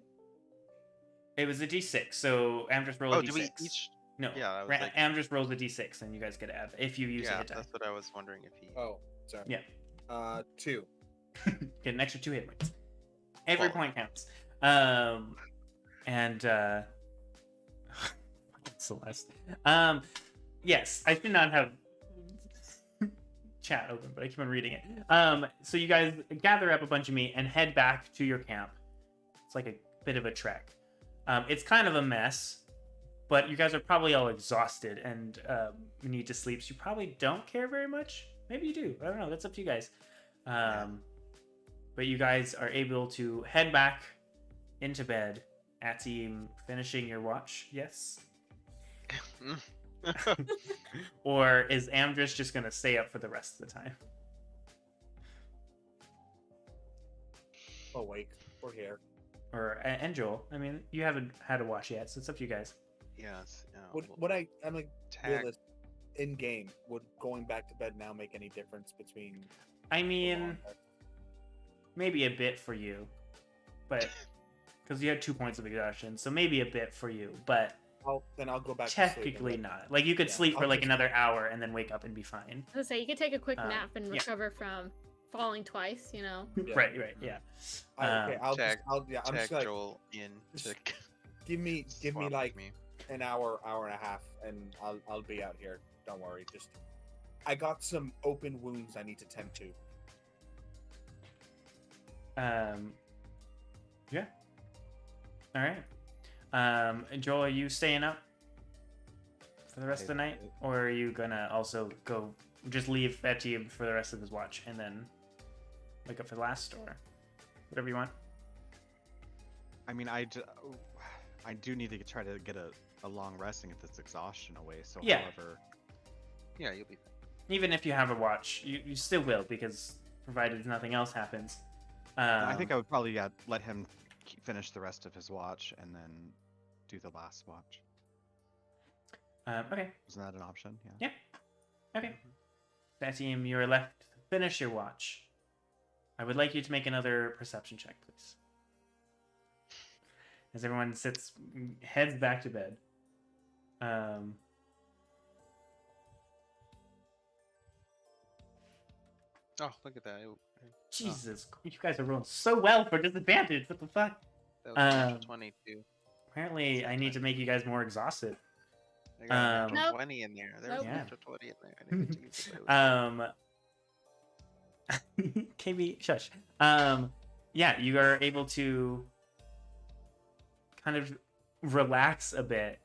It was a D6, so Amdrus roll a Oh, D6. did we each? No, Yeah, I was like- Amdrus rolls a D6, and you guys get to add if you use a Yeah, hit die. that's what I was wondering if he. Oh, sorry. Yeah. 2. Get an extra 2 hit points. Every Oh. point counts. And Celeste. Yes, I should not have chat open, but I keep on reading it. So you guys gather up a bunch of meat and head back to your camp. It's like a bit of a trek. It's kind of a mess, but you guys are probably all exhausted and need to sleep, so you probably don't care very much. Maybe you do. I don't know. That's up to you guys. But you guys are able to head back into bed. Atim, finishing your watch, yes? Or is Amdrus just going to stay up for the rest of the time? Awake. We're here. Or and Joel, I mean, you haven't had a watch yet, so it's up to you guys. Yes. Yeah, I'm like tag. realist in game. Would going back to bed now make any difference between? I the mean, long rest? maybe a bit for you, but because you had 2 points of exhaustion, so maybe a bit for you, but Then I'll go back. to sleep and technically then- not. Like you could Yeah, sleep for I'll like just- another hour and then wake up and be fine. I was gonna say you could take a quick nap and yeah. recover from falling twice. You know. Yeah. Right, yeah. Okay, Um, I'm tag just gonna, Joel in just- to Give me Swap with like me. an hour and a half, and I'll be out here. Don't worry. Just I got some open wounds I need to tend to. Yeah. All right. Joel, are you staying up for the rest of the night, or are you gonna also go just leave Etienne for the rest of his watch and then wake up for the last, or whatever you want? I mean, I do need to try to get a long rest and get this exhaustion away. So, Yeah. however, Yeah, you'll be fine. Even if you have a watch, you still will, because provided nothing else happens. I think I would probably let him finish the rest of his watch and then do the last watch. Okay. Isn't that an option? Yeah. Yeah. Okay. Etienne, you are left to finish your watch. I would like you to make another perception check, please. As everyone heads back to bed. Oh, look at that. Jesus, you guys are rolling so well for disadvantage. What the fuck? That was a natural Um, 22. Apparently, I need to make you guys more exhausted. I got a natural Nope. 20 in there. There was Nope. a Yeah. natural 20 in there. I didn't get to use it, but it was KB, shush. Yeah, you are able to kind of relax a bit,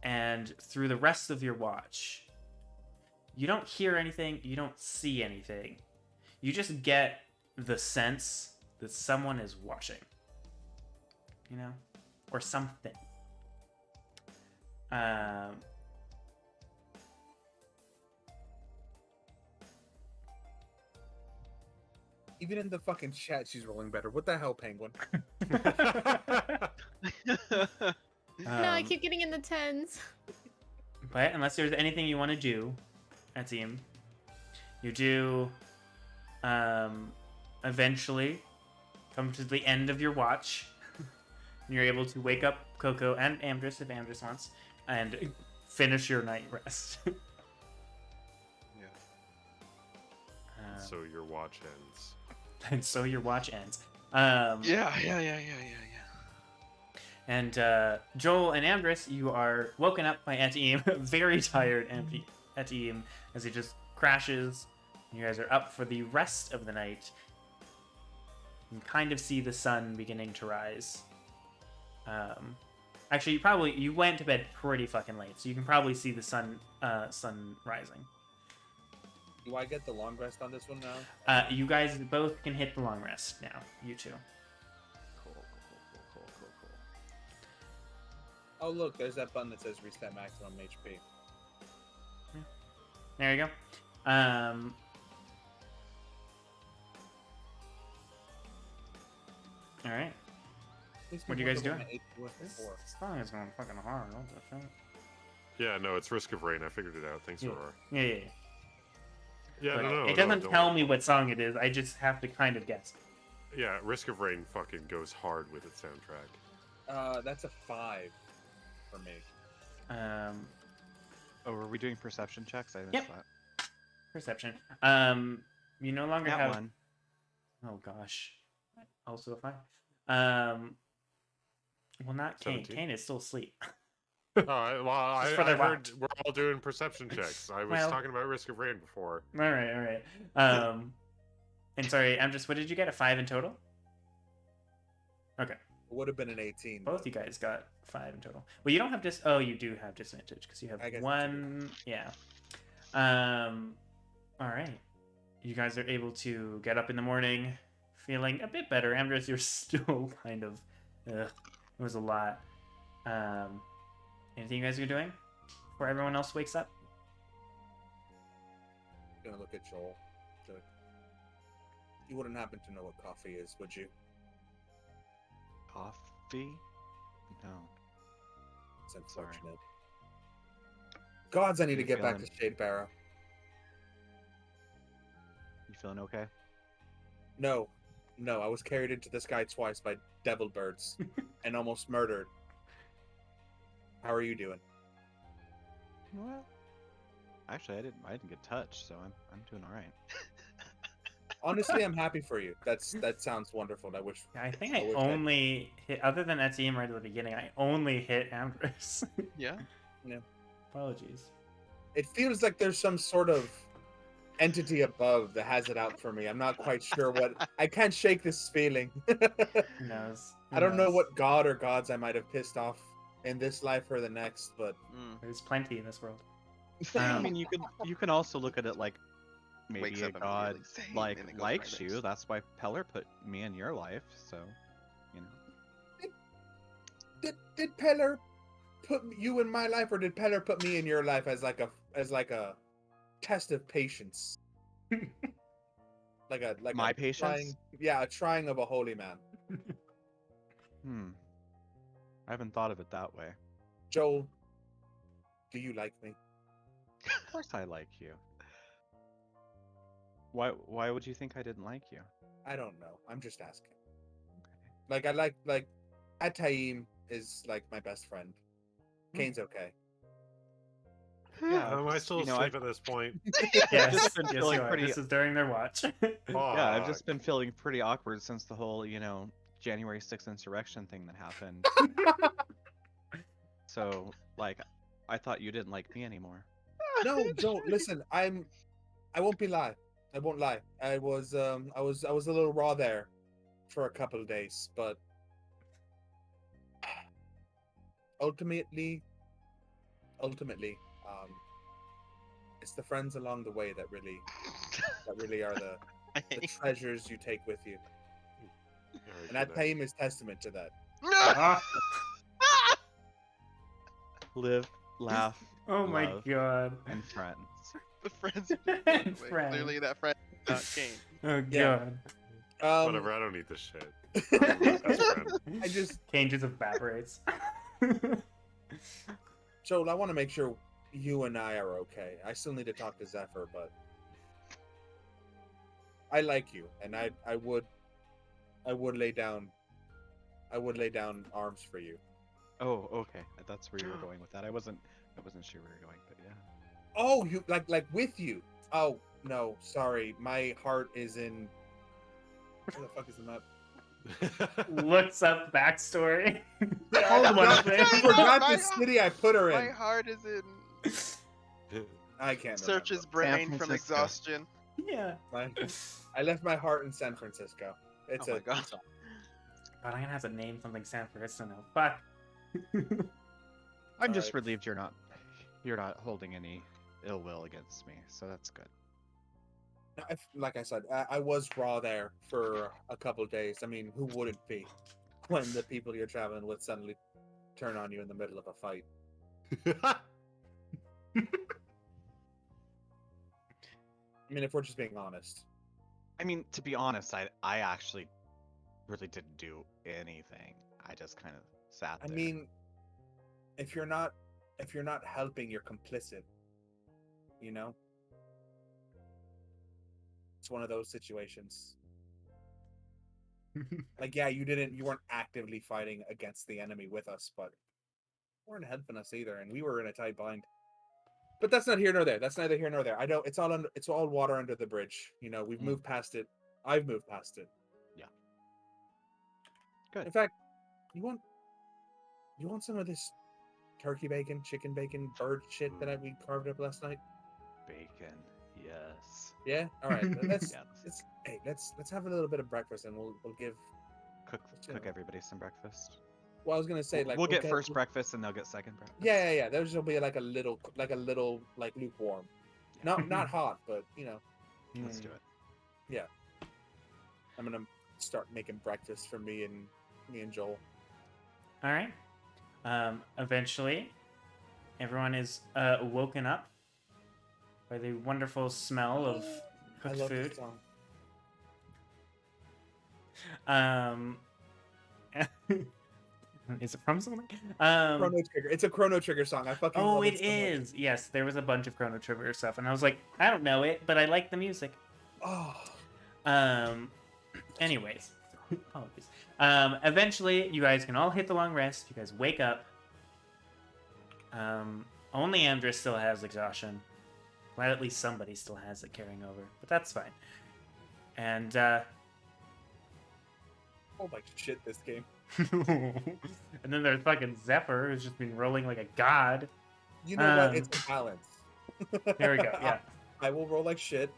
and through the rest of your watch, you don't hear anything, you don't see anything. You just get the sense that someone is watching, you know, or something. Even in the fucking chat, she's rolling better. What the hell, Penguin? No, I Um, keep getting in the tens. But unless there's anything you want to do, Etienne, you do eventually come to the end of your watch. You're able to wake up Coco and Amdrus if Amdrus wants, and finish your night rest. yeah. So your watch ends. And so your watch ends. Yeah. And Joel and Amdrus, you are woken up by Etienne, very tired Etienne, as he just crashes. You guys are up for the rest of the night. You can kind of see the sun beginning to rise. Actually, you went to bed pretty fucking late, so you can probably see the sun rising. Do I get the long rest on this one now? You guys both can hit the long rest now. You two. Cool. Oh, look, there's that button that says reset maximum HP. There you go. All right. What are you guys doing? This song is going fucking hard. What the fuck? Yeah, no, it's Risk of Rain. I figured it out. Thanks, Yeah. Aurora. Yeah. Yeah, But no, it doesn't don't tell worry. me what song it is. I just have to kind of guess. Yeah, Risk of Rain fucking goes hard with its soundtrack. That's a 5 for me. Oh, were we doing perception checks? I missed Yep. that. Perception. You no longer That have. one. Oh gosh. Also a 5. Well, not Cain. 17. Cain is still asleep. Well, I for their heard watch. we're all doing perception checks. I was Well- talking about Risk of Rain before. All right. And sorry, I'm just. What did you get? A 5 in total? Okay. It would have been an 18. Both you guys got 5 in total. Well, you don't have Oh, you do have disadvantage because you have I guess one. Yeah. All right. You guys are able to get up in the morning, feeling a bit better. Amdrus, you're still kind of. Ugh, it was a lot. Anything you guys are doing before everyone else wakes up? Gonna look at Joel. You wouldn't happen to know what coffee is, would you? Coffee? No. It's Sorry. unfortunate. Gods, I need to You get back to feeling- Shade Barrow. You feeling okay? No, I was carried into the sky twice by devil birds and almost murdered. How are you doing? Well, actually, I didn't get touched, so I'm doing all right. Honestly, I'm happy for you. That sounds wonderful. I wish. I think I I wish only hit, other than that team right at the beginning, I only hit Amdrus. Yeah. Apologies. It feels like there's some sort of entity above that has it out for me. I'm not quite sure what. I can't shake this feeling. Who knows? I don't know what god or gods I might have pissed off in this life or the next, but Mm. There's plenty in this world. I mean, you can also look at it like Wakes maybe a up god immediately sane, like and it goes likes right you. next. That's why Peller put me in your life. So, you know. did Peller put you in my life, or did Peller put me in your life as like a test of patience? like My a patience? trying, a trying of a holy man. I haven't thought of it that way. Joel, do you like me? Of course, I like you. Why would you think I didn't like you? I don't know. I'm just asking. Like I like Ataim is like my best friend. Cain's okay. Yeah, Am I still you know, asleep at this point? Yes, just been yes, feeling you are. pretty- This is during their watch. Yeah, I've just Fuck. been feeling pretty awkward since the whole, January 6th insurrection thing that happened. So, like, I thought you didn't like me anymore. No, Joel, listen, I won't lie. I won't lie. I was a little raw there for a couple of days, but ultimately, it's the friends along the way that really are the treasures you take with you. Alright, And that good night. time is testament to that. Ah, Live, laugh, oh my love, god. and friends. The friends. And Wait, friends. clearly, that friend is not Cain. Oh Yeah. god. Whatever, I don't need this shit. I'm my best friend. I just, Cain just evaporates. Joel, I want to make sure you and I are okay. I still need to talk to Zephyr, but I like you, and I would lay down arms for you. Oh, okay. That's where you were going with that. I wasn't sure where you were going, but yeah. Oh, you like with you? Oh no, sorry, my heart is in. Where the fuck is the map? Looks up backstory. I Hold forgot, on, I man. forgot My the city I put her My in. heart is in. I can't Search his remember. brain from Francisco. exhaustion. Yeah. I left my heart in San Francisco. It's Oh my God. God, I'm gonna have to name something San Francisco now. Fuck. I'm just Alright. relieved you're not holding any ill will against me, so that's good. Like I said, I was raw there for a couple of days. I mean, who wouldn't be when the people you're traveling with suddenly turn on you in the middle of a fight? I mean, if we're just being honest. I mean, to be honest, I actually really didn't do anything. I just kind of sat I there. mean, if you're not helping, you're complicit. You know? It's one of those situations. Like, yeah, you weren't actively fighting against the enemy with us, but you weren't helping us either, and we were in a tight bind. But that's not here nor there. That's neither here nor there. I know it's all water under the bridge. You know, we've moved past it. I've moved past it. Yeah. Good. In fact, you want some of this turkey bacon, chicken bacon, bird shit that we carved up last night? Bacon, yes. Yeah. All right. Let's Yeah. let's have a little bit of breakfast, and we'll give. Cook you know. everybody some breakfast. Well, I was gonna say like we'll get first breakfast and they'll get second breakfast. Yeah. There's gonna be like a little lukewarm, not hot, but you know. Let's do it. Yeah. I'm gonna start making breakfast for me and Joel. All right. Eventually, everyone is woken up by the wonderful smell of I cooked love food. this song. Is it from something? Chrono Trigger. It's a Chrono Trigger song. I fucking Oh, love it so much. is. Yes, there was a bunch of Chrono Trigger stuff, and I was like, I don't know it, but I like the music. Oh, Anyways, apologies. Eventually, you guys can all hit the long rest. You guys wake up. Only Amdrus still has exhaustion. Well, at least somebody still has it carrying over, but that's fine. And Oh my shit, this game. and then there's fucking Zephyr, who's just been rolling like a god. You know what? It's a balance. There we go. Yeah. I will roll like shit.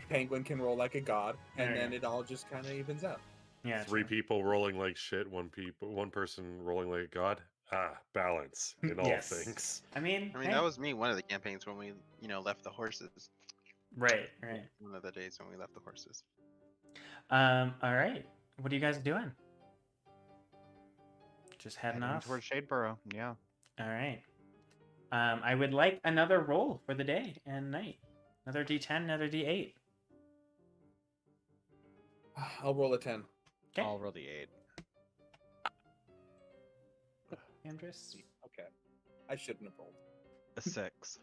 Penguin can roll like a god, and There you then go. it all just kind of evens out. Yeah. Three true. people rolling like shit, one person rolling like a god. Balance in all Yes. things. I mean, I mean, hey. that was me one of the campaigns when we, left the horses. Right. One of the days when we left the horses. All right. What are you guys doing? Just heading Heading off. towards Shadeborough. Yeah. All right. I would like another roll for the day and night. Another D10, another D8. I'll roll a 10. Okay. I'll roll the 8. Amdrus. Okay. I shouldn't have rolled. A 6.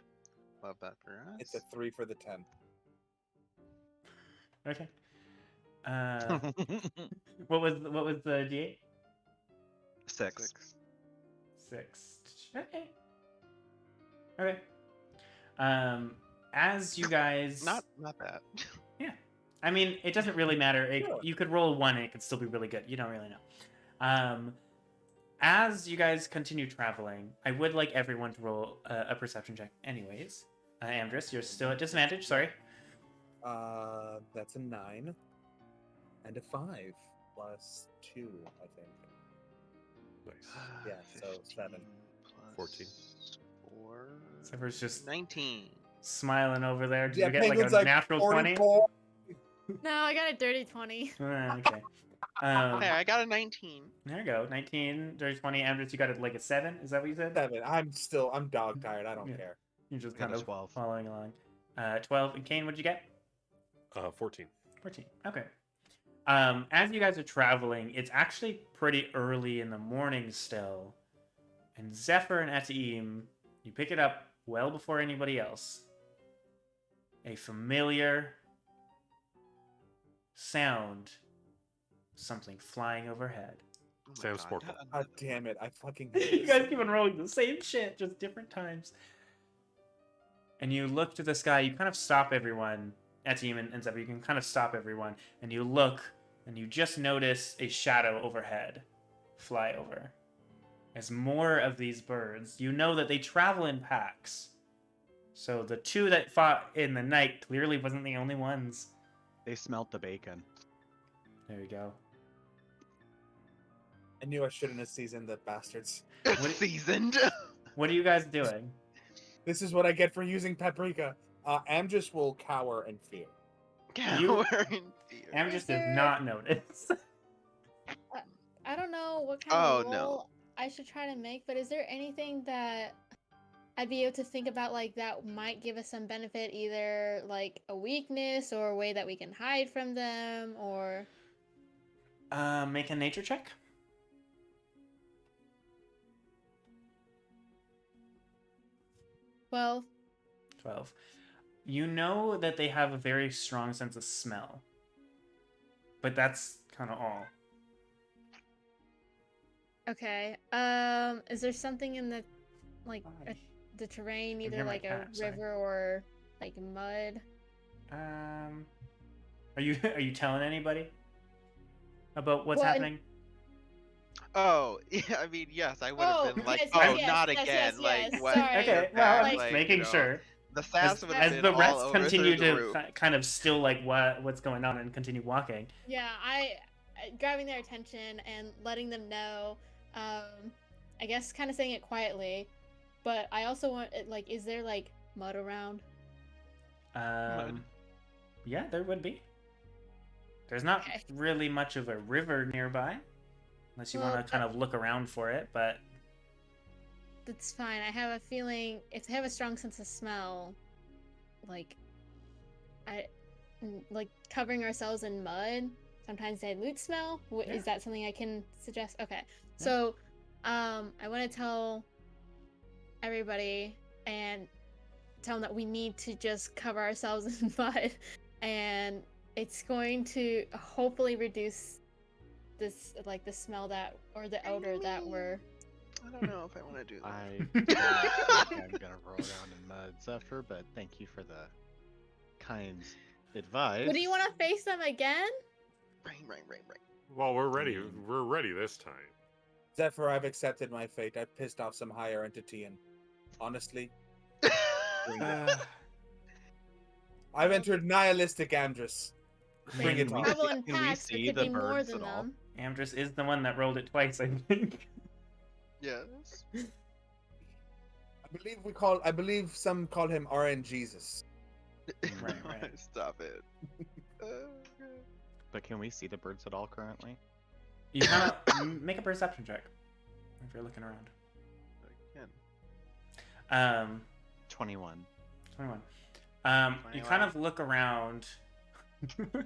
Love that for us. It's a 3 for the 10. Okay. What was the D8? 6. 6. Okay. Okay. As you guys, Not bad. yeah. I mean, it doesn't really matter. Sure. You could roll 1 and it could still be really good. You don't really know. As you guys continue traveling, I would like everyone to roll a perception check. Anyways, Amdrus, you're still at disadvantage. Sorry. That's a 9. And a 5 plus 2, I think. Nice. Yeah, so 7. 14. 4. Zephyr's just 19. smiling over there. Did Yeah, you get like Penguin's a like natural 20? 44. No, I got a dirty 20. Okay. Hey, I got a 19. There you go. 19, dirty 20. Amdrus, you got it like a 7? Is that what you said? 7. I'm dog tired. I don't Yeah. care. You're just I got kind a of 12. following along. 12. And Cain, what'd you get? 14. 14. Okay. As you guys are traveling, it's actually pretty early in the morning still. And Zephyr and Etaim, you pick it up well before anybody else. A familiar sound. Something flying overhead. Oh my Sam's God. portal. God damn it. I fucking hate You this. guys keep on rolling the same shit, just different times. And you look to the sky, you kind of stop everyone. Etaim and Zephyr, you can kind of stop everyone. And you look, and you just notice a shadow overhead fly over. As more of these birds, you know that they travel in packs. So the two that fought in the night clearly wasn't the only ones. They smelt the bacon. There you go. I knew I shouldn't have seasoned the bastards. Seasoned. What are you guys doing? This is what I get for using paprika. Amdrus will cower in fear. You- Cower in fear. Amdrus does not notice. I don't know what kind Oh, of no. roll I should try to make, but is there anything that I'd be able to think about like that might give us some benefit, either like a weakness or a way that we can hide from them, or Make a nature check. 12? 12. You know that they have a very strong sense of smell. But that's kind of all. Okay. Is there something in the like the terrain, Can either hear my like a cat, sorry. river or like mud? Are you telling anybody about what's Well, happening? Oh, yeah, I mean, yes, I would have Oh, been like, yes, oh, yes, not yes, again. yes, Like, yes, what? sorry. Okay, you're well, I'm back, just like, making you know, sure. The sass would have As been the all rest over continue through the to roof. kind of still like what's going on and continue walking. Yeah, I grabbing their attention and letting them know. I guess kind of saying it quietly, but I also want like, is there like mud around? Yeah, there would be. There's not Okay. really much of a river nearby, unless you Well, want to kind of look around for it. But That's fine. I have a feeling if they have a strong sense of smell, like like covering ourselves in mud, sometimes they loot smell. Yeah. Is that something I can suggest? Okay. So, I want to tell everybody and tell them that we need to just cover ourselves in mud, and it's going to hopefully reduce this, like the smell that or the odor that we're. I don't know if I want to do that. I don't think I'm gonna roll around in mud, Zephyr, but thank you for the kind advise. What do you want to face them again? Right. Well, we're ready. Mm. We're ready this time. Zephyr, I've accepted my fate. I've pissed off some higher entity, and honestly, bring it. I've entered nihilistic Amdrus. Bring They it on. travel in Can we packs. There see could the be more birds than at all? them. Amdrus is the one that rolled it twice, I think. Yes. I believe some call him RN Jesus. Right. Stop it. But can we see the birds at all currently? You kind of make a perception check if you're looking around. Again. 21. 21. You kind 21. of look around. God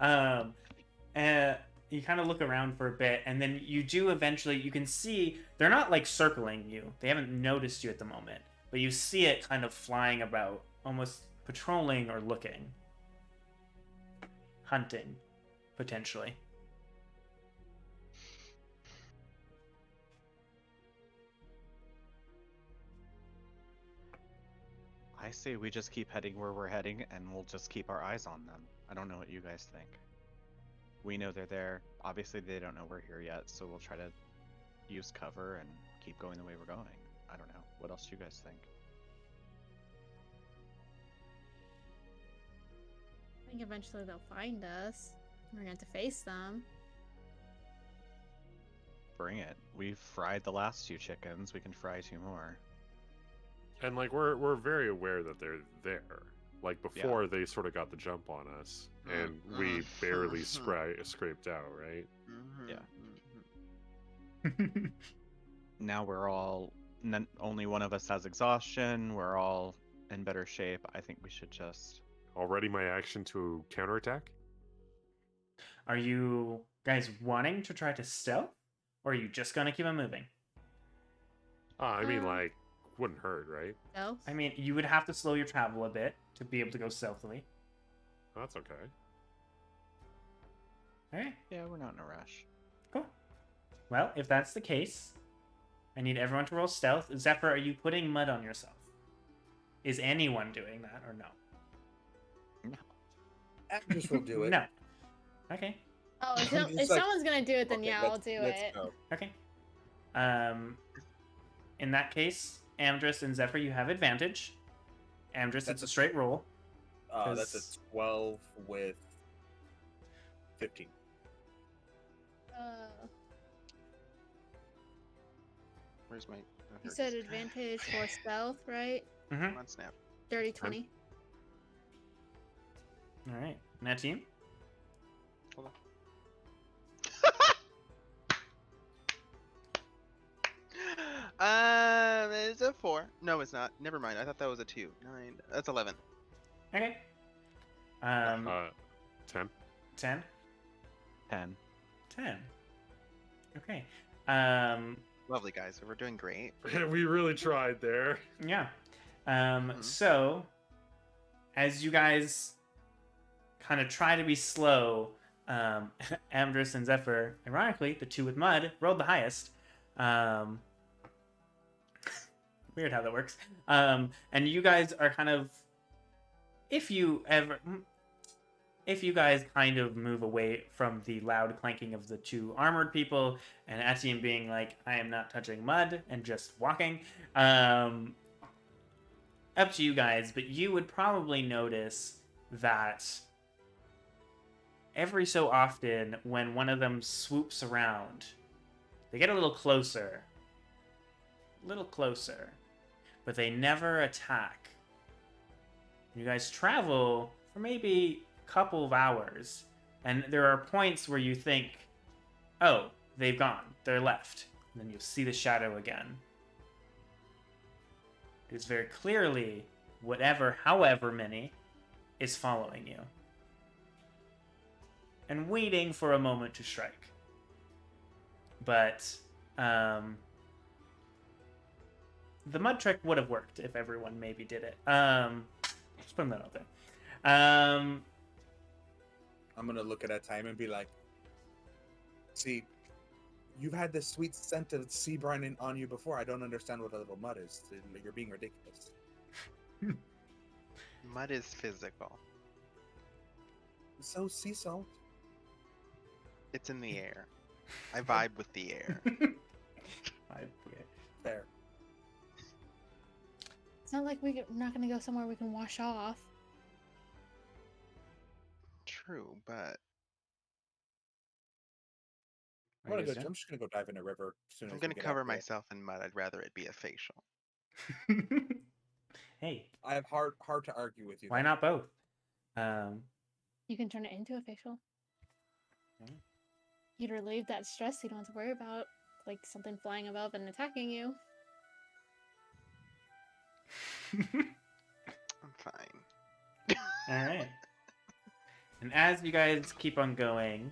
damn it. You kind of look around for a bit, and then you do eventually. You can see they're not like circling you. They haven't noticed you at the moment, but you see it kind of flying about, almost patrolling or looking, hunting, potentially. I say we just keep heading where we're heading, and we'll just keep our eyes on them. I don't know what you guys think. We know they're there. Obviously, they don't know we're here yet, so we'll try to use cover and keep going the way we're going. I don't know. What else do you guys think? I think eventually they'll find us. We're gonna have to face them. Bring it. We've fried the last 2 chickens. We can fry 2 more. And like we're very aware that they're there. Like before, they sort of got the jump on us, and we barely scraped out, right? Mm-hmm. Now we're all... only one of us has exhaustion. We're all in better shape. I think we should just... Already my action to counterattack? Are you guys wanting to try to stealth, or are you just gonna keep on moving? I mean, Um, like, wouldn't hurt, right? No. I mean, you would have to slow your travel a bit to be able to go stealthily. That's okay. All right, Yeah, we're not in a rush. cool. Well, if that's the case, I need everyone to roll stealth. Zephyr, are you putting mud on yourself? Is anyone doing that or no? Amdrus will do it. No. Okay. Oh, if, I'm just if like, someone's gonna do it, then Okay, yeah, I'll do let's it. go. Okay. In that case, Amdrus and Zephyr, you have advantage. Amdrus, it's a straight roll. That's a 12 with 15. Where's my? Oh, You here it said is. advantage for stealth, right? Mm-hmm. Come on, snap. Dirty 20. All right. And that team? Hold on. It's a 4. No, it's not. Never mind. I thought that was a 2. 9. That's 11. Okay. 10. 10? 10. 10. Okay. Lovely, guys. We're doing great. We really tried there. Yeah. Mhm. So, as you guys kind of try to be slow, Amdrus and Zephyr, ironically, the 2 with mud, rolled the highest. Weird how that works. And you guys are kind of, if you guys kind of move away from the loud clanking of the 2 armored people, and Etienne being like, I am not touching mud, and just walking, up to you guys, but you would probably notice that every so often when one of them swoops around, they get a little closer, but they never attack. You guys travel for maybe a couple of hours, and there are points where you think, oh, they've gone, they're left, and then you'll see the shadow again. It is very clearly however many, is following you. And waiting for a moment to strike. But, the mud trick would have worked if everyone maybe did it. Just putting that out there. I'm gonna look at that time and be like, see, you've had this sweet scent of sea brine on you before. I don't understand what a little mud is. You're being ridiculous. Mud is physical. So sea salt. It's in the air. I vibe with the air. There. It's not like we're not gonna go somewhere we can wash off. True, but I'm gonna go. I'm just gonna go dive in a river as soon as I'm we gonna get cover out here. myself in mud. I'd rather it be a facial. Hey, I have hard to argue with you. why there. not both? Um, You can turn it into a facial. Okay. You'd relieve that stress. You don't have to worry about like something flying above and attacking you. I'm fine. All right. And as you guys keep on going,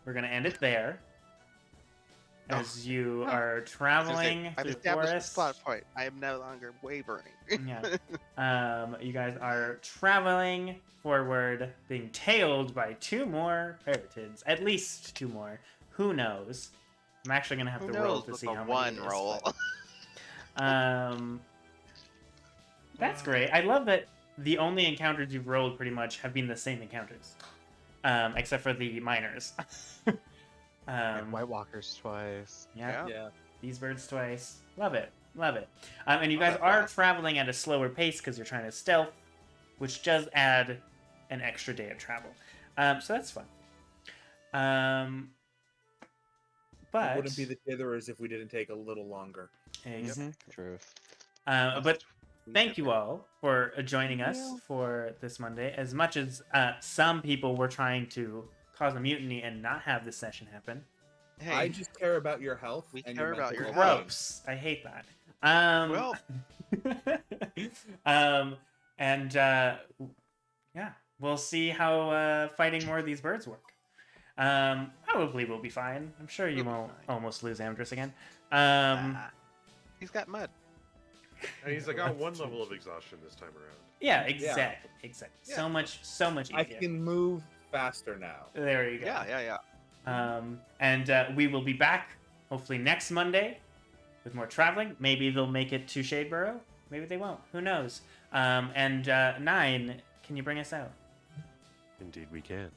we're gonna end it there. Oh. As you Oh. are I was gonna say, traveling I've through the established forest. the plot point. I am no longer wavering. Yeah. You guys are traveling forward, being tailed by 2 more Peritons. At least 2 more. Who knows? I'm actually gonna have Who to roll knows to with see a how one many it is, roll? but- That's great. I love that the only encounters you've rolled pretty much have been the same encounters, except for the miners. White Walkers twice. Yeah. Yeah. These birds twice. Love it. Love it. And you guys are traveling at a slower pace because you're trying to stealth, which does add an extra day of travel. So that's fun. But It wouldn't be the Ditherers if we didn't take a little longer. True. But thank you all for joining Thank us you. for this Monday. As much as some people were trying to cause a mutiny and not have this session happen. Hey, I just care about your health. We and care about mental your well-being. health. Gross. I hate that. well, Yeah, we'll see how fighting more of these birds work. Probably we'll be fine. I'm sure you We'll be won't fine. almost lose Amdrus again. he's got mud. And he's like got 1 level of exhaustion this time around. Yeah, exactly. Yeah. So much easier. I can move faster now. There you go. Yeah. And we will be back hopefully next Monday with more traveling. Maybe they'll make it to Shadeborough. Maybe they won't. Who knows? And 9, can you bring us out? Indeed, we can.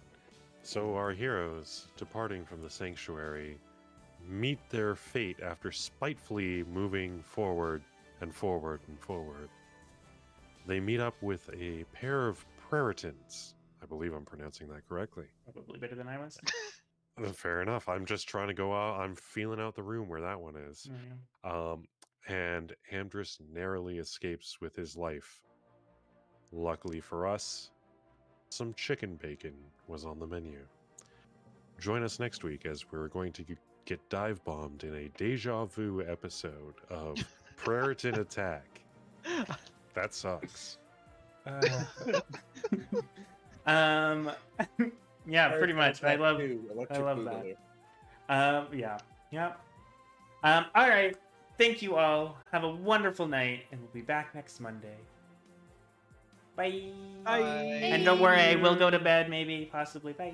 So our heroes, departing from the sanctuary, meet their fate after spitefully moving forward and forward and forward. They meet up with a pair of Praeritons. I believe I'm pronouncing that correctly. Probably better than I was. Fair enough. I'm just trying to go out. I'm feeling out the room where that one is. And Amdrus narrowly escapes with his life. Luckily for us, some chicken bacon was on the menu. Join us next week as we're going to get dive bombed in a deja vu episode of Praetorian Attack. That sucks. Yeah, pretty much. I love Electric love Boogaloo. that. Yeah. All right. Thank you all. Have a wonderful night, and we'll be back next Monday. Bye. Bye. And don't worry, I will go to bed, maybe, possibly. Bye.